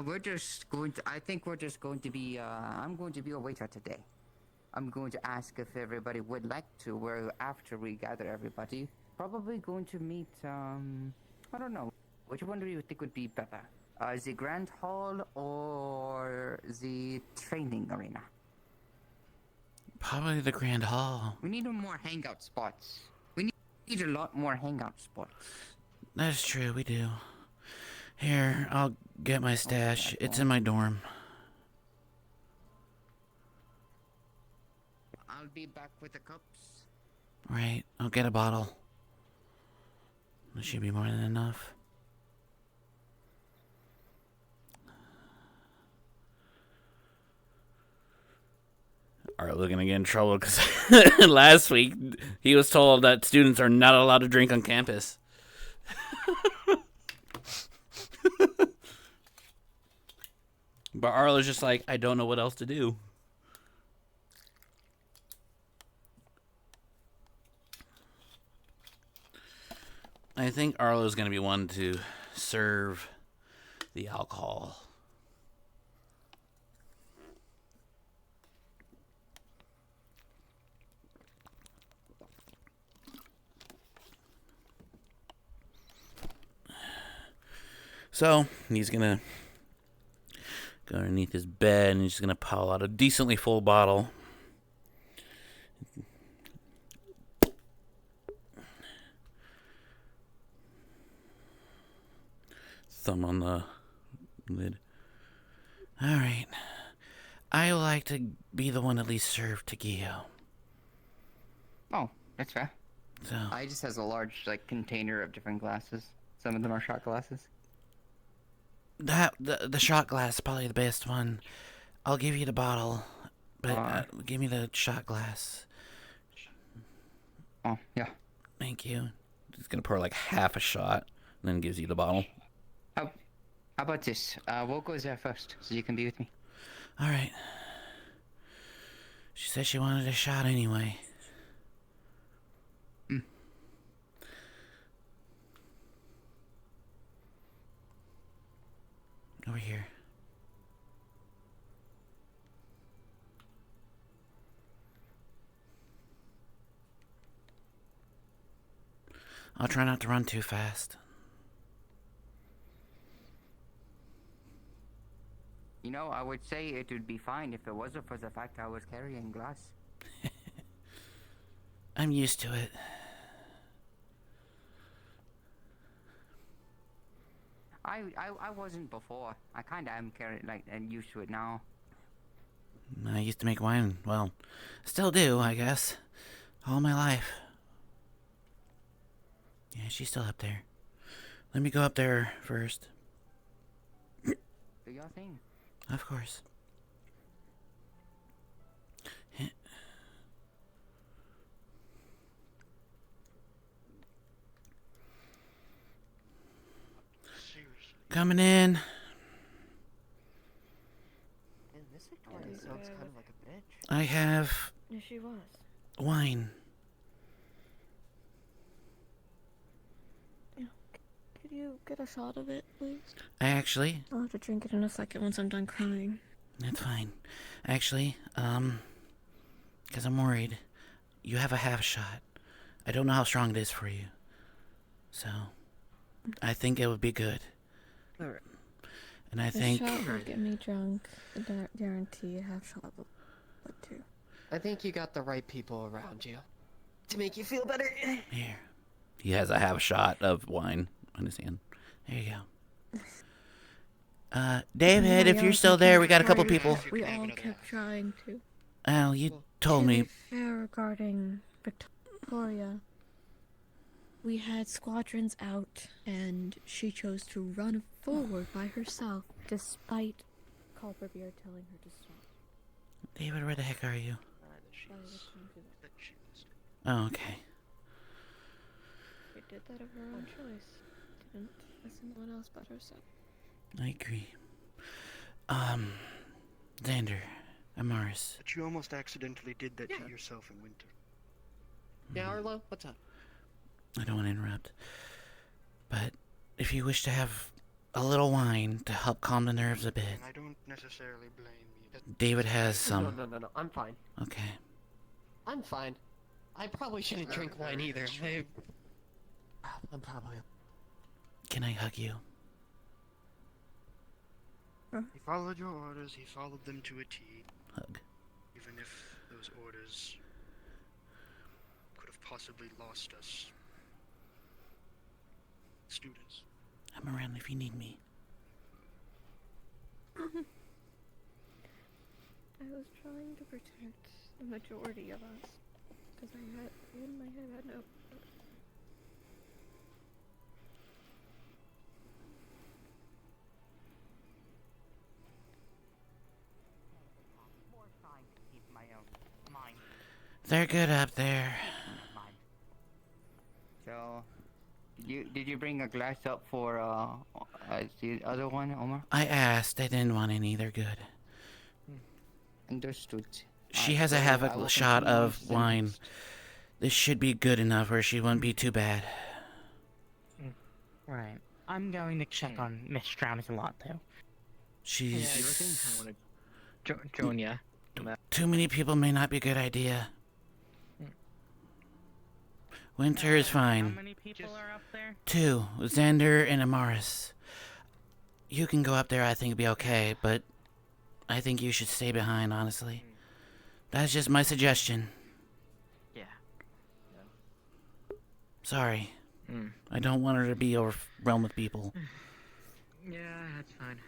we're just going to, I think we're just going to be, I'm going to be a waiter today. I'm going to ask if everybody would like to, where after we gather everybody, probably going to meet, I don't know. Which one do you think would be better? The Grand Hall or the training arena? Probably the Grand Hall. We need more hangout spots. We need a lot more hangout spots. That's true, we do. Here, I'll get my stash. It's in my dorm. I'll be back with the cups. Right, I'll get a bottle. That should be more than enough. Arlo gonna get in trouble because last week he was told that students are not allowed to drink on campus. But Arlo's just like, I don't know what else to do. I think Arlo's gonna be one to serve the alcohol. So he's gonna go underneath his bed and he's just gonna pull out a decently full bottle. Thumb on the lid. Alright. I like to be the one at least served to Gio. Oh, that's fair. So I just has a large container of different glasses. Some of them are shot glasses. the shot glass is probably the best one. I'll give you the bottle, but give me the shot glass. Oh, yeah. Thank you. He's gonna pour like half a shot, and then gives you the bottle. How about this? We'll go there first, so you can be with me. All right. She said she wanted a shot anyway. Over here. I'll try not to run too fast. You know, I would say it would be fine if it wasn't for the fact I was carrying glass. I'm used to it. I wasn't before. I kinda am and used to it now. I used to make wine. Well, still do, I guess. All my life. Yeah, she's still up there. Let me go up there first. Do your thing. Of course. Coming in. Man, this Victoria sounds kind of like a bitch. I have Yeah, she was. wine. Yeah. Could you get a shot of it, please? Actually, I'll have to drink it in a second once I'm done crying. that's fine. Actually, because I'm worried. You have a half shot. I don't know how strong it is for you. So, I think it would be good. Alright. And I The think... shot will get me drunk. I guarantee a half shot will too. I think you got the right people around you to make you feel better. Here. He has a half shot of wine on his hand. There you go. David, if you're still there, we got a couple people. We all kept trying to. Al, you told me. To be fair regarding Victoria, we had squadrons out, and she chose to run forward by herself, despite Copperbeard telling her to stop. David, where the heck are you? Oh, okay. She did that of her own choice. Didn't listen to anyone else but herself. I agree. Xander, Amaris. But you almost accidentally did that to yourself in winter. Yeah, Arlo, what's up? I don't want to interrupt. But if you wish to have a little wine to help calm the nerves a bit, I don't necessarily blame you. David has some. No, I'm fine. Okay. I'm fine. I probably shouldn't drink wine either. I'm probably... Can I hug you? He followed your orders, he followed them to a T. Hug. Even if those orders could have possibly lost us. Students. I'm around if you need me. I was trying to protect the majority of us, because I had, in my head, had no... They're good up there. So, did you bring a glass up for the other one, Omar? I asked. They didn't want any. They're good. Understood. She has a half a shot of wine. This should be good enough where she won't be too bad. Right. I'm going to check on Miss Travis a lot, though. She's... Joan, yeah. Too many people may not be a good idea. Winter is fine. How many people are up there? 2. Xander and Amaris. You can go up there, I think it'll be okay, but I think you should stay behind, honestly. That's just my suggestion. Yeah. Sorry. I don't want her to be overwhelmed with people. Yeah, that's fine.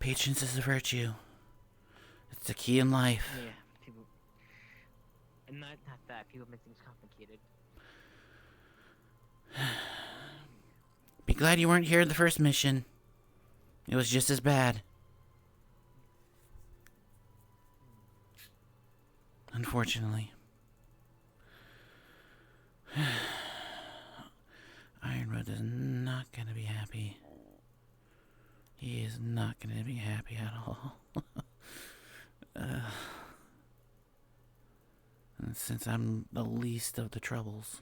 Patience is a virtue. It's the key in life. Yeah, people. And not that. People make things complicated. Be glad you weren't here in the first mission. It was just as bad. Unfortunately. Ironwood is not gonna be happy. He is not gonna be happy at all. And since I'm the least of the troubles.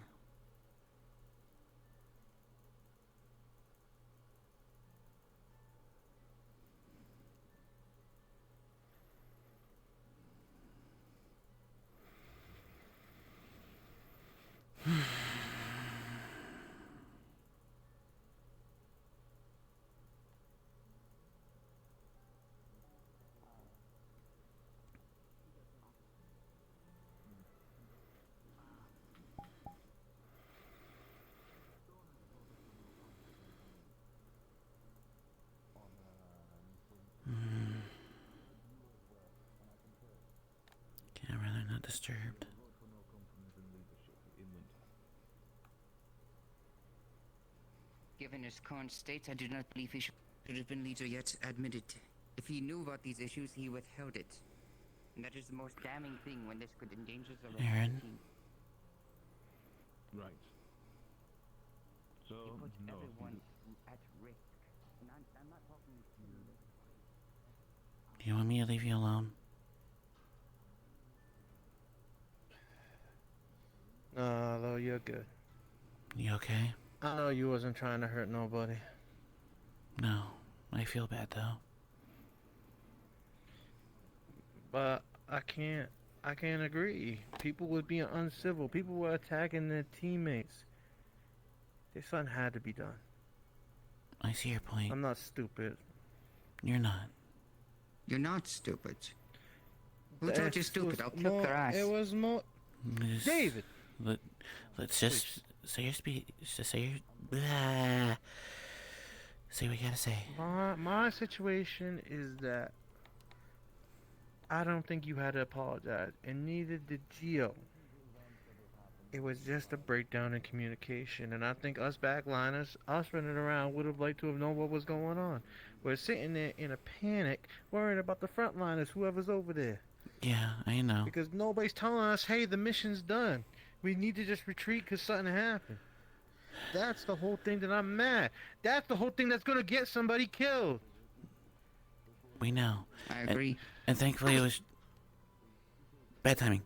Yeah, I'd rather not disturbed. Given his current state, I do not believe he should have been leader yet admitted. If he knew about these issues, he withheld it. And that is the most damning thing when this could endanger the rest Aaron? of the team. Right. So, He put no. everyone at risk. And I'm not talking to you. Do you want me to leave you alone? No, though, you're good. You okay? I know you wasn't trying to hurt nobody. No. I feel bad though. But I can't agree. People were being uncivil. People were attacking their teammates. This something had to be done. I see your point. I'm not stupid. You're not. You're not stupid. Who told you stupid? I'll kick their ass. It was more... Just- David! Let's just say your speech. Just say your... Blah. Say what you gotta say. My situation is that I don't think you had to apologize, and neither did Gio. It was just a breakdown in communication, and I think us backliners, us running around, would have liked to have known what was going on. We're sitting there in a panic, worrying about the frontliners, whoever's over there. Yeah, I know. Because nobody's telling us, hey, the mission's done. We need to just retreat because something happened. That's the whole thing that I'm mad. That's the whole thing that's going to get somebody killed. We know. I agree. And thankfully it was... Bad timing.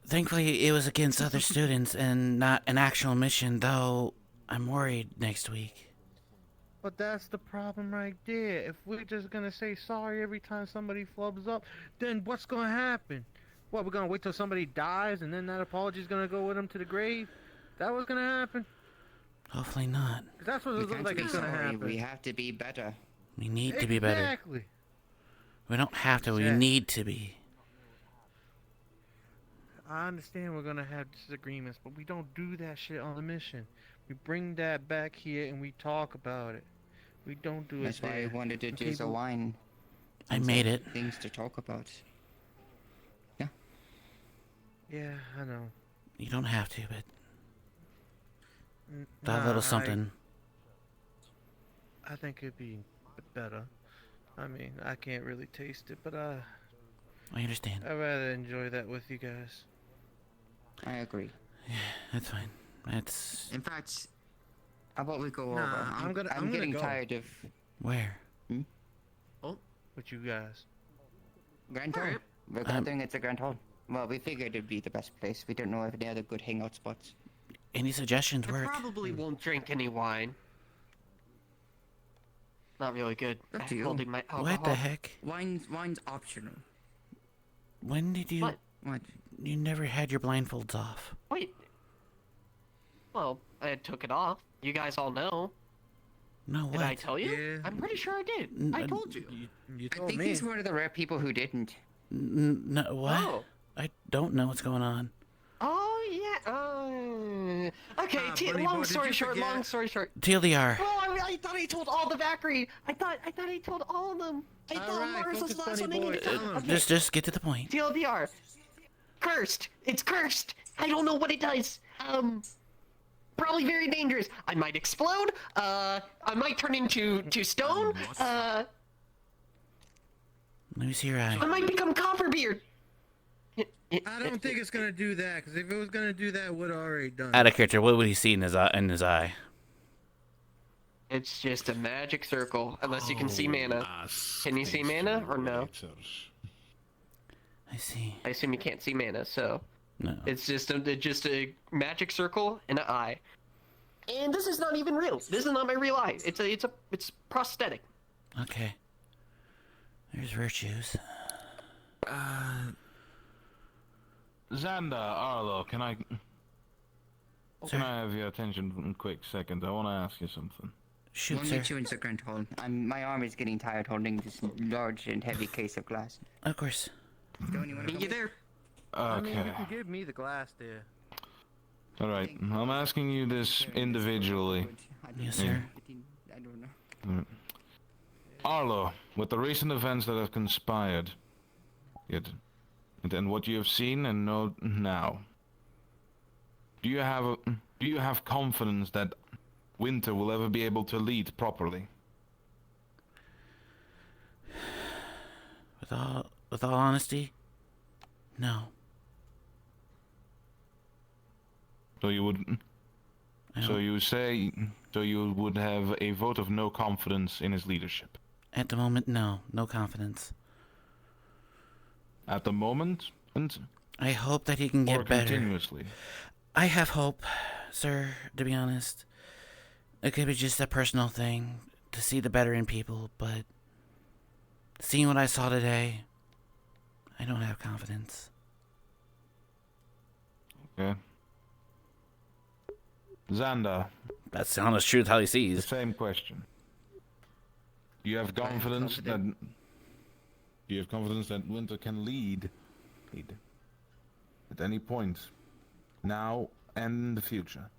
Thankfully it was against other students and not an actual mission, though I'm worried next week. But that's the problem right there. If we're just going to say sorry every time somebody flubs up, then what's going to happen? What, we're going to wait till somebody dies and then that apology's going to go with them to the grave? That was going to happen? Hopefully not. 'Cause that's what it We looks can't like be it's going to sorry. happen. We have to be better. We need to be better. Exactly. We don't have to, we Exactly. need to be. I understand we're going to have disagreements, but we don't do that shit on the mission. We bring that back here and we talk about it. We don't do That's it why I there. wanted to And do the people- wine. I and made some it. Things to talk about. Yeah, I know. You don't have to, but... N- that nah, little something. I think it'd be better. I mean, I can't really taste it, but I understand. I'd rather enjoy that with you guys. I agree. Yeah, that's fine. That's... In fact, how about we go Nah, over? I'm gonna getting go. tired of Where? With you guys. Grand Hall. We're gathering at the Grand Hall. Well, we figured it'd be the best place. We don't know if any other good hangout spots. Any suggestions I work? probably won't drink any wine. Not really good Up at to you. holding my alcohol. What the heck? Wine's optional. When did you... What? You never had your blindfolds off. Wait. Well, I took it off. You guys all know. No, what? Did I tell you? Yeah. I'm pretty sure I did. I told you. You I told think me. he's one of the rare people who didn't. No, what? Oh. I don't know what's going on. Oh, yeah. Okay, Bunny long boy, did story you short, forget? long story short. TLDR. Well, I thought I told all the Valkyrie. I thought I told all of them. I thought Mars was the last one I needed to tell. Okay. Just get to the point. TLDR. Cursed. It's cursed. I don't know what it does. Probably very dangerous. I might explode. I might turn into stone. Let me see your eye. I might become Copperbeard. I don't think it's gonna do that, because if it was gonna do that, it would have already done. Out of character, what would he see in his eye? It's just a magic circle, unless you can see mana. Can you see mana or no? I see. I assume you can't see mana, so no. It's just a magic circle and an eye. And this is not even real. This is not my real eye. It's prosthetic. Okay. There's virtues. Xander, Arlo, can I have your attention for a quick second? I want to ask you something. Shoot, We'll meet you in Second Hall. My arm is getting tired holding this large and heavy case of glass. Of course. Don't you want to meet you there? Okay. I mean, you can give me the glass there. All right. I'm asking you this individually. Yes, sir. I don't know. Arlo, with the recent events that have conspired, and what you have seen and know now, do you have confidence that Winter will ever be able to lead properly? With all honesty, no. So you would. So you would have a vote of no confidence in his leadership. At the moment, no confidence. At the moment, and I hope that he can get better. Continuously. I have hope, sir. To be honest, it could be just a personal thing to see the better in people, but seeing what I saw today, I don't have confidence. Okay. Xander. That's the honest truth how he sees. The same question. Do you have confidence that Winter can lead at any point, now and in the future?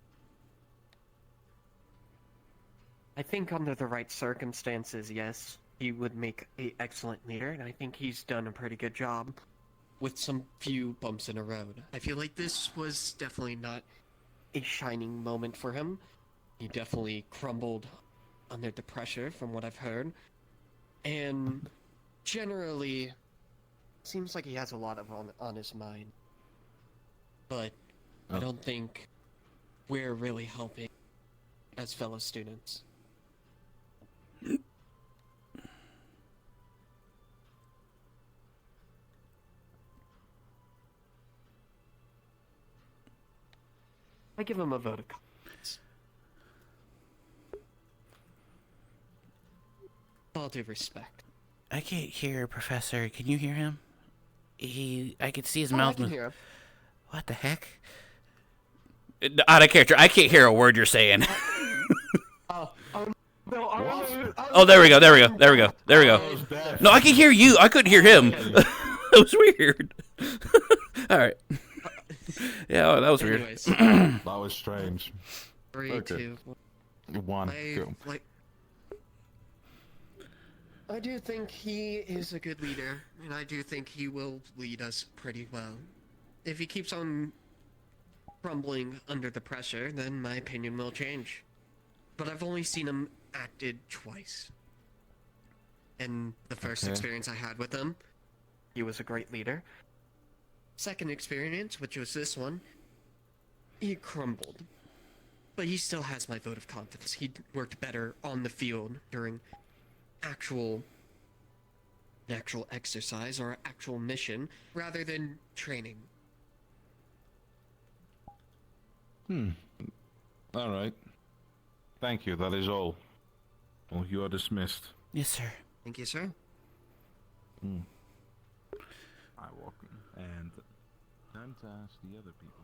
I think under the right circumstances, yes, he would make an excellent leader, and I think he's done a pretty good job with some few bumps in the road. I feel like this was definitely not a shining moment for him. He definitely crumbled under the pressure from what I've heard. And generally, seems like he has a lot on his mind. But I don't think we're really helping as fellow students. I give him a vote of confidence. All due respect. I can't hear Professor. Can you hear him? I could see his I mouth can move. hear him. What the heck? Out of character. I can't hear a word you're saying. No, Oh, there we go. No, I can hear you. I couldn't hear him. That was weird. All right. Yeah, that was weird. That was strange. 3, 2, 1, go. I do think he is a good leader, and I do think he will lead us pretty well. If he keeps on crumbling under the pressure, then my opinion will change. But I've only seen him acted twice. And the first experience I had with him, he was a great leader. Second experience, which was this one, he crumbled. But he still has my vote of confidence. He worked better on the field during actual exercise or actual mission rather than training. All right. Thank you. That is all. Well, you are dismissed. Yes, sir. Thank you, sir. I walk in and time to ask the other people.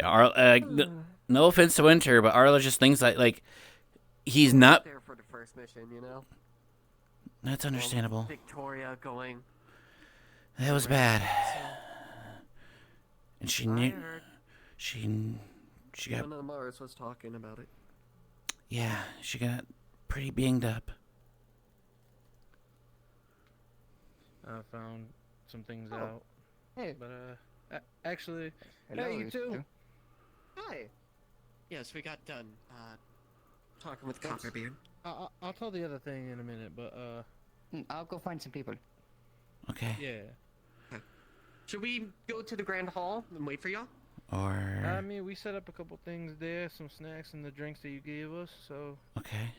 Yeah, no offense to Winter, but Arlo just thinks that, like, he's not there for the first mission, you know? That's understandable. Victoria going. That was bad. And she I knew. heard. She got. Even Mars was talking about it. Yeah, she got pretty banged up. I found some things Oh. out. Hey. But actually, Hello, hey, you too. Hi. Yes, we got done. Talking with Copperbeard. I'll tell the other thing in a minute, but I'll go find some people. Okay. yeah. Should we go to the Grand Hall and wait for y'all? Or. I mean, we set up a couple things there, some snacks and the drinks that you gave us. So Okay.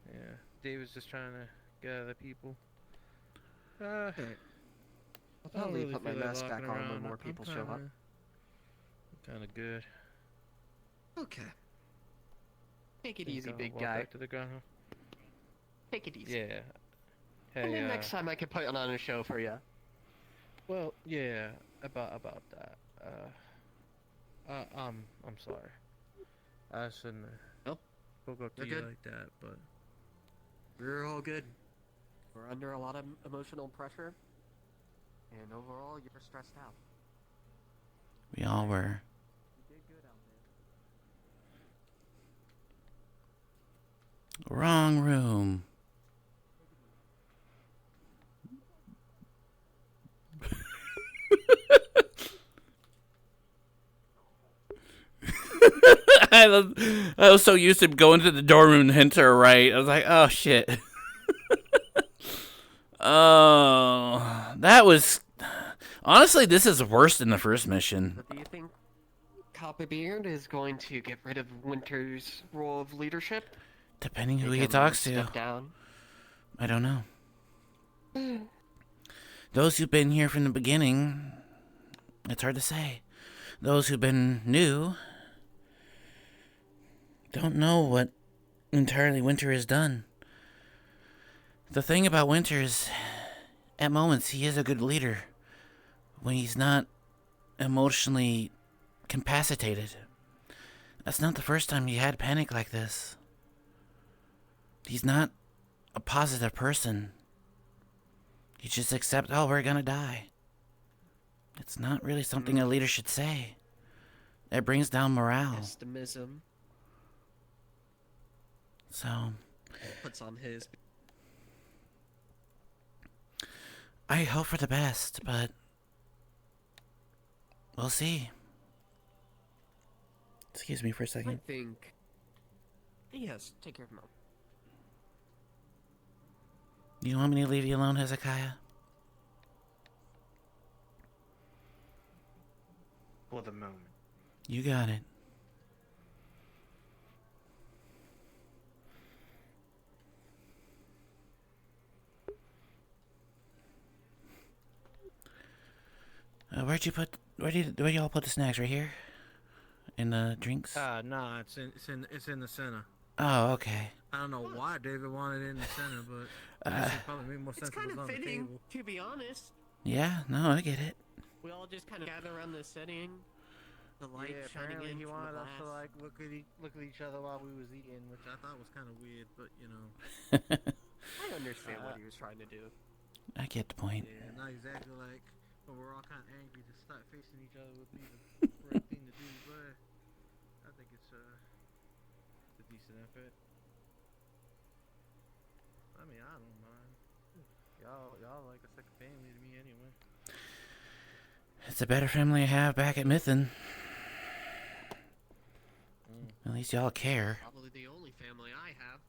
yeah, David's just trying to gather people. I'll probably put my mask back on when more people show up. Kind of good. Okay. Take it Think easy, I'll big walk guy. back to the ground. Take it easy. Yeah. And Hey, then next time I can put on a show for you. Well, yeah, about that. I'm sorry. I shouldn't have spoke up to you're you good. like that, but We're all good. We're under a lot of emotional pressure. And overall, you're stressed out. We all were. You did good out Wrong room. I was so used to going to the dorm room and hint her right. I was like, oh shit. Oh, that was. Honestly, this is worse than the first mission. But do you think Copperbeard is going to get rid of Winter's role of leadership? Depending who Make he him talks to. Step down? I don't know. Those who've been here from the beginning, it's hard to say. Those who've been new don't know what entirely Winter has done. The thing about Winter is, at moments, he is a good leader when he's not emotionally incapacitated. That's not the first time he had panic like this. He's not a positive person. You just accept, oh, we're gonna die. It's not really something a leader should say. It brings down morale. Pessimism. So, Puts on his. I hope for the best, but we'll see. Excuse me for a I second. think. Yes, take care of Mom. You want me to leave you alone, Hezekiah? For the moment. You got it. Where y'all put the snacks? Right here? In the drinks? nah, it's in the center. Oh, okay. I don't know why David wanted it in the center, but it probably made more sense It's if kind it was of on the fitting, table. to be honest. Yeah, no, I get it. We all just kind of gather around this setting. The light Yeah, shining apparently in he from wanted the us to glass. like look at each other while we was eating, which I thought was kind of weird, but you know. I understand what he was trying to do. I get the point. Yeah, not exactly like when we're all kind of angry to start facing each other would be the right thing to do, but I think it's a decent effort. I mean, I don't mind. Y'all like a second family to me anyway. It's a better family I have back at Mythen. At least y'all care. Probably the only family I have.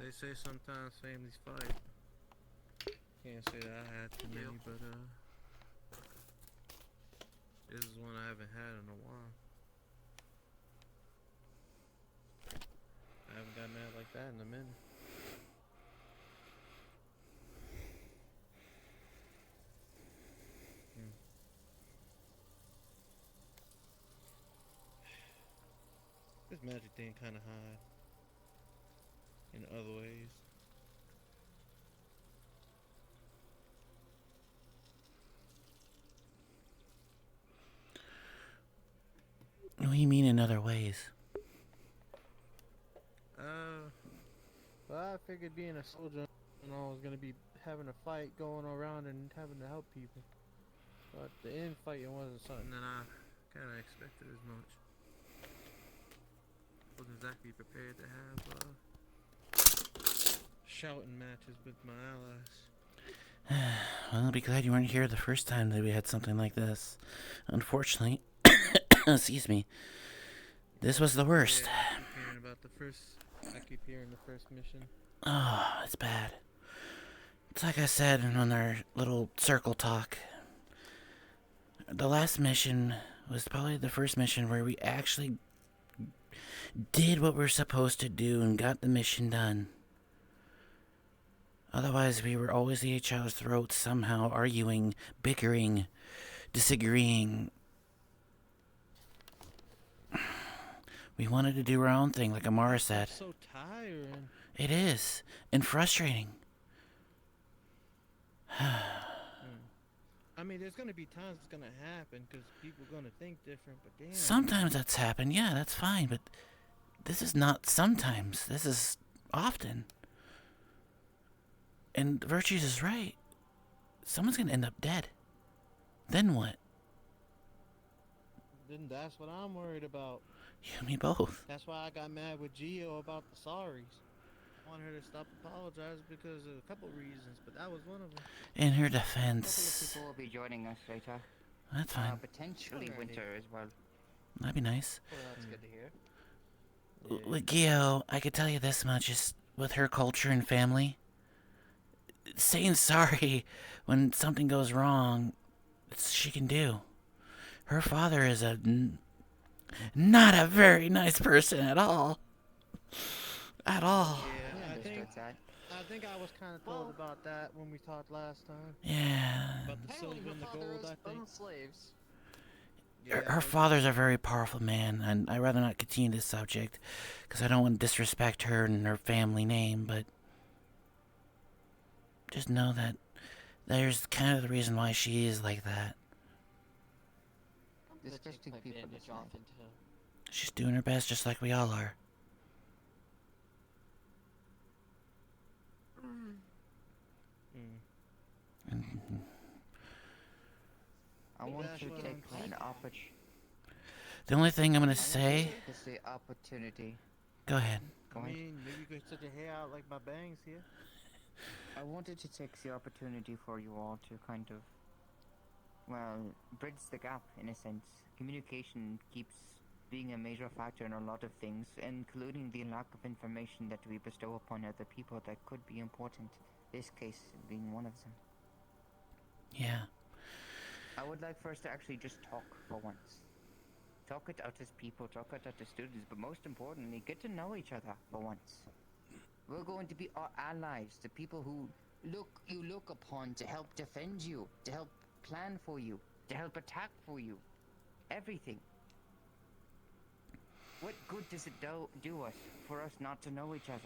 They say sometimes families fight. Can't say that I had too many, but this is one I haven't had in a while. I haven't got mad like that in a minute. This magic thing kind of hard in other ways. Well, Well, I figured being a soldier, I was gonna be having a fight going around and having to help people. But the infighting wasn't something that I kind of expected as much. Wasn't exactly prepared to have shouting matches with my allies. Well, I'll be glad you weren't here the first time that we had something like this. Unfortunately, excuse me, this was the worst. Yeah, I keep hearing the first mission. Oh, it's bad. It's like I said in our little circle talk. The last mission was probably the first mission where we actually did what we're supposed to do and got the mission done. Otherwise, we were always at each other's throats, somehow arguing, bickering, disagreeing. We wanted to do our own thing, like Amara said. It's so tiring. It is, and frustrating. I mean, there's gonna be times it's gonna happen because people are gonna think different. But damn. Sometimes that's happened, yeah, that's fine, but this is not sometimes. This is often. And Virtues is right. Someone's gonna end up dead. Then what? Then that's what I'm worried about. You and me both. That's why I got mad with Gio about the sorries. I want her to stop apologizing because of a couple reasons, but that was one of them. In her A couple of defense. people will be joining us later. That's fine. Potentially Alrighty. Winter as well. That'd be nice. Well, that's good to hear. With Gio, I could tell you this much, is with her culture and family, saying sorry when something goes wrong, she can do. Her father is not a very nice person at all. At all. Yeah, I think I was kind of told about that when we talked last time. Yeah. About the silver and the gold, I think. Slaves. Her father's a very powerful man, and I'd rather not continue this subject, because I don't want to disrespect her and her family name, but just know that there's kind of the reason why she is like that. Disgusting people. Off into... She's doing her best just like we all are. I want to take an opportunity. The only thing I'm going to say... It's the opportunity. Go ahead. Go ahead. I mean, maybe you could set your hair out like my bangs here. I wanted to take the opportunity for you all to kind of, well, bridge the gap in a sense. Communication keeps being a major factor in a lot of things, including the lack of information that we bestow upon other people that could be important. This case being one of them. Yeah. I would like for us to actually just talk for once. Talk it out as people, talk it out as students, but most importantly, get to know each other for once. We're going to be our allies, the people who you look upon to help defend you, to help plan for you, to help attack for you. Everything. What good does it do us for us not to know each other?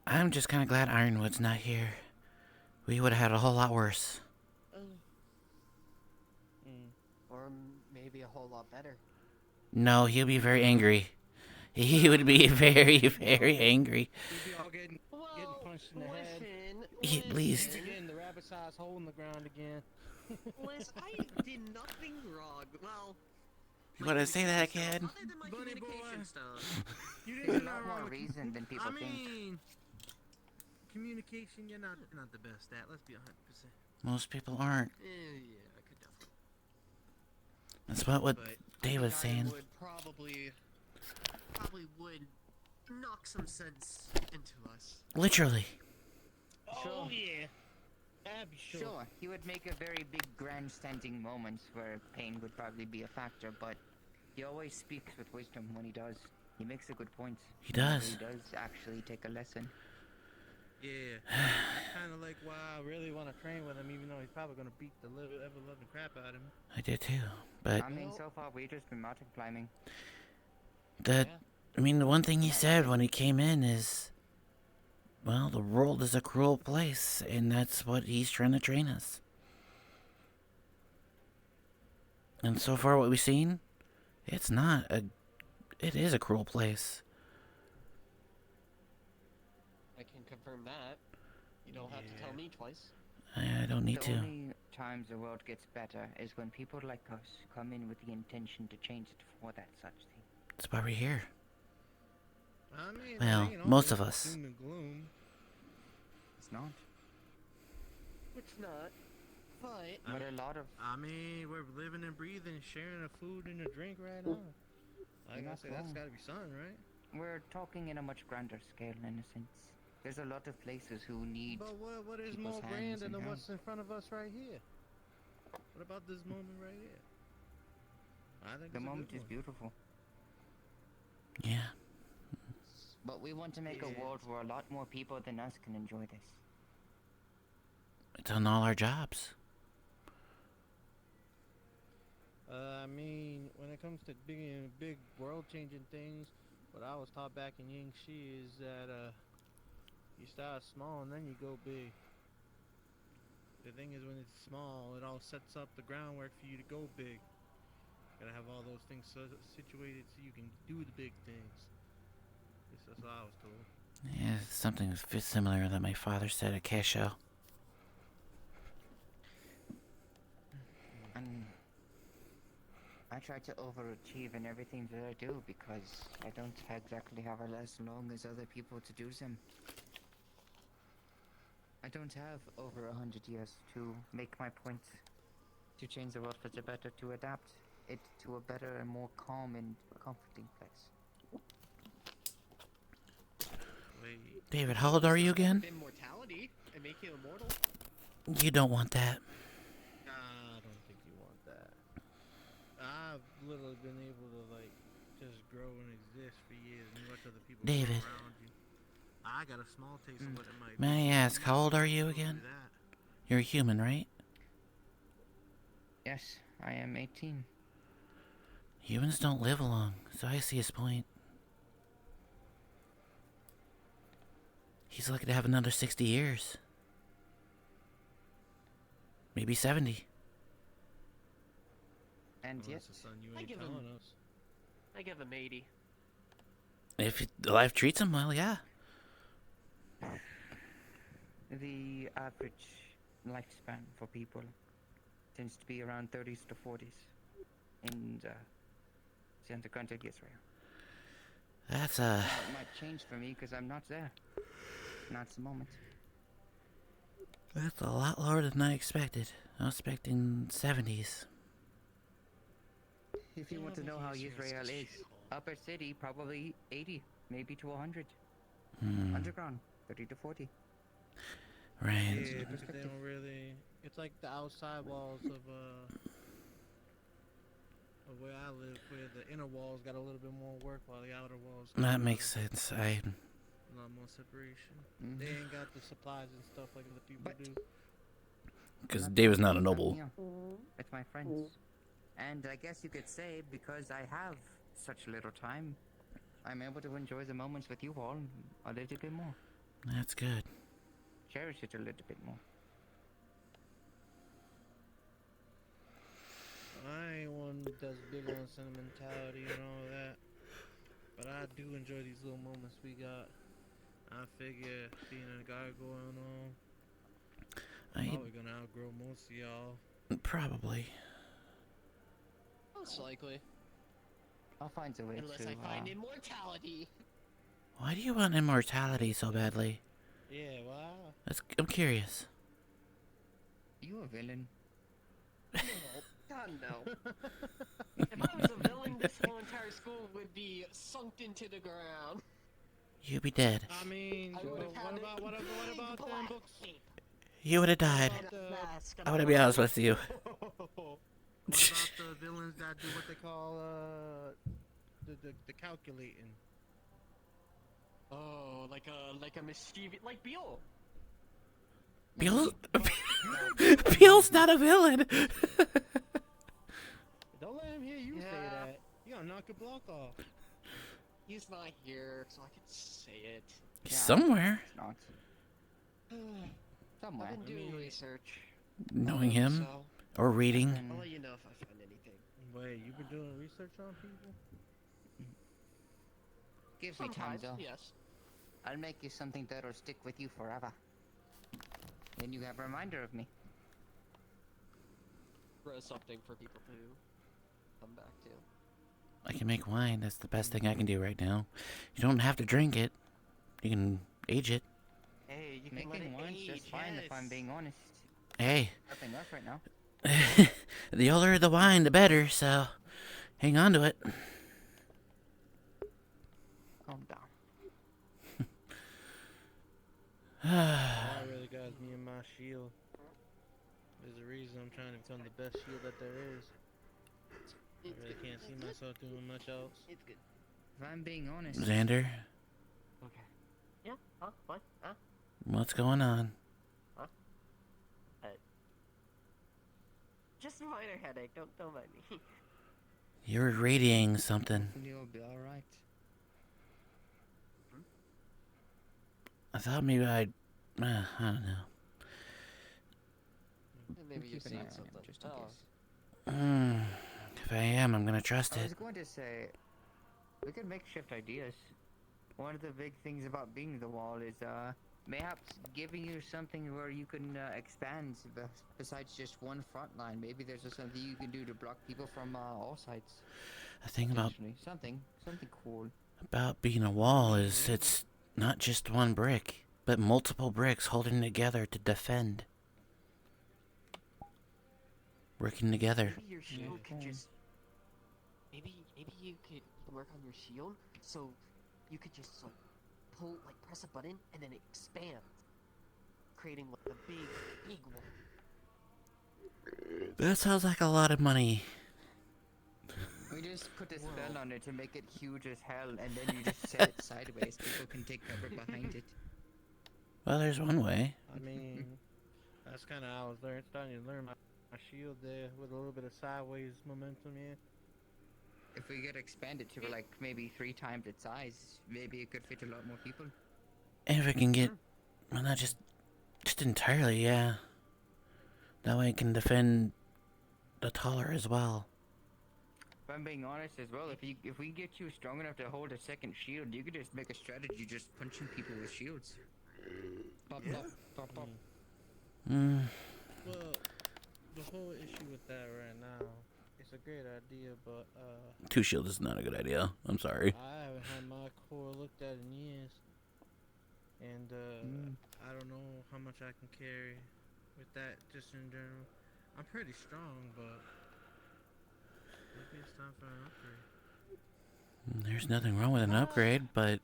I'm just kind of glad Ironwood's not here. We would have had a whole lot worse. Or maybe a whole lot better. No, he'll be very angry. He would be very, very angry. We'd be all getting punched in the head. At least. Getting the rabbit-sized hole in the ground again. Liz, I did nothing wrong. Well, You want to say that again? other than my communication stuff. You There's didn't a lot more reason than people I think. mean, communication, you're not the best at. Let's be 100%. Most people aren't. Yeah, I could definitely. That's what But Dave was saying. Would probably would knock some sense into us. Literally. Oh yeah. That'd be sure. Sure, he would make a very big grandstanding moments where pain would probably be a factor, but he always speaks with wisdom when he does. He makes a good point. He does. He does actually take a lesson. Yeah. That's kind of like why I really want to train with him, even though he's probably going to beat the ever-loving crap out of him. I did too, but I mean, so far we've just been mountain climbing. the one thing he said when he came in is, well, the world is a cruel place, and that's what he's trying to train us. And so far, what we've seen, It's not a... It is a cruel place. I can confirm that. You don't have to tell me twice. I don't need The to. only times the world gets better is when people like us come in with the intention to change it for that such thing. That's why we're here. I mean, Well, it ain't most always of us. doom and gloom. It's not. It's not. But a lot of... I mean, we're living and breathing, sharing a food and a drink right now. Like You're I not say, that's wrong. gotta be something, right? We're talking in a much grander scale, in a sense. There's a lot of places who need But what is people's more hands grander and than help. what's in front of us right here? What about this moment right here? I think The it's a moment good is one. beautiful. Yeah. But we want to make a world where a lot more people than us can enjoy this. It's on all our jobs. I mean, when it comes to big world-changing things, what I was taught back in Yingxi is that you start small and then you go big. The thing is, when it's small, it all sets up the groundwork for you to go big. Gotta have all those things situated so you can do the big things. That's what I was told. Yeah, something similar that my father said at Kesho. And I try to overachieve in everything that I do because I don't exactly have as long as other people to do them. I don't have over 100 years to make my point, to change the world for the better, to adapt it to a better and more calm and comforting place. David, how old are you again? Immortality and make you immortal? You don't want that. I don't think you want that. I've literally been able to like just grow and exist for years and watch other people grow David. around you. I got a small taste of what it might May be. I ask, how old are you again? You're a human, right? Yes, I am 18. Humans don't live long, so I see his point. He's lucky to have another 60 years. Maybe 70. And Well, yet, that's the son you I ain't give him- telling us. I give him 80. If life treats him well, yeah. the average lifespan for people tends to be around 30s to 40s in the underground of Israel. That's Now, it might change for me because I'm not there. Not at the moment. That's a lot lower than I expected. I was expecting 70s. If you want to know how Israel is, upper city probably 80, maybe to 100. Underground 30 to 40. Right. Yeah, because they don't really. It's like the outside walls of where I live, where the inner walls got a little bit more work, while the outer walls. got That makes sense. a lot more separation. They ain't got the supplies and stuff like other people do. Because David's not a noble. With my friends. And I guess you could say, because I have such little time, I'm able to enjoy the moments with you all a little bit more. That's good. Cherish it a little bit more. I ain't one that does big on sentimentality and all that, but I do enjoy these little moments we got. I figure being a gargoyle and all, I'm probably gonna outgrow most of y'all. Probably. Most likely. I'll find a way Unless to... I find immortality. Why do you want immortality so badly? Yeah, wow. I'm curious. You a villain? No. God, no. If I was a villain, this whole entire school would be sunk into the ground. You'd be dead. I mean, what about them books? You would have died. I want to be honest with you. What about the villains that do what they call the calculating? Oh, like a mischievous, like Beale. Beale's not a villain. Don't let him hear you say that. You gonna knock your block off. He's not here, so I can say it. He's somewhere. It's not. Somewhere. I've been doing research. Knowing him or reading. I'll let you know if I find anything. Wait, you've been doing research on people? Gives me time, Sometimes, though. yes. I'll make you something that'll stick with you forever. Then you have a reminder of me. Grow something for people to come back to. I can make wine. That's the best thing I can do right now. You don't have to drink it. You can age it. Hey, you can making wine's just fine if I'm being honest. Hey. Nothing else right now. The older the wine, the better, so hang on to it. Calm down. That really got me in my shield. There's a reason I'm trying to become the best shield that there is. I really can't see myself doing much else. It's good. If I'm being honest. Xander, Okay. Yeah? Huh? What? Huh? what's going on? Huh? Just a minor headache. Don't mind me. You're radiating something. You'll be alright. I thought maybe I don't know. Maybe you're Keep an seeing eye on him, something. just in case. If I am, I'm gonna trust I was it. going to say, we could make shift ideas. One of the big things about being the wall is, mayhaps giving you something where you can expand besides just one front line. Maybe there's just something you can do to block people from all sides. The thing about something cool. being a wall is it's not just one brick, but multiple bricks holding together to defend. Working together. Maybe your shield could just. Maybe you could work on your shield so you could just like press a button and then it expands, creating like a big wall. That sounds like a lot of money. We just put a spell on it to make it huge as hell, and then you just set it sideways. People can take cover behind it. Well, there's one way. I mean, that's kind of how I was starting to learn my shield there with a little bit of sideways momentum, yeah. If we get expanded to like maybe 3 times its size, maybe it could fit a lot more people. And if it can get, well, not just entirely, yeah. That way it can defend the taller as well. If I'm being honest as well, if we get you strong enough to hold a second shield, you could just make a strategy just punching people with shields. Pop, pop, pop, pop. Well, the whole issue with that right now, it's a great idea, but 2 shields is not a good idea. I'm sorry. I haven't had my core looked at in years, and I don't know how much I can carry with that just in general. I'm pretty strong, but maybe it's time for an upgrade. There's nothing wrong with an upgrade, but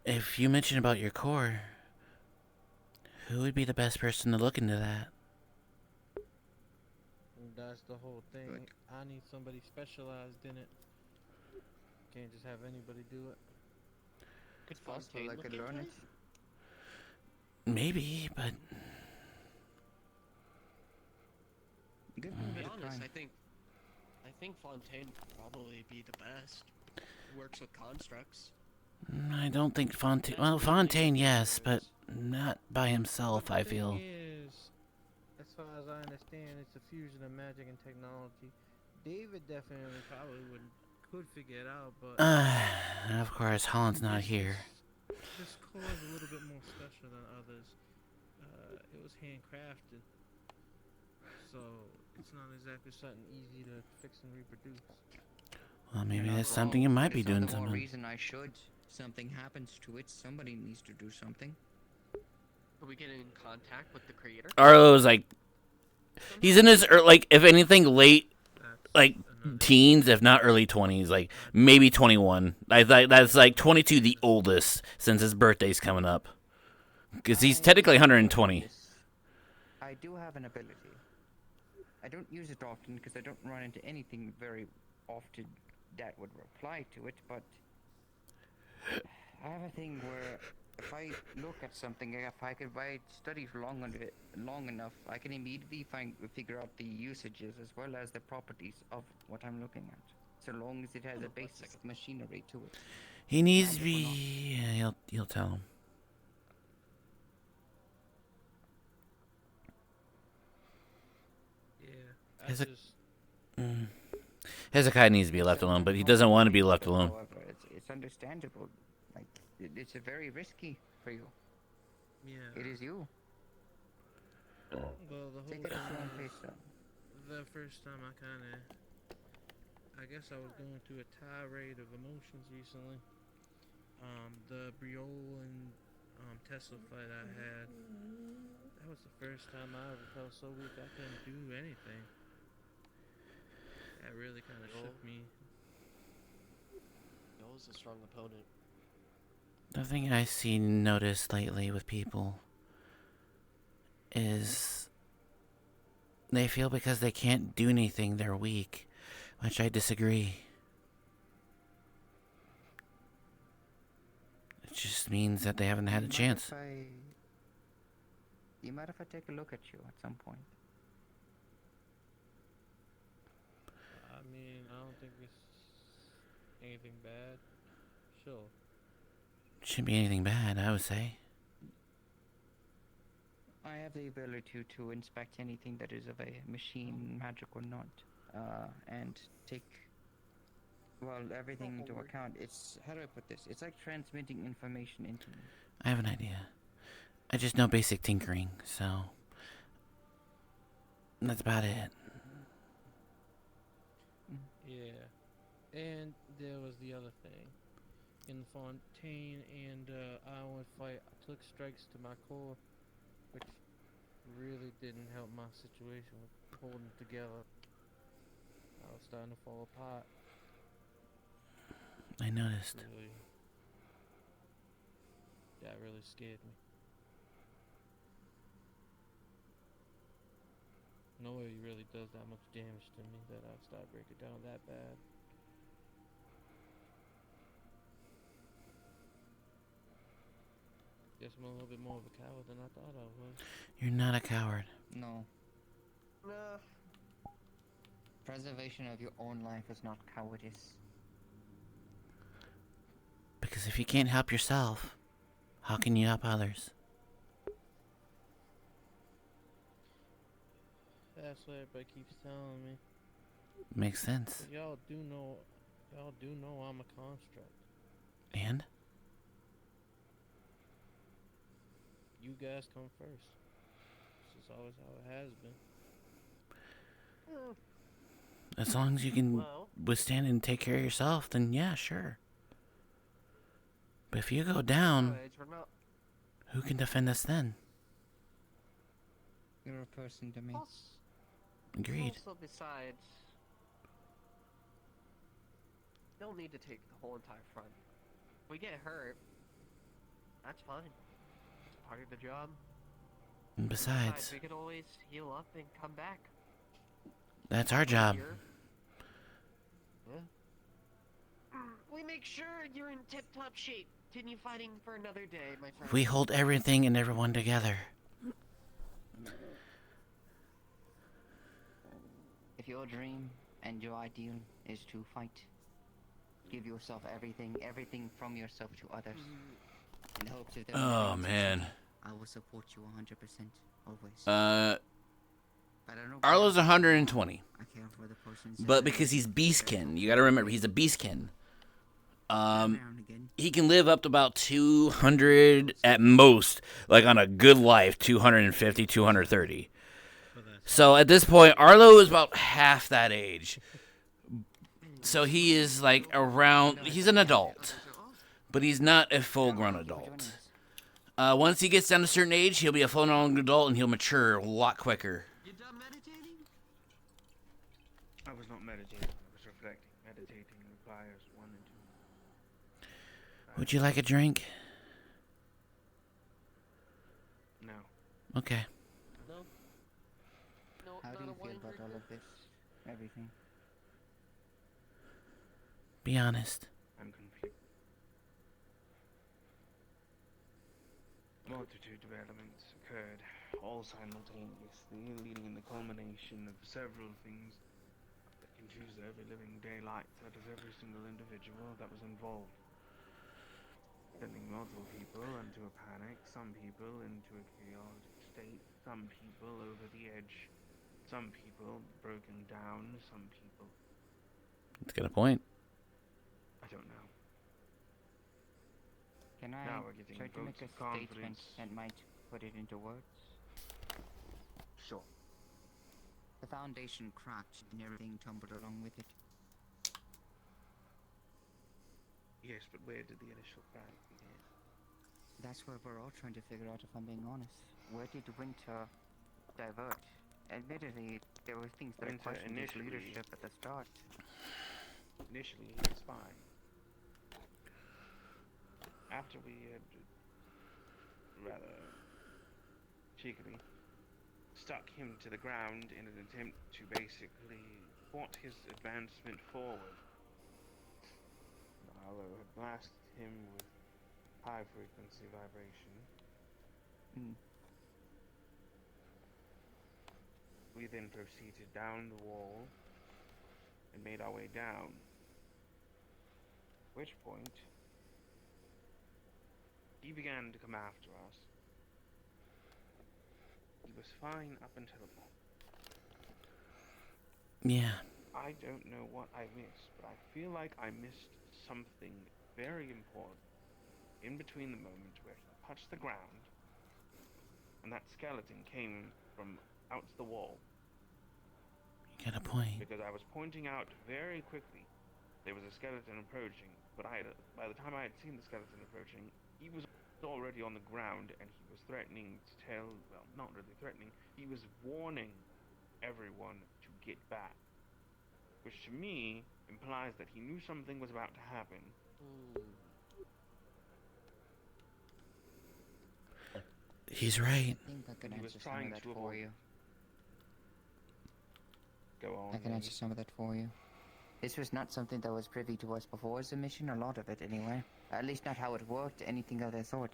if you mention about your core, who would be the best person to look into that? That's the whole thing. I need somebody specialized in it. Can't just have anybody do it. Could Fontaine look into it? Maybe, but To be honest, I think Fontaine would probably be the best. Works with constructs. I don't think Fontaine. Well, Fontaine, yes, but not by himself. I feel. As far as I understand, it's a fusion of magic and technology. David definitely probably could figure it out, but Of course, Holland's not here. this core is a little bit more special than others. It was handcrafted, so it's not exactly something easy to fix and reproduce. Well, maybe that's something you might be doing The more something. reason I should. Something happens to it. Somebody needs to do something. Could we get in contact with the creator? Arlo's like, he's in his if anything, late, teens, if not early 20s, like maybe 21. I think that's like 22, the oldest, since his birthday's coming up, because he's technically 120. I do have an ability. I don't use it often because I don't run into anything very often that would reply to it, but I have a thing where if I look at something, if I study long enough, I can immediately figure out the usages as well as the properties of what I'm looking at, so long as it has a basic machinery to it. He needs to be. Yeah, you'll tell him. Yeah, Hezekiah needs to be left alone, but he doesn't want to be left alone. However, it's understandable. Like it's a very risky for you. Yeah. It is you. Well, the whole Take it as your own thing pace, is, though. the first time I guess I was going through a tirade of emotions recently. The Briole and Tesla fight I had, that was the first time I ever felt so weak I couldn't do anything. That really kind of shook me. Noah's a strong opponent. The thing I see noticed lately with people is they feel because they can't do anything, they're weak, which I disagree. It just means that they haven't had a chance. You mind if I take a look at you at some point? I mean, I don't think it's anything bad. Sure. Shouldn't be anything bad, I would say. I have the ability to inspect anything that is of a machine, magic or not, and take, well, everything into account. It's, how do I put this? It's like transmitting information into me. I have an idea. I just know basic tinkering, so that's about it. Yeah. And there was the other thing. In Fontaine and Iowa fight, I took strikes to my core, which really didn't help my situation with holding together. I was starting to fall apart. I noticed. That really scared me. Nobody really does that much damage to me that I start breaking down that bad. Guess I'm a little bit more of a coward than I thought I was. You're not a coward. No. No. Preservation of your own life is not cowardice. Because if you can't help yourself, how can you help others? That's what everybody keeps telling me. Makes sense. But y'all do know I'm a construct. And? You guys come first. This is always how it has been. As long as you can withstand and take care of yourself, then yeah, sure. But if you go down, who can defend us then? You're a person to me. Agreed. Also, besides, you don't need to take the whole entire front. If we get hurt, that's fine. It's part of the job. And besides, we could always heal up and come back. that's our job. Yeah. We make sure you're in tip-top shape. Continue fighting for another day, my friend. We hold everything and everyone together. If your dream and your ideal is to fight, give yourself everything from yourself to others, in hopes of them. Oh man. I will support you 100%, always. Arlo's 120. I care for the person's But because he's beastkin, you gotta remember he's a beastkin. He can live up to about 200 at most, like on a good life, 250, 230. So at this point, Arlo is about half that age. So he is like around, he's an adult, but he's not a full-grown adult. Once he gets down to a certain age, he'll be a full-grown adult and he'll mature a lot quicker. I was not meditating, I was reflecting. Meditating requires 1 and 2. Would you like a drink? No. Okay. How do you feel about all of this? Everything? Be honest. I'm confused. A multitude of elements occurred, all simultaneously, leading in the culmination of several things that confused every living daylight out of every single individual that was involved. Sending multiple people into a panic, some people into a chaotic state, some people over the edge, some people broken down, some people Let's get a point. I don't know. Can I Now we're getting try to make votes a of statement confidence. that might put it into words? Sure. The foundation cracked and everything tumbled along with it. Yes, but where did the initial crack begin? That's what we're all trying to figure out, if I'm being honest. Where did Winter divert? Admittedly, there were things that I Winter questioned his initially- leadership at the start. Initially, he was fine. After we had rather cheekily stuck him to the ground in an attempt to basically thwart his advancement forward, Marlowe had blasted him with high frequency vibration. We then proceeded down the wall and made our way down. At which point, he began to come after us. He was fine up until a point. Yeah. I don't know what I missed, but I feel like I missed something very important in between the moment where he touched the ground and that skeleton came from out the wall. You got a point. Because I was pointing out very quickly there was a skeleton approaching, but by the time I had seen the skeleton approaching, he was already on the ground and he was threatening to tell, well, not really threatening, he was warning everyone to get back. Which to me implies that he knew something was about to happen. He's right. I think I can He was answer some of trying that to for avoid- you. Go on. I can answer some of that for you. This was not something that was privy to us before as a mission, a lot of it anyway. At least not how it worked, anything of that sort.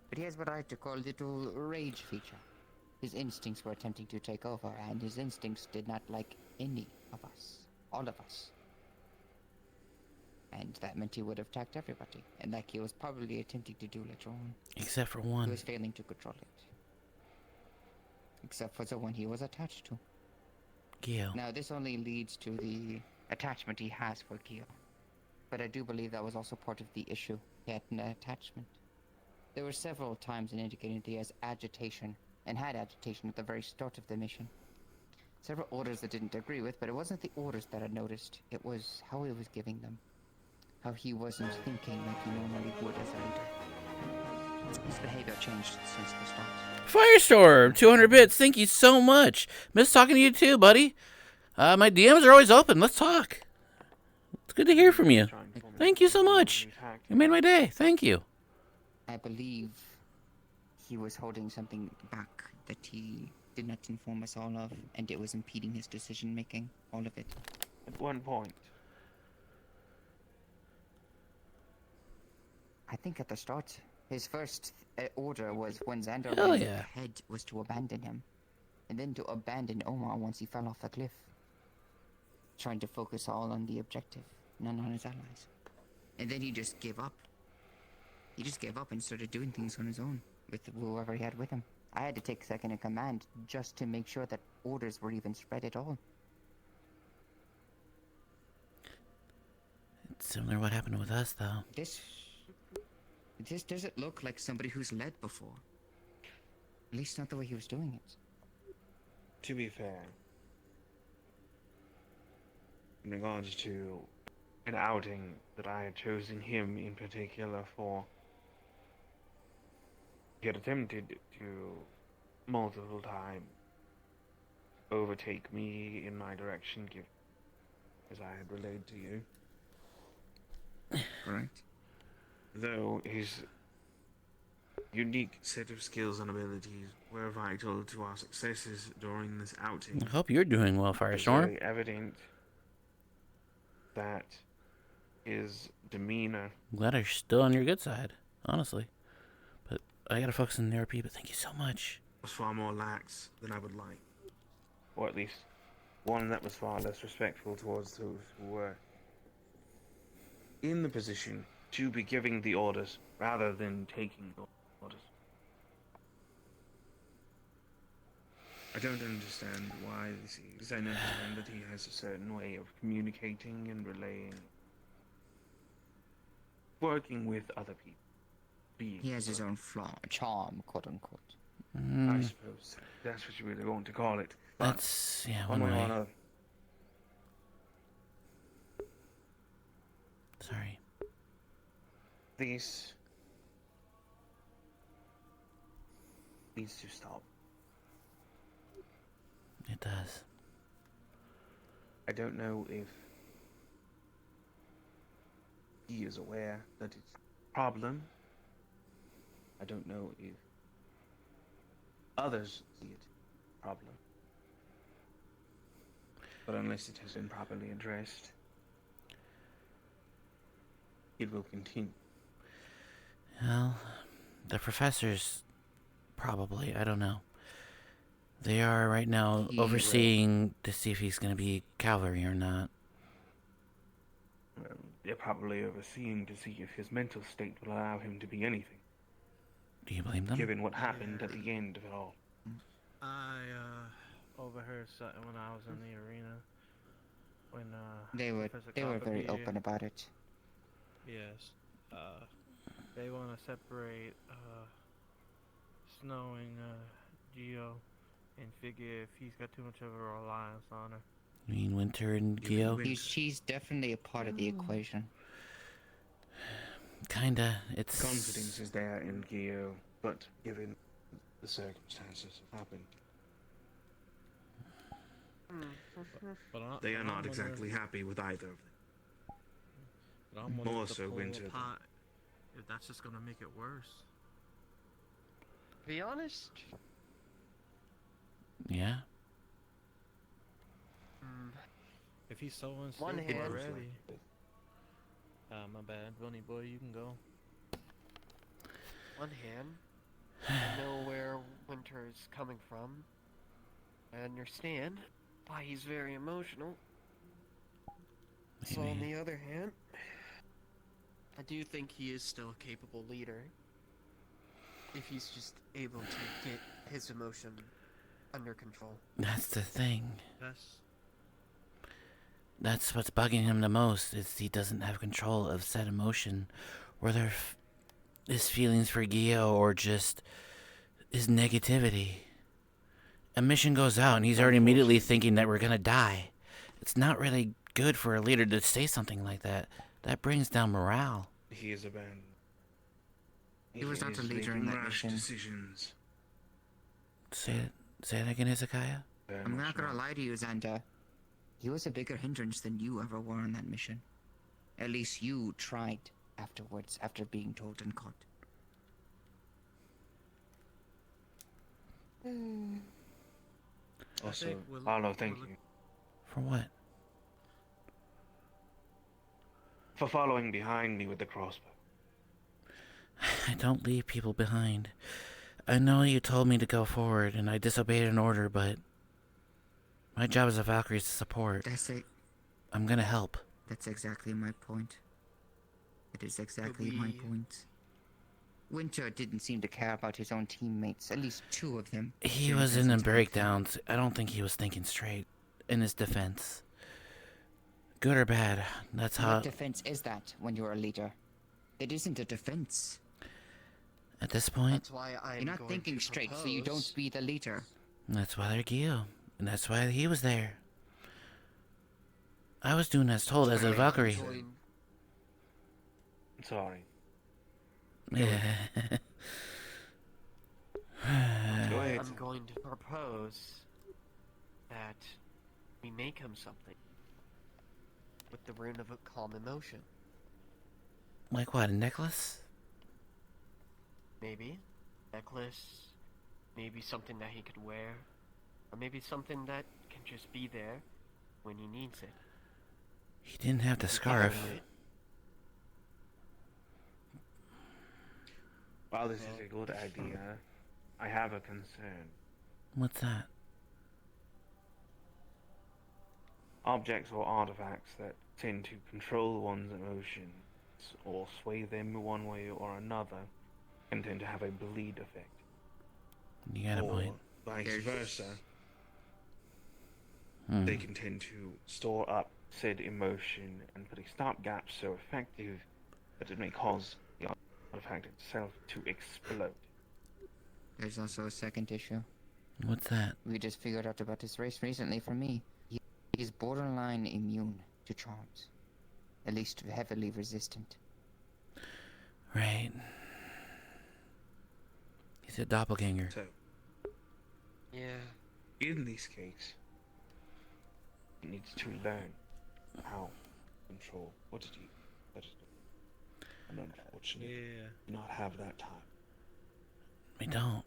But he has what I like to call a little rage feature. His instincts were attempting to take over, and his instincts did not like any of us. All of us. And that meant he would have attacked everybody, and like he was probably attempting to do later on. Except for He one. was failing to control it. Except for the one he was attached to. Gil. Now, this only leads to the attachment he has for Gil. But I do believe that was also part of the issue. He had an attachment. There were several times in indicating that he has agitation, and had agitation at the very start of the mission. Several orders that didn't agree with, but it wasn't the orders that I noticed. It was how he was giving them. How he wasn't thinking like he normally would as a leader. His behavior changed since the start. Firestorm, 200 bits. Thank you so much. Miss talking to you too, buddy. My DMs are always open. Let's talk. It's good to hear from you. Thank you so much. You made my day. Thank you. I believe he was holding something back that he did not inform us all of, and it was impeding his decision making. All of it. At one point. I think at the start, his first order was when Xander Hell went yeah. ahead was to abandon him, and then to abandon Omar once he fell off the cliff. Trying to focus all on the objective, none on his allies. And then he just gave up. He just gave up and started doing things on his own with whoever he had with him. I had to take second in command just to make sure that orders were even spread at all. It's similar to what happened with us, though. This doesn't look like somebody who's led before. At least not the way he was doing it. To be fair, in regards to an outing that I had chosen him in particular for, he had attempted to multiple times overtake me in my direction, as I had relayed to you. Correct. Though his unique set of skills and abilities were vital to our successes during this outing. I hope you're doing well, It's Firestorm. very evident that his demeanor I'm glad I'm still on your good side, honestly. But I gotta focus on the RP, but thank you so much. was far more lax than I would like. Or at least one that was far less respectful towards those who were in the position to be giving the orders rather than taking the orders. I don't understand why this is. I understand that he has a certain way of communicating and relaying, working with other people. He has his own charm, quote unquote. I suppose that's what you really want to call it. But That's, yeah, one one way or way. another. Sorry. This needs to stop. It does. I don't know if he is aware that it's a problem. I don't know if others see it as a problem. But unless it has been properly addressed, it will continue. Well, the professors probably, I don't know. They are right now He will. overseeing to see if he's going to be cavalry or not. They're probably overseeing to see if his mental state will allow him to be anything. Do you blame them? Given what happened at the end of it all. I overheard something when I was in the arena. When They were very open about it. Yes. They want to separate Snow and Geo, and figure if he's got too much of a reliance on her. You mean Winter and Geo? She's definitely a part of the equation. Kinda. It's Confidence is there in Geo, but given the circumstances that happened, they are not exactly happy with either of them. But I'm More to so pull Winter. apart if that's just gonna make it worse. To be honest, Yeah. If he's so One unstable hand. already. My bad, Bunny boy, you can go. On one hand, I know where Winter is coming from. I understand why he's very emotional. So on the other hand, I do think he is still a capable leader. If he's just able to get his emotion under control. That's the thing. That's That's what's bugging him the most, is he doesn't have control of said emotion, whether his feelings for Gio or just his negativity. A mission goes out and he's already immediately thinking that we're gonna die. It's not really good for a leader to say something like that. That brings down morale. He is abandoned. He was not is a leader in making that rash mission. decisions. Say it again, Hezekiah. I'm not gonna lie to you, Xander. He was a bigger hindrance than you ever were on that mission. At least you tried afterwards, after being told and caught. Also, Arlo, thank you For what? for following behind me with the crossbow. I don't leave people behind. I know you told me to go forward, and I disobeyed an order, but my job as a Valkyrie is to support. That's it. I'm gonna help. That's exactly my point. It is exactly my point. Winter didn't seem to care about his own teammates, at least two of them. He during was this in a entire breakdowns. I don't think he was thinking straight in his defense. Good or bad, that's how... What defense is that when you're a leader? It isn't a defense. At this point, That's why I'm You're not going thinking to straight, so you don't propose- be the leader. that's why they're Gio. And that's why he was there. I was doing as told as a Valkyrie. Sorry. Yeah. Go ahead. I'm going to propose that we make him something with the rune of a calm emotion. Like what, a necklace? Maybe necklace, maybe something that he could wear, or maybe something that can just be there when he needs it. He didn't have the scarf. While this is a good idea, I have a concern. What's that? Objects or artifacts that tend to control one's emotions or sway them one way or another can tend to have a bleed effect. You got a or point. vice versa. they can tend to store up said emotion and put a stopgap so effective that it may cause the artifact itself to explode. There's also a second issue. What's that? We just figured out about this race recently for me. He's borderline immune to charms. At least heavily resistant. Right. He's a doppelganger. So, Yeah. in this case, he needs to learn how to control what to do. And unfortunately, do not have that time. We don't.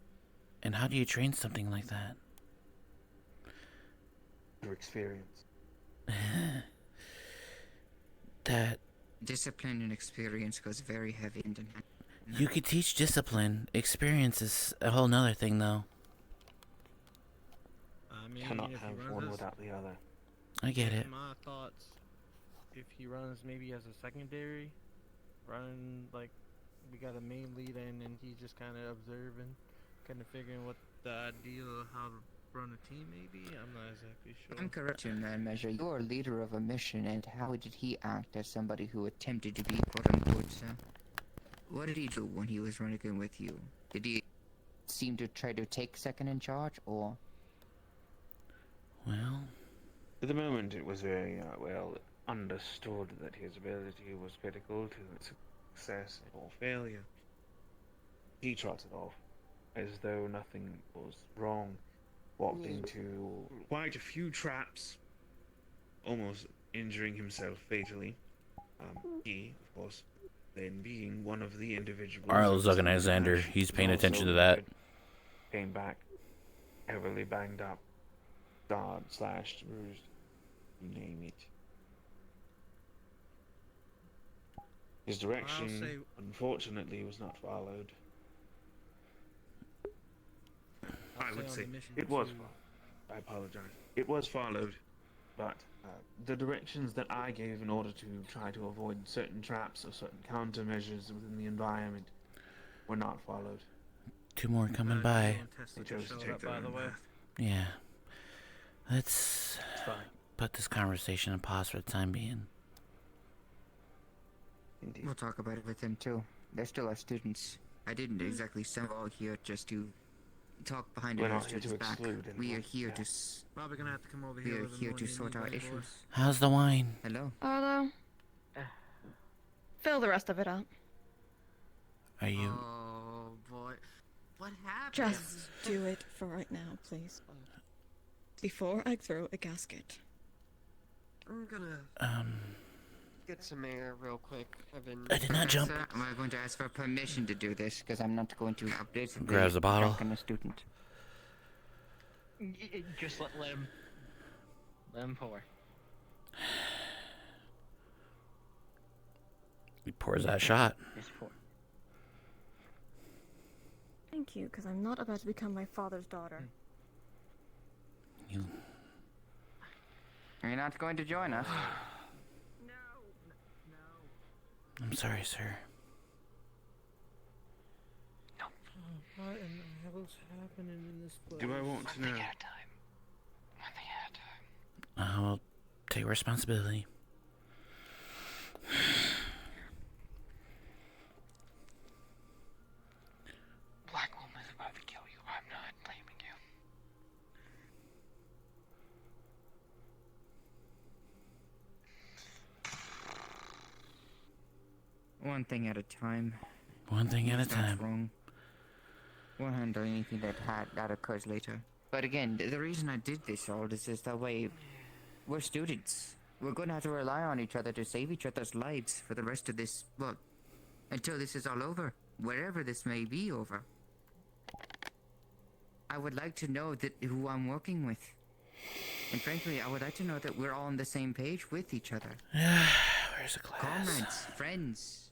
And how do you train something like that? Your experience. That Discipline and experience goes very heavy into hand. you could teach discipline. Experience is a whole nother thing, though. I mean, Cannot if he have runs one this- without the other. I get it. My thoughts, if he runs maybe as a secondary, run like we got a main leader and then he's just kind of observing, kind of figuring what the ideal of how to run a team maybe. I'm not exactly sure. I'm correct in that measure. You're a leader of a mission, and how did he act as somebody who attempted to be quote-unquote what did he do when he was running in with you? Did he seem to try to take second in charge, or? Well, at the moment, it was very well understood that his ability was critical to success or failure. He trotted off as though nothing was wrong. Walked into quite a few traps, almost injuring himself fatally. He, of course, then being one of the individuals. Arnold's looking at Xander. He's paying attention to that. Came back heavily banged up, scarred, slashed, bruised, you name it. His direction, unfortunately, was not followed. I would say it was followed. I apologize. It was followed, but the directions that I gave in order to try to avoid certain traps or certain countermeasures within the environment were not followed. Two more coming by. They chose to take their own path. Yeah. Let's put this conversation on pause for the time being. We'll talk about it with them too. They're still our students. I didn't exactly send all here just to talk behind We're our not here students' to back. exclude We are anyone. here to. Probably gonna have to come over We here. are with here more to than sort you our need, issues. boys. How's the wine? Hello. Arlo, fill the rest of it up. Are you? Oh boy, what happened? Just do it for right now, please. Before I throw a gasket. I'm gonna get some air real quick. I did not jump. We're going to ask for permission to do this because I'm not going to update. Grabs a bottle. A student. Just let him pour. He pours that shot. Just pour. Thank you, because I'm not about to become my father's daughter. You. Are you not going to join us? I'm sorry, sir. What in the hell is happening in this place? Do I want to know? I'll take responsibility. Black Woman's about to kill you. I'm not blaming you. One thing at a time. One thing at a That's time. Wrong. We'll handle anything that occurs later. But again, the reason I did this all is just that way. We're students. We're going to have to rely on each other to save each other's lives for the rest of this. Well, until this is all over, wherever this may be over. I would like to know that who I'm working with. And frankly, I would like to know that we're all on the same page with each other. Where's the class? Comrades, friends.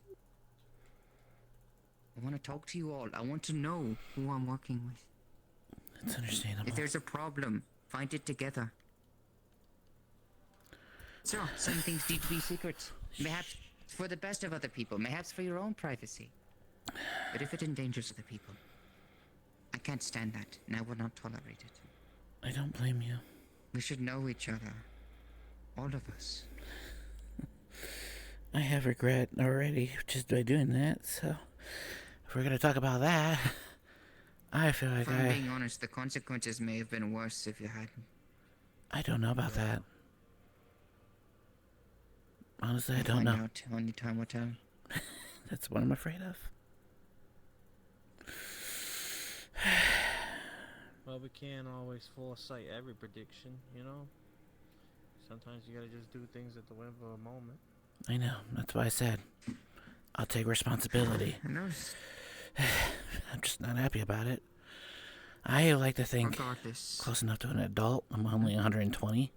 I want to talk to you all. I want to know who I'm working with. It's understandable. If there's a problem, find it together. So, some things need to be secrets. Perhaps for the best of other people, perhaps for your own privacy. But if it endangers other people, I can't stand that, and I will not tolerate it. I don't blame you. We should know each other. All of us. I have regret already just by doing that, so if we're gonna talk about that, I feel like If I'm being honest, the consequences may have been worse if you hadn't. I don't know about that. Honestly, I We'll don't find know. out. Only time will tell. That's what I'm afraid of. Well, we can't always foresight every prediction, you know? Sometimes you gotta just do things at the whim of a moment. I know. That's why I said I'll take responsibility. I'm just not happy about it. I like to think close enough to an adult. I'm only 120.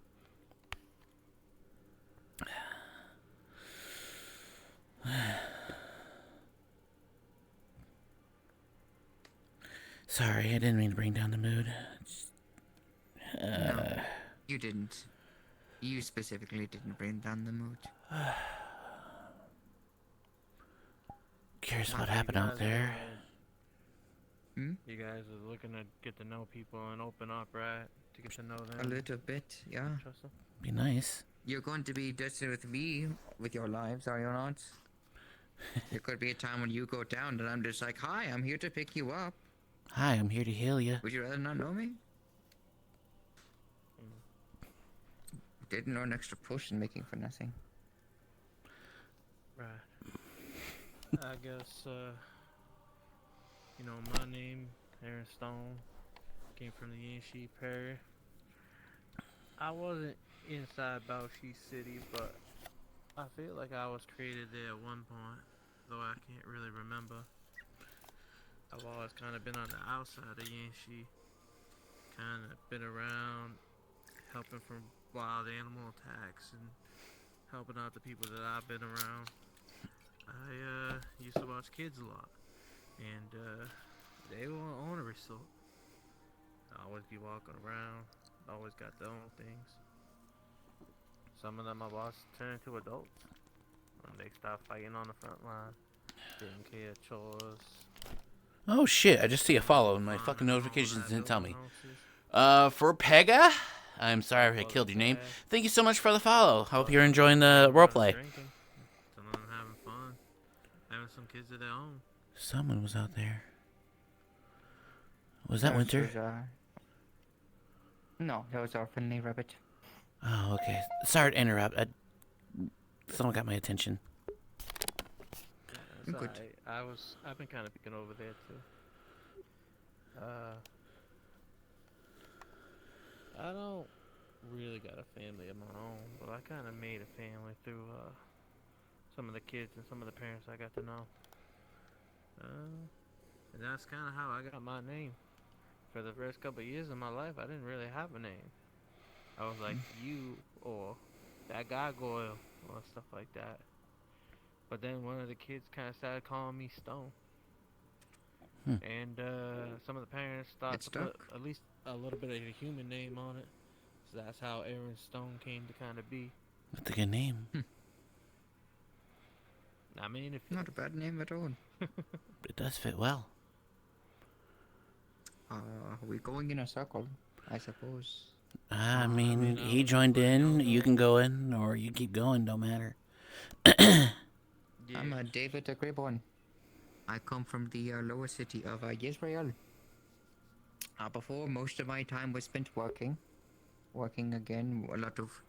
Sorry, I didn't mean to bring down the mood. No, you didn't. You specifically didn't bring down the mood. Curious what happened out there. You guys are looking to get to know people and open up, right? To get to know them. A little bit, yeah. Trust them. Be nice. You're going to be distant with me with your lives, are you not? There could be a time when you go down and I'm just like, hi, I'm here to pick you up. Hi, I'm here to heal you. Would you rather not know me? Didn't know an extra potion making for nothing. Right. I guess, you know, my name, Aaron Stone, came from the Yanshi Prairie. I wasn't inside Baoshi City, but I feel like I was created there at one point, though I can't really remember. I've always kind of been on the outside of Yanshi, kind of been around, helping from wild animal attacks and helping out the people that I've been around. I used to watch kids a lot, and they were ornery sort. I always be walking around, always got their own things. Some of them I watched turn into adults when they start fighting on the front line, taking care of chores. Oh shit, I just see a follow and my fucking notifications didn't tell me. For Pega? I'm sorry I killed your name. Thank you so much for the follow. Hope you're enjoying the roleplay. Some of them having fun, having some kids of their own. Someone was out there. Was that Winter? No, that was our friendly rabbit. Oh, okay. Sorry to interrupt. Someone got my attention. Yeah, good. I've been kind of picking over there too. I don't really got a family of my own, but I kind of made a family through some of the kids and some of the parents I got to know. And that's kind of how I got my name. For the first couple of years of my life, I didn't really have a name. I was like you or that gargoyle or stuff like that. But then one of the kids kind of started calling me Stone. And some of the parents started to put at least a little bit of a human name on it. So that's how Aaron Stone came to kind of be. That's a good name. I mean, if not a bad name at all. It does fit well. We're going in a circle, I suppose. I mean, he joined in. You can go in, or you keep going. Don't matter. I'm David the Greyborn. I come from the lower city of Israel. Before, most of my time was spent working again, a lot of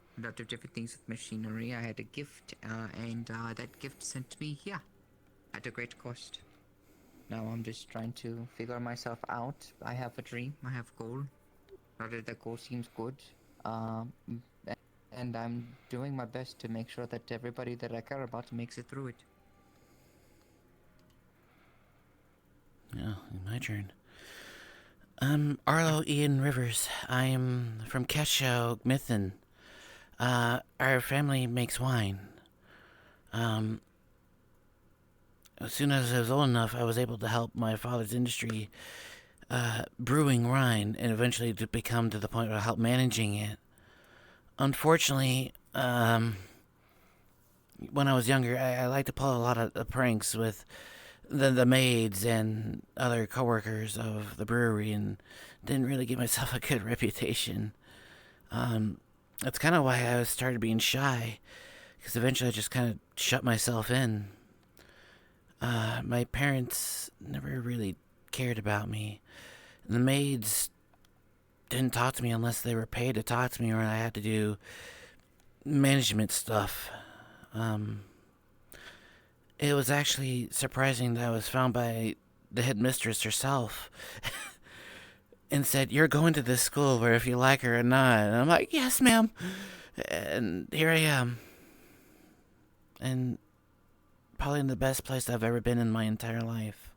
different things with machinery. I had a gift, and that gift sent me here at a great cost. Now I'm just trying to figure myself out. I have a dream. I have a goal. Rather, the goal seems good. And I'm doing my best to make sure that everybody that I care about makes it through it. Yeah, my turn. Arlo Ian Rivers. I'm from Kesho, Mythen. Our family makes wine. As soon as I was old enough, I was able to help my father's industry brewing wine, and eventually to become to the point where I helped managing it. Unfortunately, when I was younger, I liked to pull a lot of pranks with the maids and other coworkers of the brewery, and didn't really give myself a good reputation. That's kind of why I started being shy, because eventually I just kind of shut myself in. My parents never really cared about me. The maids didn't talk to me unless they were paid to talk to me, or I had to do management stuff. It was actually surprising that I was found by the headmistress herself and said, "You're going to this school where if you like her or not." And I'm like, "Yes, ma'am." And here I am. And probably in the best place I've ever been in my entire life.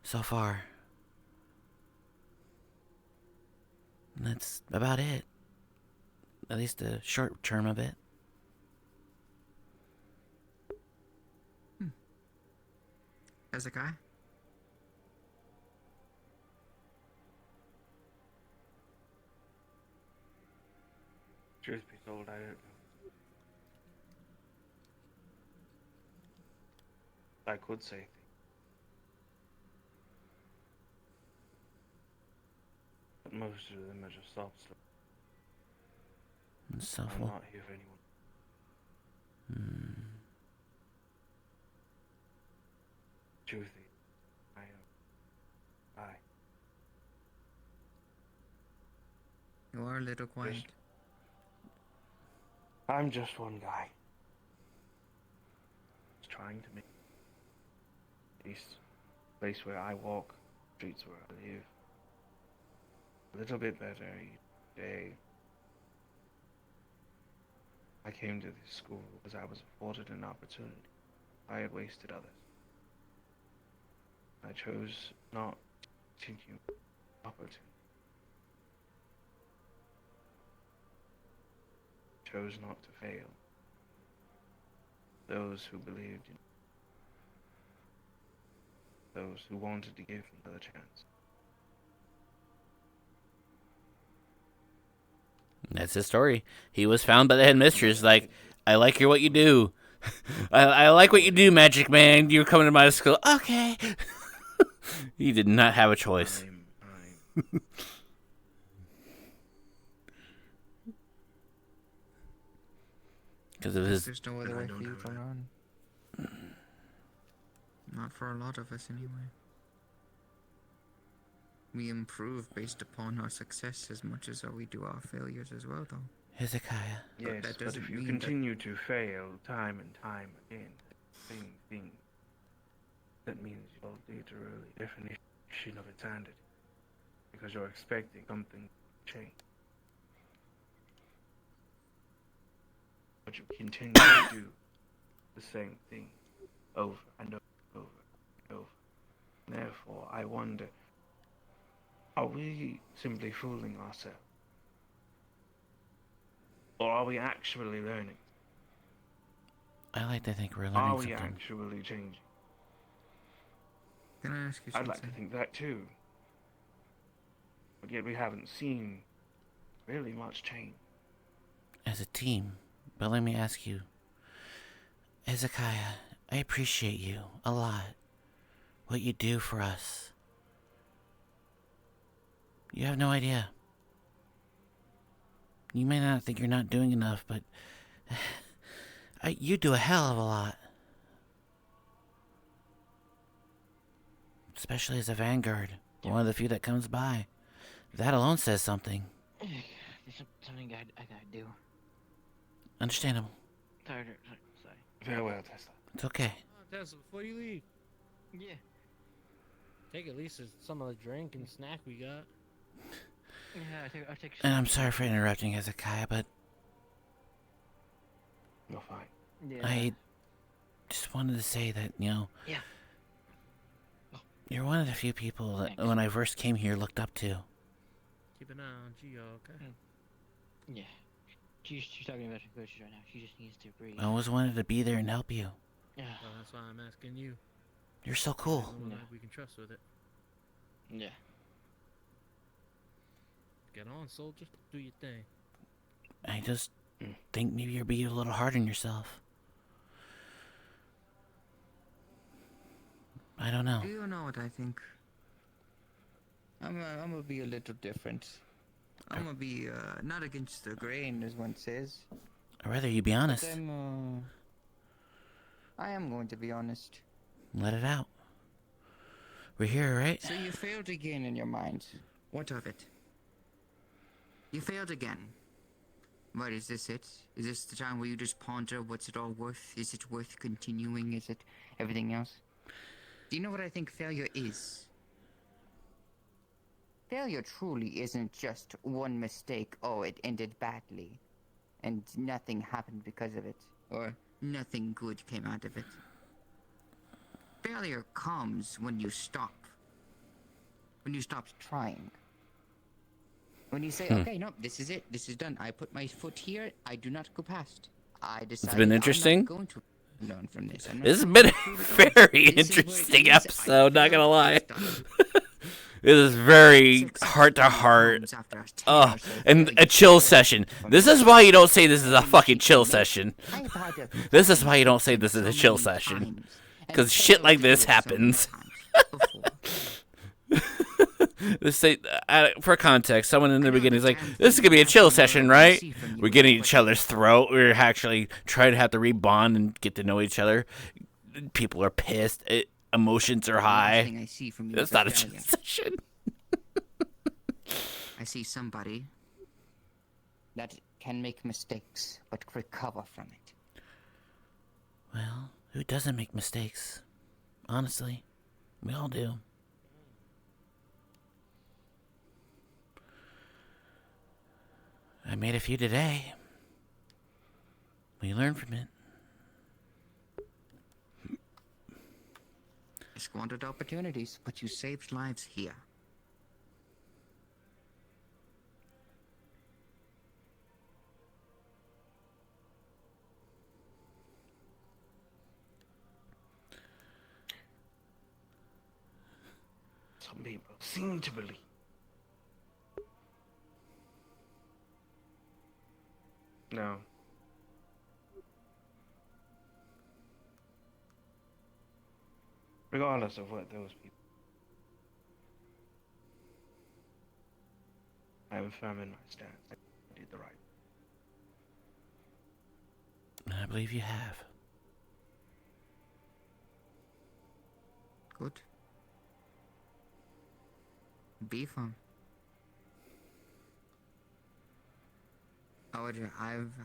So far. And that's about it. At least the short term of it. Hezekiah? Truth be told, I don't know. I could say things. But most of them are just sob stories. I'm not here for anyone. Truth is, You are a little quiet. I'm just one guy. Just trying to make this place where I walk, streets where I live, a little bit better each day. I came to this school because I was afforded an opportunity. I had wasted others. I chose not to continue opportunity. Chose not to fail. Those who believed in me. Those who wanted to give me another chance. That's his story. He was found by the headmistress. Like, "I like what you do. I like what you do, Magic Man. You're coming to my school." Okay. He did not have a choice. Because of his. There's no other way for you to learn. Not for a lot of us, anyway. We improve based upon our success as much as we do our failures as well, though. Hezekiah. Yes, but if you continue to fail time and time again, same thing, that means you're literally definition of insanity. Because you're expecting something to change. But you continue to do the same thing over and over and over. Therefore, I wonder, are we simply fooling ourselves? Or are we actually learning? I like to think we're learning Are we something. actually changing? Can I ask you I'd something? like to think that too. But yet we haven't seen really much change. As a team. But let me ask you. Hezekiah, I appreciate you a lot. What you do for us. You have no idea. You may not think you're not doing enough, but you do a hell of a lot. Especially as a vanguard, one of the few that comes by. That alone says something. There's something I gotta do. Understandable. Sorry. Farewell, Tesla. It's okay. Tesla, before you leave. Yeah. Take at least some of the drink and snack we got. Yeah, I'll take And I'm sorry for interrupting, Hezekiah, but you're fine. Yeah. I just wanted to say that, Yeah. You're one of the few people that when I first came here looked up to. Keep an eye on Gio, okay? Yeah. She's talking about her coaches right now. She just needs to breathe. I always wanted to be there and help you. Yeah. Well, that's why I'm asking you. You're so cool. Someone that we can trust with it. Yeah. Get on, soldier. Do your thing. I just think maybe you're being a little hard on yourself. I don't know. Do you know what I think? I'm gonna be a little different. I'm gonna be not against the grain, as one says. I'd rather you be honest. I am going to be honest. Let it out. We're here, right? So you failed again in your mind. What of it? You failed again. What, is this it? Is this the time where you just ponder what's it all worth? Is it worth continuing? Is it everything else? Do you know what I think failure is? Failure truly isn't just one mistake, oh, it ended badly, and nothing happened because of it, or nothing good came out of it. Failure comes when you stop. When you stop trying. When you say, okay, no, this is it. This is done. I put my foot here. I do not go past. I decided It's been interesting. I'm not going to learn from this. This has been a very interesting episode, not gonna lie. It is very heart to heart. Oh, and a chill session. This is why you don't say this is a fucking chill session. This is why you don't say this is a chill session. Because shit like this happens. For context, someone in the beginning is like, this is going to be a chill session, right? We're getting each other's throat. We're actually trying to have to rebond and get to know each other. People are pissed. Emotions are high. That's not a chill session. I see somebody that can make mistakes, but recover from it. Well, who doesn't make mistakes? Honestly, we all do. I made a few today. We learned from it. You squandered opportunities, but you saved lives here. Some people seem to believe. No. Regardless of what those people, I am firm in my stance. I did the right. I believe you have. Good. Be firm.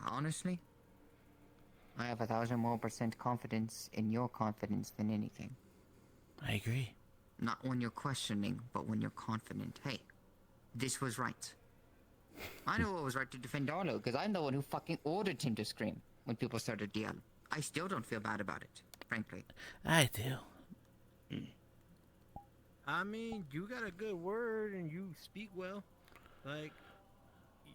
Honestly, I have 1,000% more confidence in your confidence than anything. I agree. Not when you're questioning, but when you're confident. Hey, this was right. I know it was right to defend Arlo, because I'm the one who fucking ordered him to scream when people started to yell. I still don't feel bad about it, frankly. I do. I mean, you got a good word and you speak well. Like,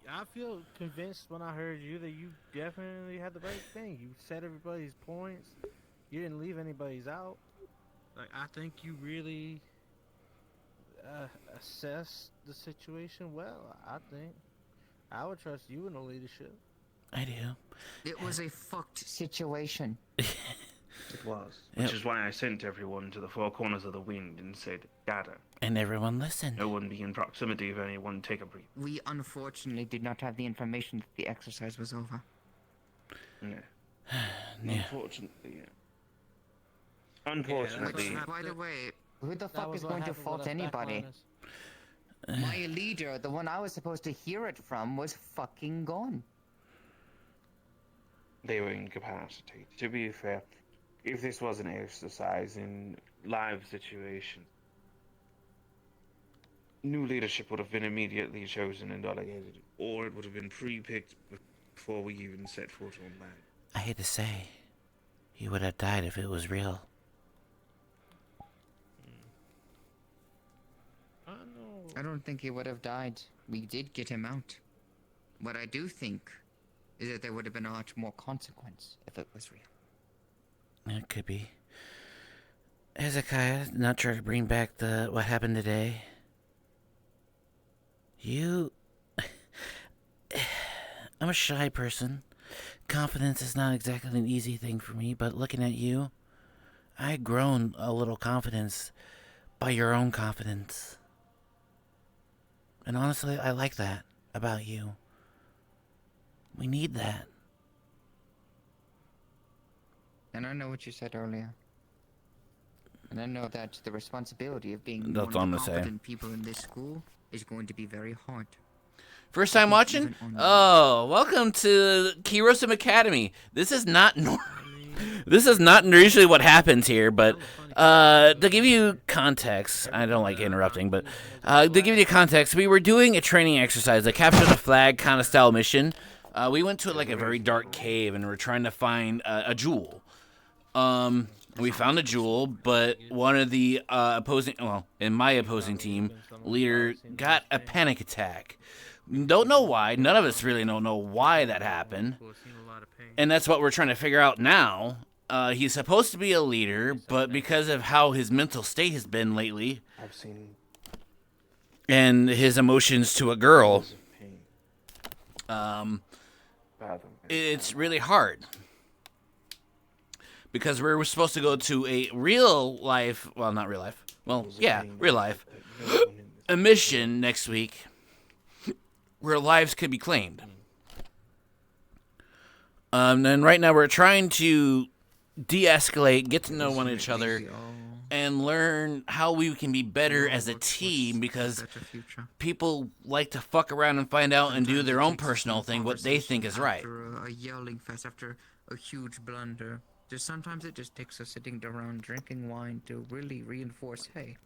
I feel convinced when I heard you that you definitely had the right thing. You said everybody's points. You didn't leave anybody's out. Like, I think you really assessed the situation well. I think I would trust you in the leadership. I do. It was a fucked situation. It was. Which is why I sent everyone to the four corners of the wind and said, gather. And everyone listened. No one be in proximity of anyone, take a breath. We unfortunately did not have the information that the exercise was over. Yeah. Yeah. Unfortunately, yeah. Unfortunately. By the way, who the fuck is going to fault anybody? My leader, the one I was supposed to hear it from, was fucking gone. They were incapacitated. To be fair, if this was an exercise in live situations, new leadership would have been immediately chosen and delegated, or it would have been pre-picked before we even set foot on land. I hate to say, he would have died if it was real. I don't think he would have died. We did get him out. What I do think is that there would have been a much more consequence if it was real. It could be. Hezekiah, not trying to bring back what happened today. I'm a shy person. Confidence is not exactly an easy thing for me, but looking at you, I've grown a little confidence by your own confidence. And honestly, I like that. about you. We need that. And I know what you said earlier. And I know that the responsibility of being That's one all of I'm the gonna say. competent people in this school is going to be very hard. First time watching? Oh, welcome to Curiosum Academy. This is not this is not usually what happens here, but to give you context, I don't like interrupting, but to give you context, we were doing a training exercise, a capture the flag kind of style mission. We went to like a very dark cave and we're trying to find a jewel. We found a jewel, but one of the in my opposing team, leader got a panic attack. Don't know why. None of us really don't know why that happened. And that's what we're trying to figure out now. He's supposed to be a leader, but because of how his mental state has been lately, and his emotions to a girl, it's really hard. Because we're supposed to go to a real life, well, not real life, well, yeah, real life, a mission next week where lives could be claimed. And right now we're trying to de-escalate, get to know one each other, and learn how we can be better as a team, because people like to fuck around and find out and do their own personal thing, what they think is right. After a yelling fest, after a huge blunder, just sometimes it just takes us sitting around drinking wine to really reinforce, hey,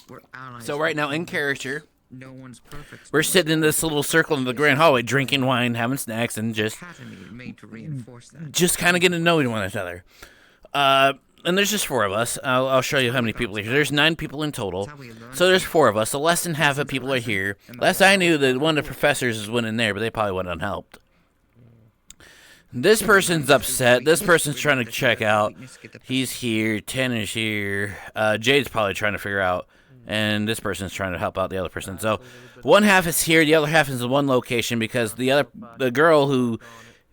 we're allies. So right now in character, no one's perfect. we're sitting in this little circle in the grand hallway, drinking wine, having snacks, and just kind of getting to know one another. And there's just 4 of us. I'll show you how many people are here. There's 9 people in total. So there's 4 of us. So less than half of people are here. Last I knew that one of the professors went in there, but they probably went unhelped. This person's upset. This person's trying to check out. He's here. Ten is here. Jade's probably trying to figure out. And this person's trying to help out the other person. So one half is here. The other half is in one location because the girl who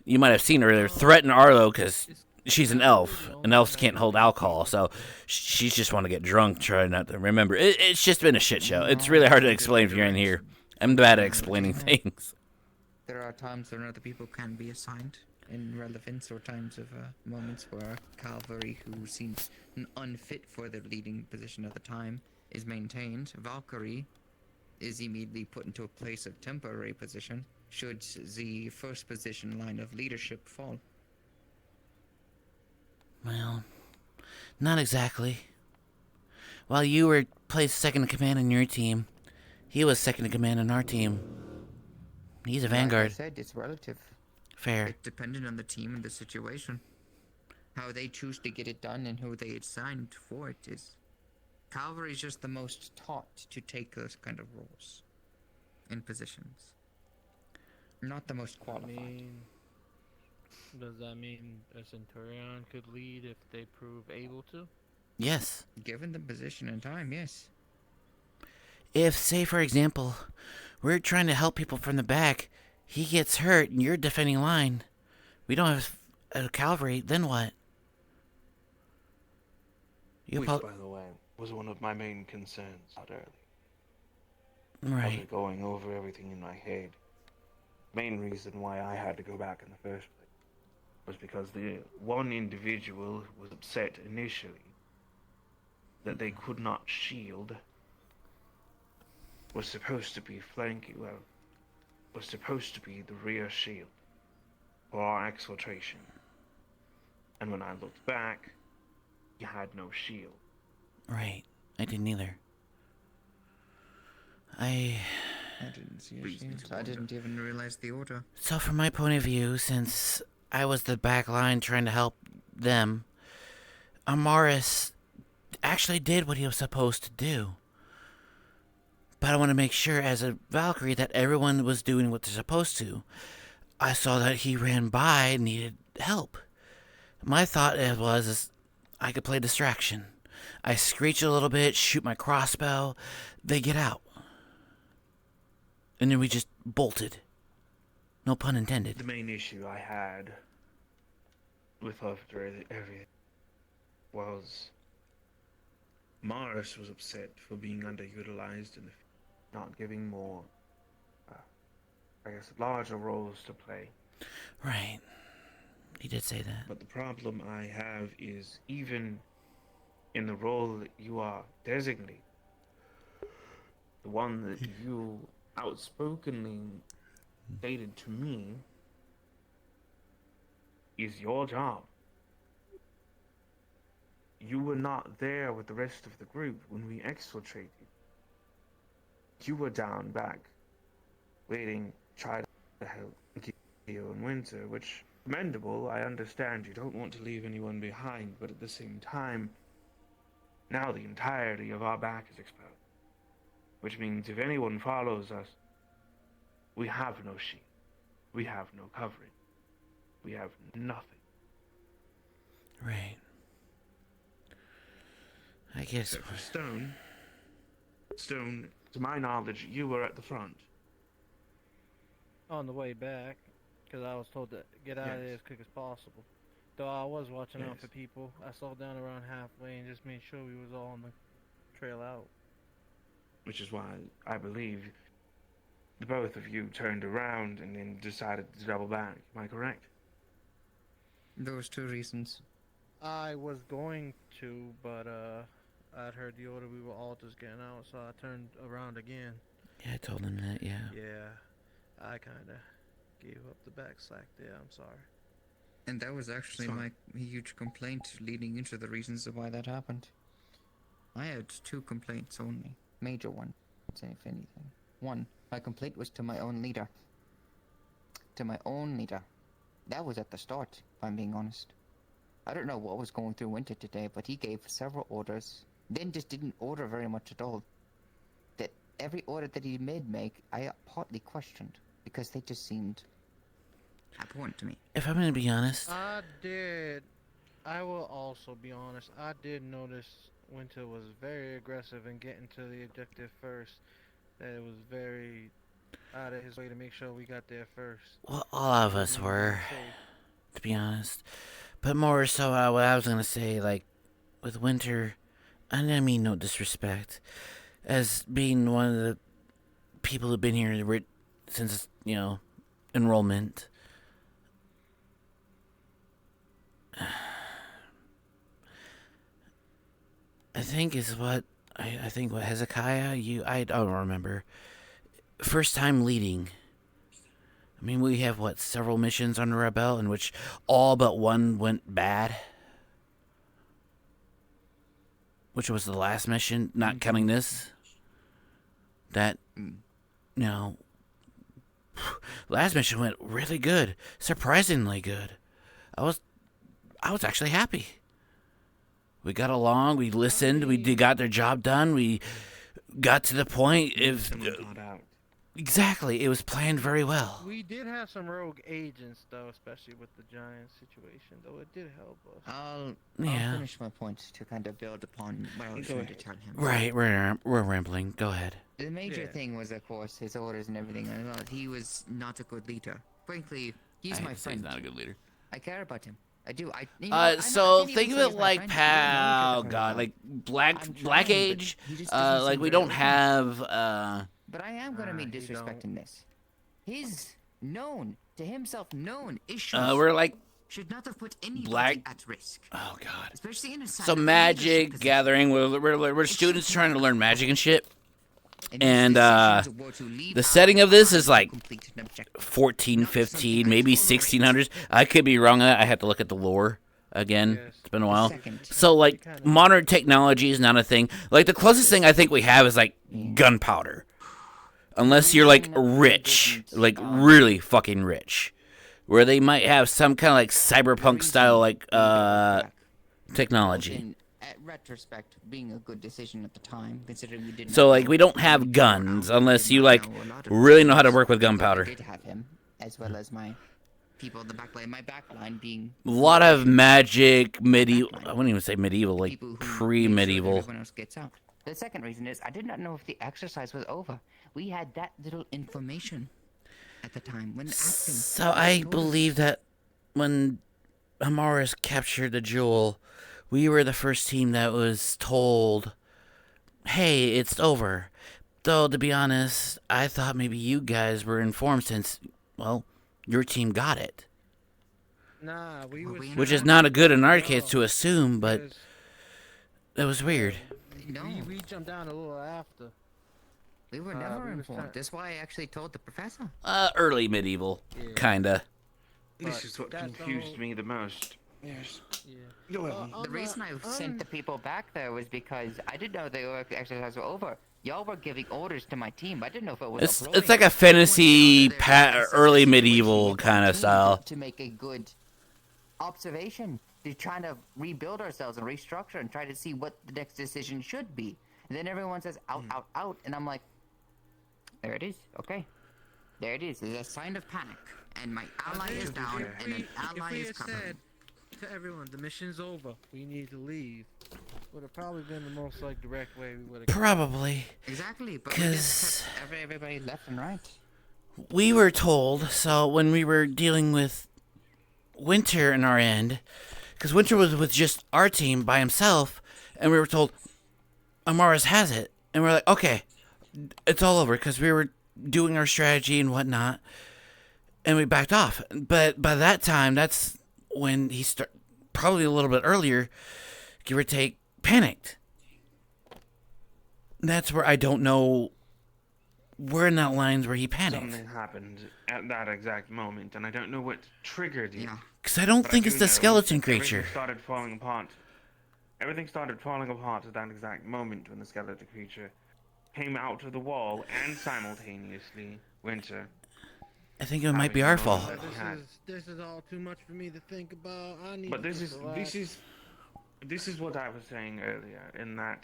you might have seen earlier threatened Arlo because she's an elf. And elves can't hold alcohol. So she's just want to get drunk, trying not to remember. It's just been a shit show. It's really hard to explain if you're in here. I'm bad at explaining things. There are times when other people can be assigned in relevance, or times of moments where Calvary, who seems unfit for the leading position at the time, is maintained. Valkyrie is immediately put into a place of temporary position should the first position line of leadership fall. Well, not exactly. While you were placed second in command in your team, he was second in command in our team. He's a vanguard. Like I said, it's relative. Fair. It's dependent on the team and the situation. How they choose to get it done and who they assigned for it is... Calvary is just the most taught to take those kind of roles in positions. Not the most qualified. Does that mean a Centurion could lead if they prove able to? Yes. Given the position and time, yes. If, say, for example, we're trying to help people from the back, he gets hurt and you're defending line, we don't have a cavalry, then what? Which, by the way, was one of my main concerns out early. Right. I was going over everything in my head. Main reason why I had to go back in the first place was because the one individual was upset initially that they could not shield, was supposed to be flanking, well, was supposed to be the rear shield for our exfiltration. And when I looked back, you had no shield. Right. I didn't either. I didn't see a shield. I didn't even realize the order. So from my point of view, since I was the back line trying to help them, Amaris actually did what he was supposed to do. But I want to make sure as a Valkyrie that everyone was doing what they're supposed to. I saw that he ran by and needed help. My thought was I could play distraction. I screech a little bit, shoot my crossbow, they get out. And then we just bolted. No pun intended. The main issue I had with after everything was Morris was upset for being underutilized and not giving more I guess, larger roles to play. Right. He did say that. But the problem I have is even in the role that you are designated, the one that you outspokenly stated to me is your job. You were not there with the rest of the group when we exfiltrated. You were down back, waiting, try to help Gio and Winter, which commendable. I understand you don't want to leave anyone behind, but at the same time, now the entirety of our back is exposed. Which means if anyone follows us, we have no shield. We have no covering. We have nothing. Right. I guess. Except for Stone, to my knowledge, you were at the front. On the way back, because I was told to get out of there as quick as possible. Though I was watching out for people, I slowed down around halfway and just made sure we was all on the trail out. Which is why I believe the both of you turned around and then decided to double back. Am I correct? Those two reasons. I was going to, but I'd heard the order we were all just getting out, so I turned around again. Yeah, I told him that, yeah. Yeah, I kind of gave up the back slack there, I'm sorry. And that was actually my huge complaint leading into the reasons of why that happened. I had 2 complaints only. Major one, if anything. 1, my complaint was to my own leader. That was at the start, if I'm being honest. I don't know what was going through Winter today, but he gave several orders, then just didn't order very much at all. That every order that he did make, I partly questioned, because they just seemed abhorrent to me. If I'm gonna be honest, I will also be honest, I did notice Winter was very aggressive in getting to the objective first. That it was very out of his way to make sure we got there first. well, all of us were, to be honest. But more so, what I was gonna say, like, with Winter, and I mean no disrespect, as being one of the people who've been here since, enrollment. I think what Hezekiah, I don't remember. First time leading. I mean, we have, several missions under our belt in which all but one went bad. Which was the last mission, not counting this. That, last mission went really good. Surprisingly good. I was actually happy. We got along, we listened, we got their job done, we got to the point. Exactly, it was planned very well. We did have some rogue agents, though, especially with the giant situation, though it did help us. I'll finish my point to kind of build upon what I was trying to tell him. Right, we're rambling. Go ahead. The major thing was, of course, his orders and everything. I thought he was not a good leader. Frankly, he's my friend. He's not a good leader. I care about him. I do. So think of it like like Black Age. Like we don't have. But I am gonna mean disrespect in this. His himself known issues. We're like should not have put anybody at risk. Oh God. Especially in a so magic gathering. We're students trying to learn magic and shit. And the setting of this is like 1415, maybe 1600s. I could be wrong on that. I have to look at the lore again. It's been a while. So like modern technology is not a thing. Like the closest thing I think we have is like gunpowder. Unless you're like rich, like really fucking rich, where they might have some kind of like cyberpunk style like technology. At retrospect, being a good decision at the time, considering we didn't. So like we don't have guns unless you like really know how to work with gunpowder. I did have him, as well as my people in the backline. My backline being a lot of magic, medieval. I wouldn't even say medieval, like pre-medieval. Everyone else gets out. The second reason is I did not know if the exercise was over. We had that little information at the time when asking. So I believe that when Amaris captured the jewel, we were the first team that was told, hey, it's over. Though, to be honest, I thought maybe you guys were informed since, well, your team got it. Nah, we was Which is not a good in our case to assume, but that was weird. We jumped down a little after. We were never informed. That's why I actually told the professor. Early medieval, kinda. This is what confused me the most. Yes. The reason I sent the people back there was because I didn't know the exercise was over. Y'all were giving orders to my team. I didn't know if it was. It's like a fantasy, early medieval kind of style. To make a good observation, to try to rebuild ourselves and restructure and try to see what the next decision should be. And then everyone says out, out, out, and I'm like, there it is. Okay, there it is. It's a sign of panic, and my ally is down, and an ally is covered. Said to everyone, the mission's over. We need to leave. Would have probably been the most like direct way we would have. Probably. Exactly, but we just kept everybody left and right. We were told, so when we were dealing with Winter in our end, because Winter was with just our team by himself, and we were told, Amaris has it. And we're like, okay, it's all over, because we were doing our strategy and whatnot, and we backed off. But by that time, that's when he probably a little bit earlier, give or take, panicked. That's where I don't know where in that lines where he panicked. Something happened at that exact moment, and I don't know what triggered it. Because I don't think it's the skeleton creature. Everything started falling apart. Everything started falling apart at that exact moment when the skeleton creature came out of the wall, and simultaneously, Winter. I think it might be our fault. This is all too much for me to think about. I need. But this to is relax. this is what I was saying earlier, in that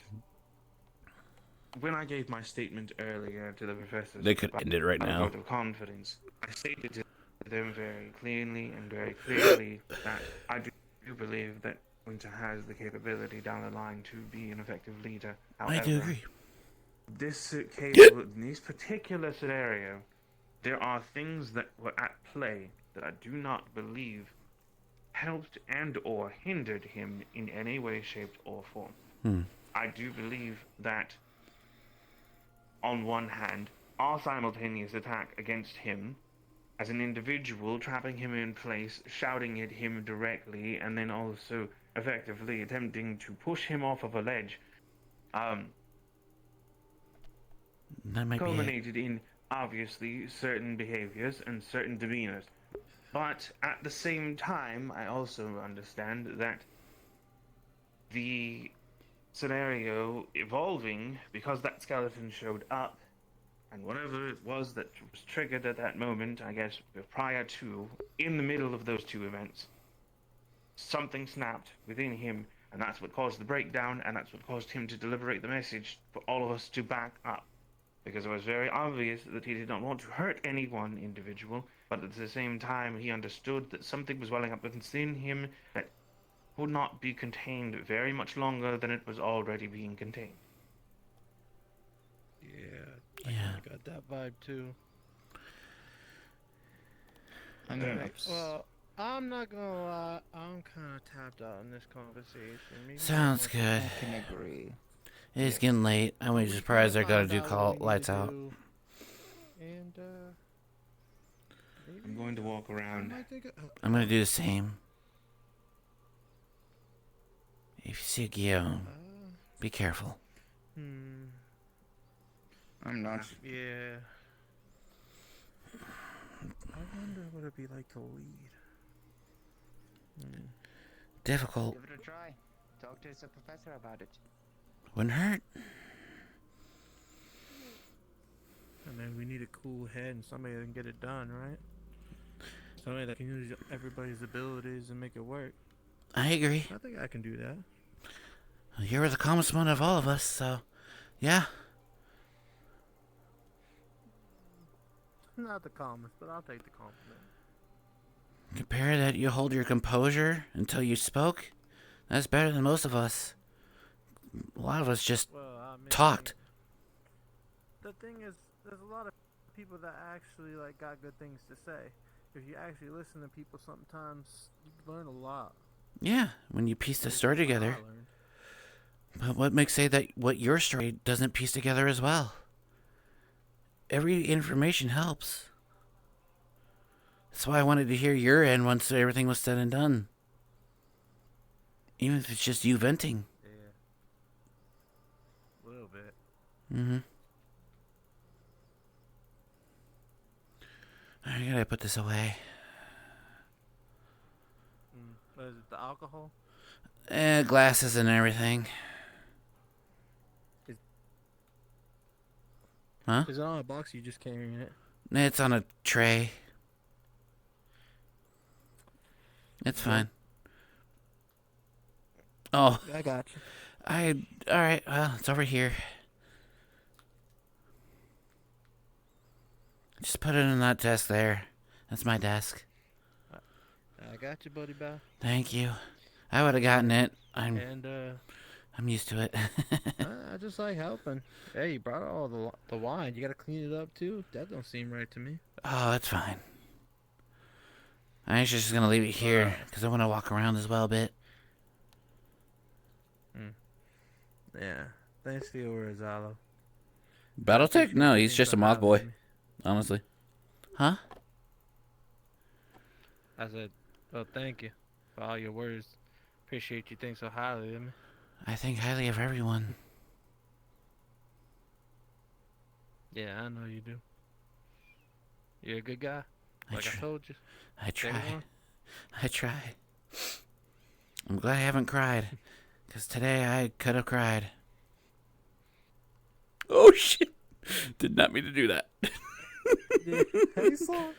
when I gave my statement earlier to the professors, They could end it right now. Vote of confidence, I stated to them very cleanly and very clearly that I do believe that Winter has the capability down the line to be an effective leader. However, I do agree. This case, in this particular scenario, there are things that were at play that I do not believe helped and or hindered him in any way, shape, or form. I do believe that, on one hand, our simultaneous attack against him, as an individual, trapping him in place, shouting at him directly, and then also effectively attempting to push him off of a ledge, that might culminated in, obviously, certain behaviors and certain demeanors. But at the same time, I also understand that the scenario evolving, because that skeleton showed up, and whatever it was that was triggered at that moment, I guess prior to, in the middle of those two events, something snapped within him, and that's what caused the breakdown, and that's what caused him to deliberate the message for all of us to back up. Because it was very obvious that he did not want to hurt any one individual, but at the same time he understood that something was welling up within him that would not be contained very much longer than it was already being contained. Yeah, I got that vibe too. Well, I'm not gonna lie, I'm kind of tapped out in this conversation. Maybe Sounds good. I can agree. It is getting late. I was surprised I gotta do call lights out. And I'm going to walk around. I'm gonna do the same. If you see a Guillaume, be careful. I'm not. Yeah. I wonder what it'd be like to lead. Difficult. Give it a try. Talk to the professor about it. Wouldn't hurt. I mean, we need a cool head and somebody that can get it done, right? Somebody that can use everybody's abilities and make it work. I agree. I think I can do that. You're the calmest one of all of us, so yeah. Not the calmest, but I'll take the compliment. Compare that you hold your composure until you spoke. That's better than most of us. A lot of us just talked. The thing is, there's a lot of people that actually like got good things to say. If you actually listen to people, sometimes you learn a lot. Yeah, when you piece the story together. But what makes say that what your story doesn't piece together as well? every information helps. That's why I wanted to hear your end once everything was said and done. Even if it's just you venting. Yeah. A little bit. Mm-hmm. I gotta put this away. What is it, the alcohol? Glasses and everything. Huh? Is it on a box? Or you just carrying it? It's on a tray. It's fine. Oh. I got you. Alright, well, it's over here. Just put it in that desk there. That's my desk. I got you, buddy, Bow. Thank you. I would have gotten it. I'm used to it. I just like helping. Hey, you brought all the wine. You gotta clean it up too. That don't seem right to me. Oh, it's fine. I'm actually just gonna leave it here because I want to walk around as well a bit. Yeah. Thanks for your Zalo. Battletech? No, he's just a moth boy. Honestly. Huh? I said, well, thank you for all your words. Appreciate you think so highly of me. I think highly of everyone. Yeah, I know you do. You're a good guy. I Like I told you. I try. Everyone. I try. I'm glad I haven't cried. Because today I could have cried. Oh, shit. Did not mean to do that. Hey, son.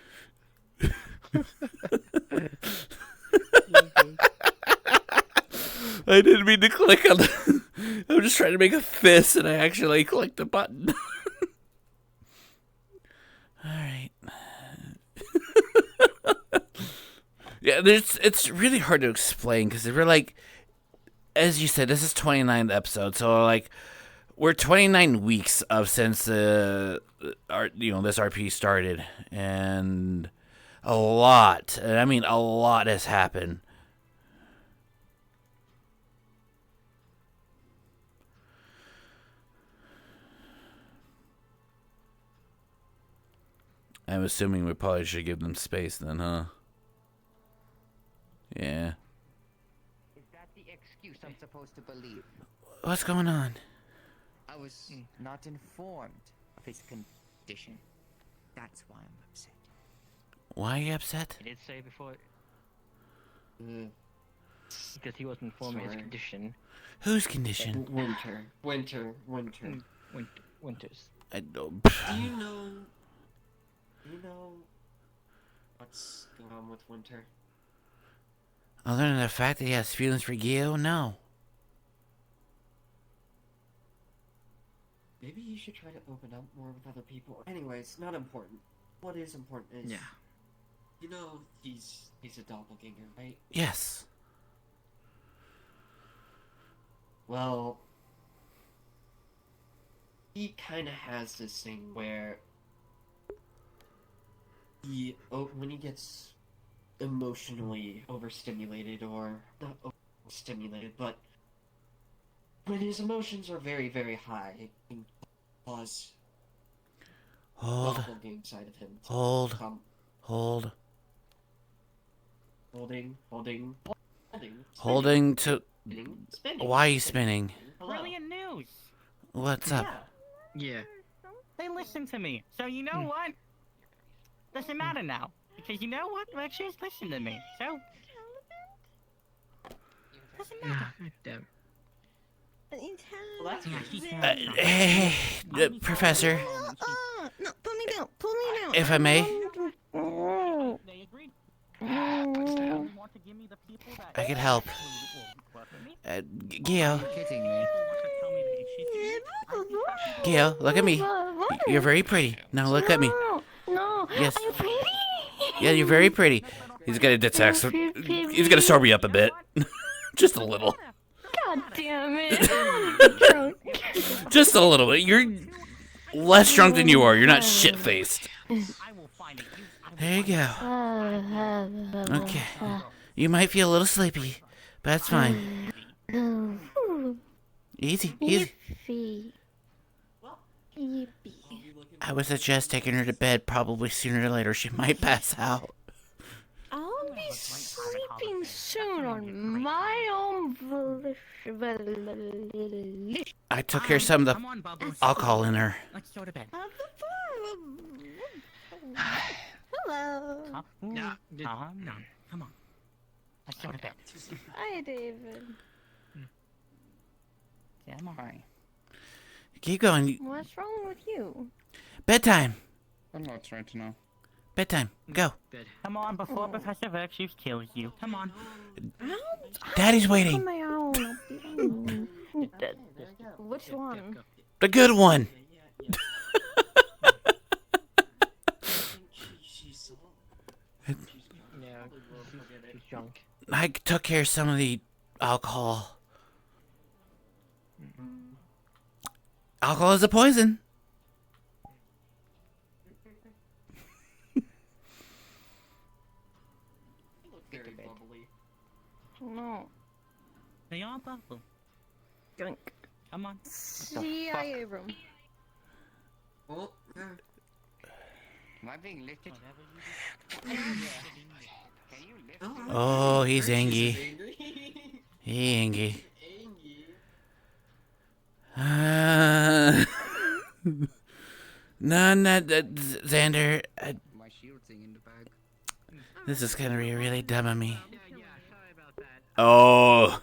I didn't mean to click on the... I was just trying to make a fist and I actually clicked the button. Alright. Yeah, it's really hard to explain because we're like, as you said, this is 29th episode, so like we're 29 weeks of since this RP started, and a lot, and I mean a lot has happened. I'm assuming we probably should give them space then, huh? Yeah. Is that the excuse I'm supposed to believe? What's going on? I was not informed of his condition. That's why I'm upset. Why are you upset? He did say before. Because he wasn't informed of his condition. Whose condition? Winter. Winters. I don't... Do you know what's going on with Winter? Other than the fact that he has feelings for Gio, no. Maybe you should try to open up more with other people. Anyways, not important. What is important is... Yeah. You know he's a doppelganger, right? Yes. Well... He kinda has this thing where... when he gets emotionally overstimulated, or not overstimulated, but when his emotions are very, very high, it can cause doppelganger side of him to come. Holding to... Spinning. Why are you spinning? Brilliant news! What's up? Yeah. They listen to me, so you know what? Doesn't matter now, because you know what? Rex's listen to me, so... Doesn't matter. Damn. Hey, Professor. No, put me down. Pull me down. If I may, They agreed. I could help. Gio. Kidding me? Gio, look at me. You're very pretty. Now look at me. No. Yes. Are you pretty? Yeah, you're very pretty. He's gonna detect. He's gonna sober you up a bit. Just a little. God damn it. I'm drunk. Just a little bit. You're less drunk than you are. You're not shit-faced. There you go. Okay. You might feel a little sleepy, but that's fine. Easy. Yippee. Yippee. I would suggest taking her to bed. Probably sooner or later she might pass out. I'll be sleeping soon on my own volition. I took care of some of Come on, the Bubbles. alcohol in her. Let's go to bed. Hello. No. Come on. Let's go to bed. Hi, David. Come on. Keep going. What's wrong with you? Bedtime. I'm not trying to know. Bedtime. Go. Come on, before Professor Virtues kills you. Come on. Daddy's waiting. On my own. Which one? The good one. Yeah, she's junk. I took care of some of the alcohol. Alcohol is a poison. No. They are bubble. Drink. Come on. CIA room. Oh, am I being lifted? Oh, he's angry. He angry. No, not Xander. My shield thing in the bag. This is gonna be really dumb of me. Oh.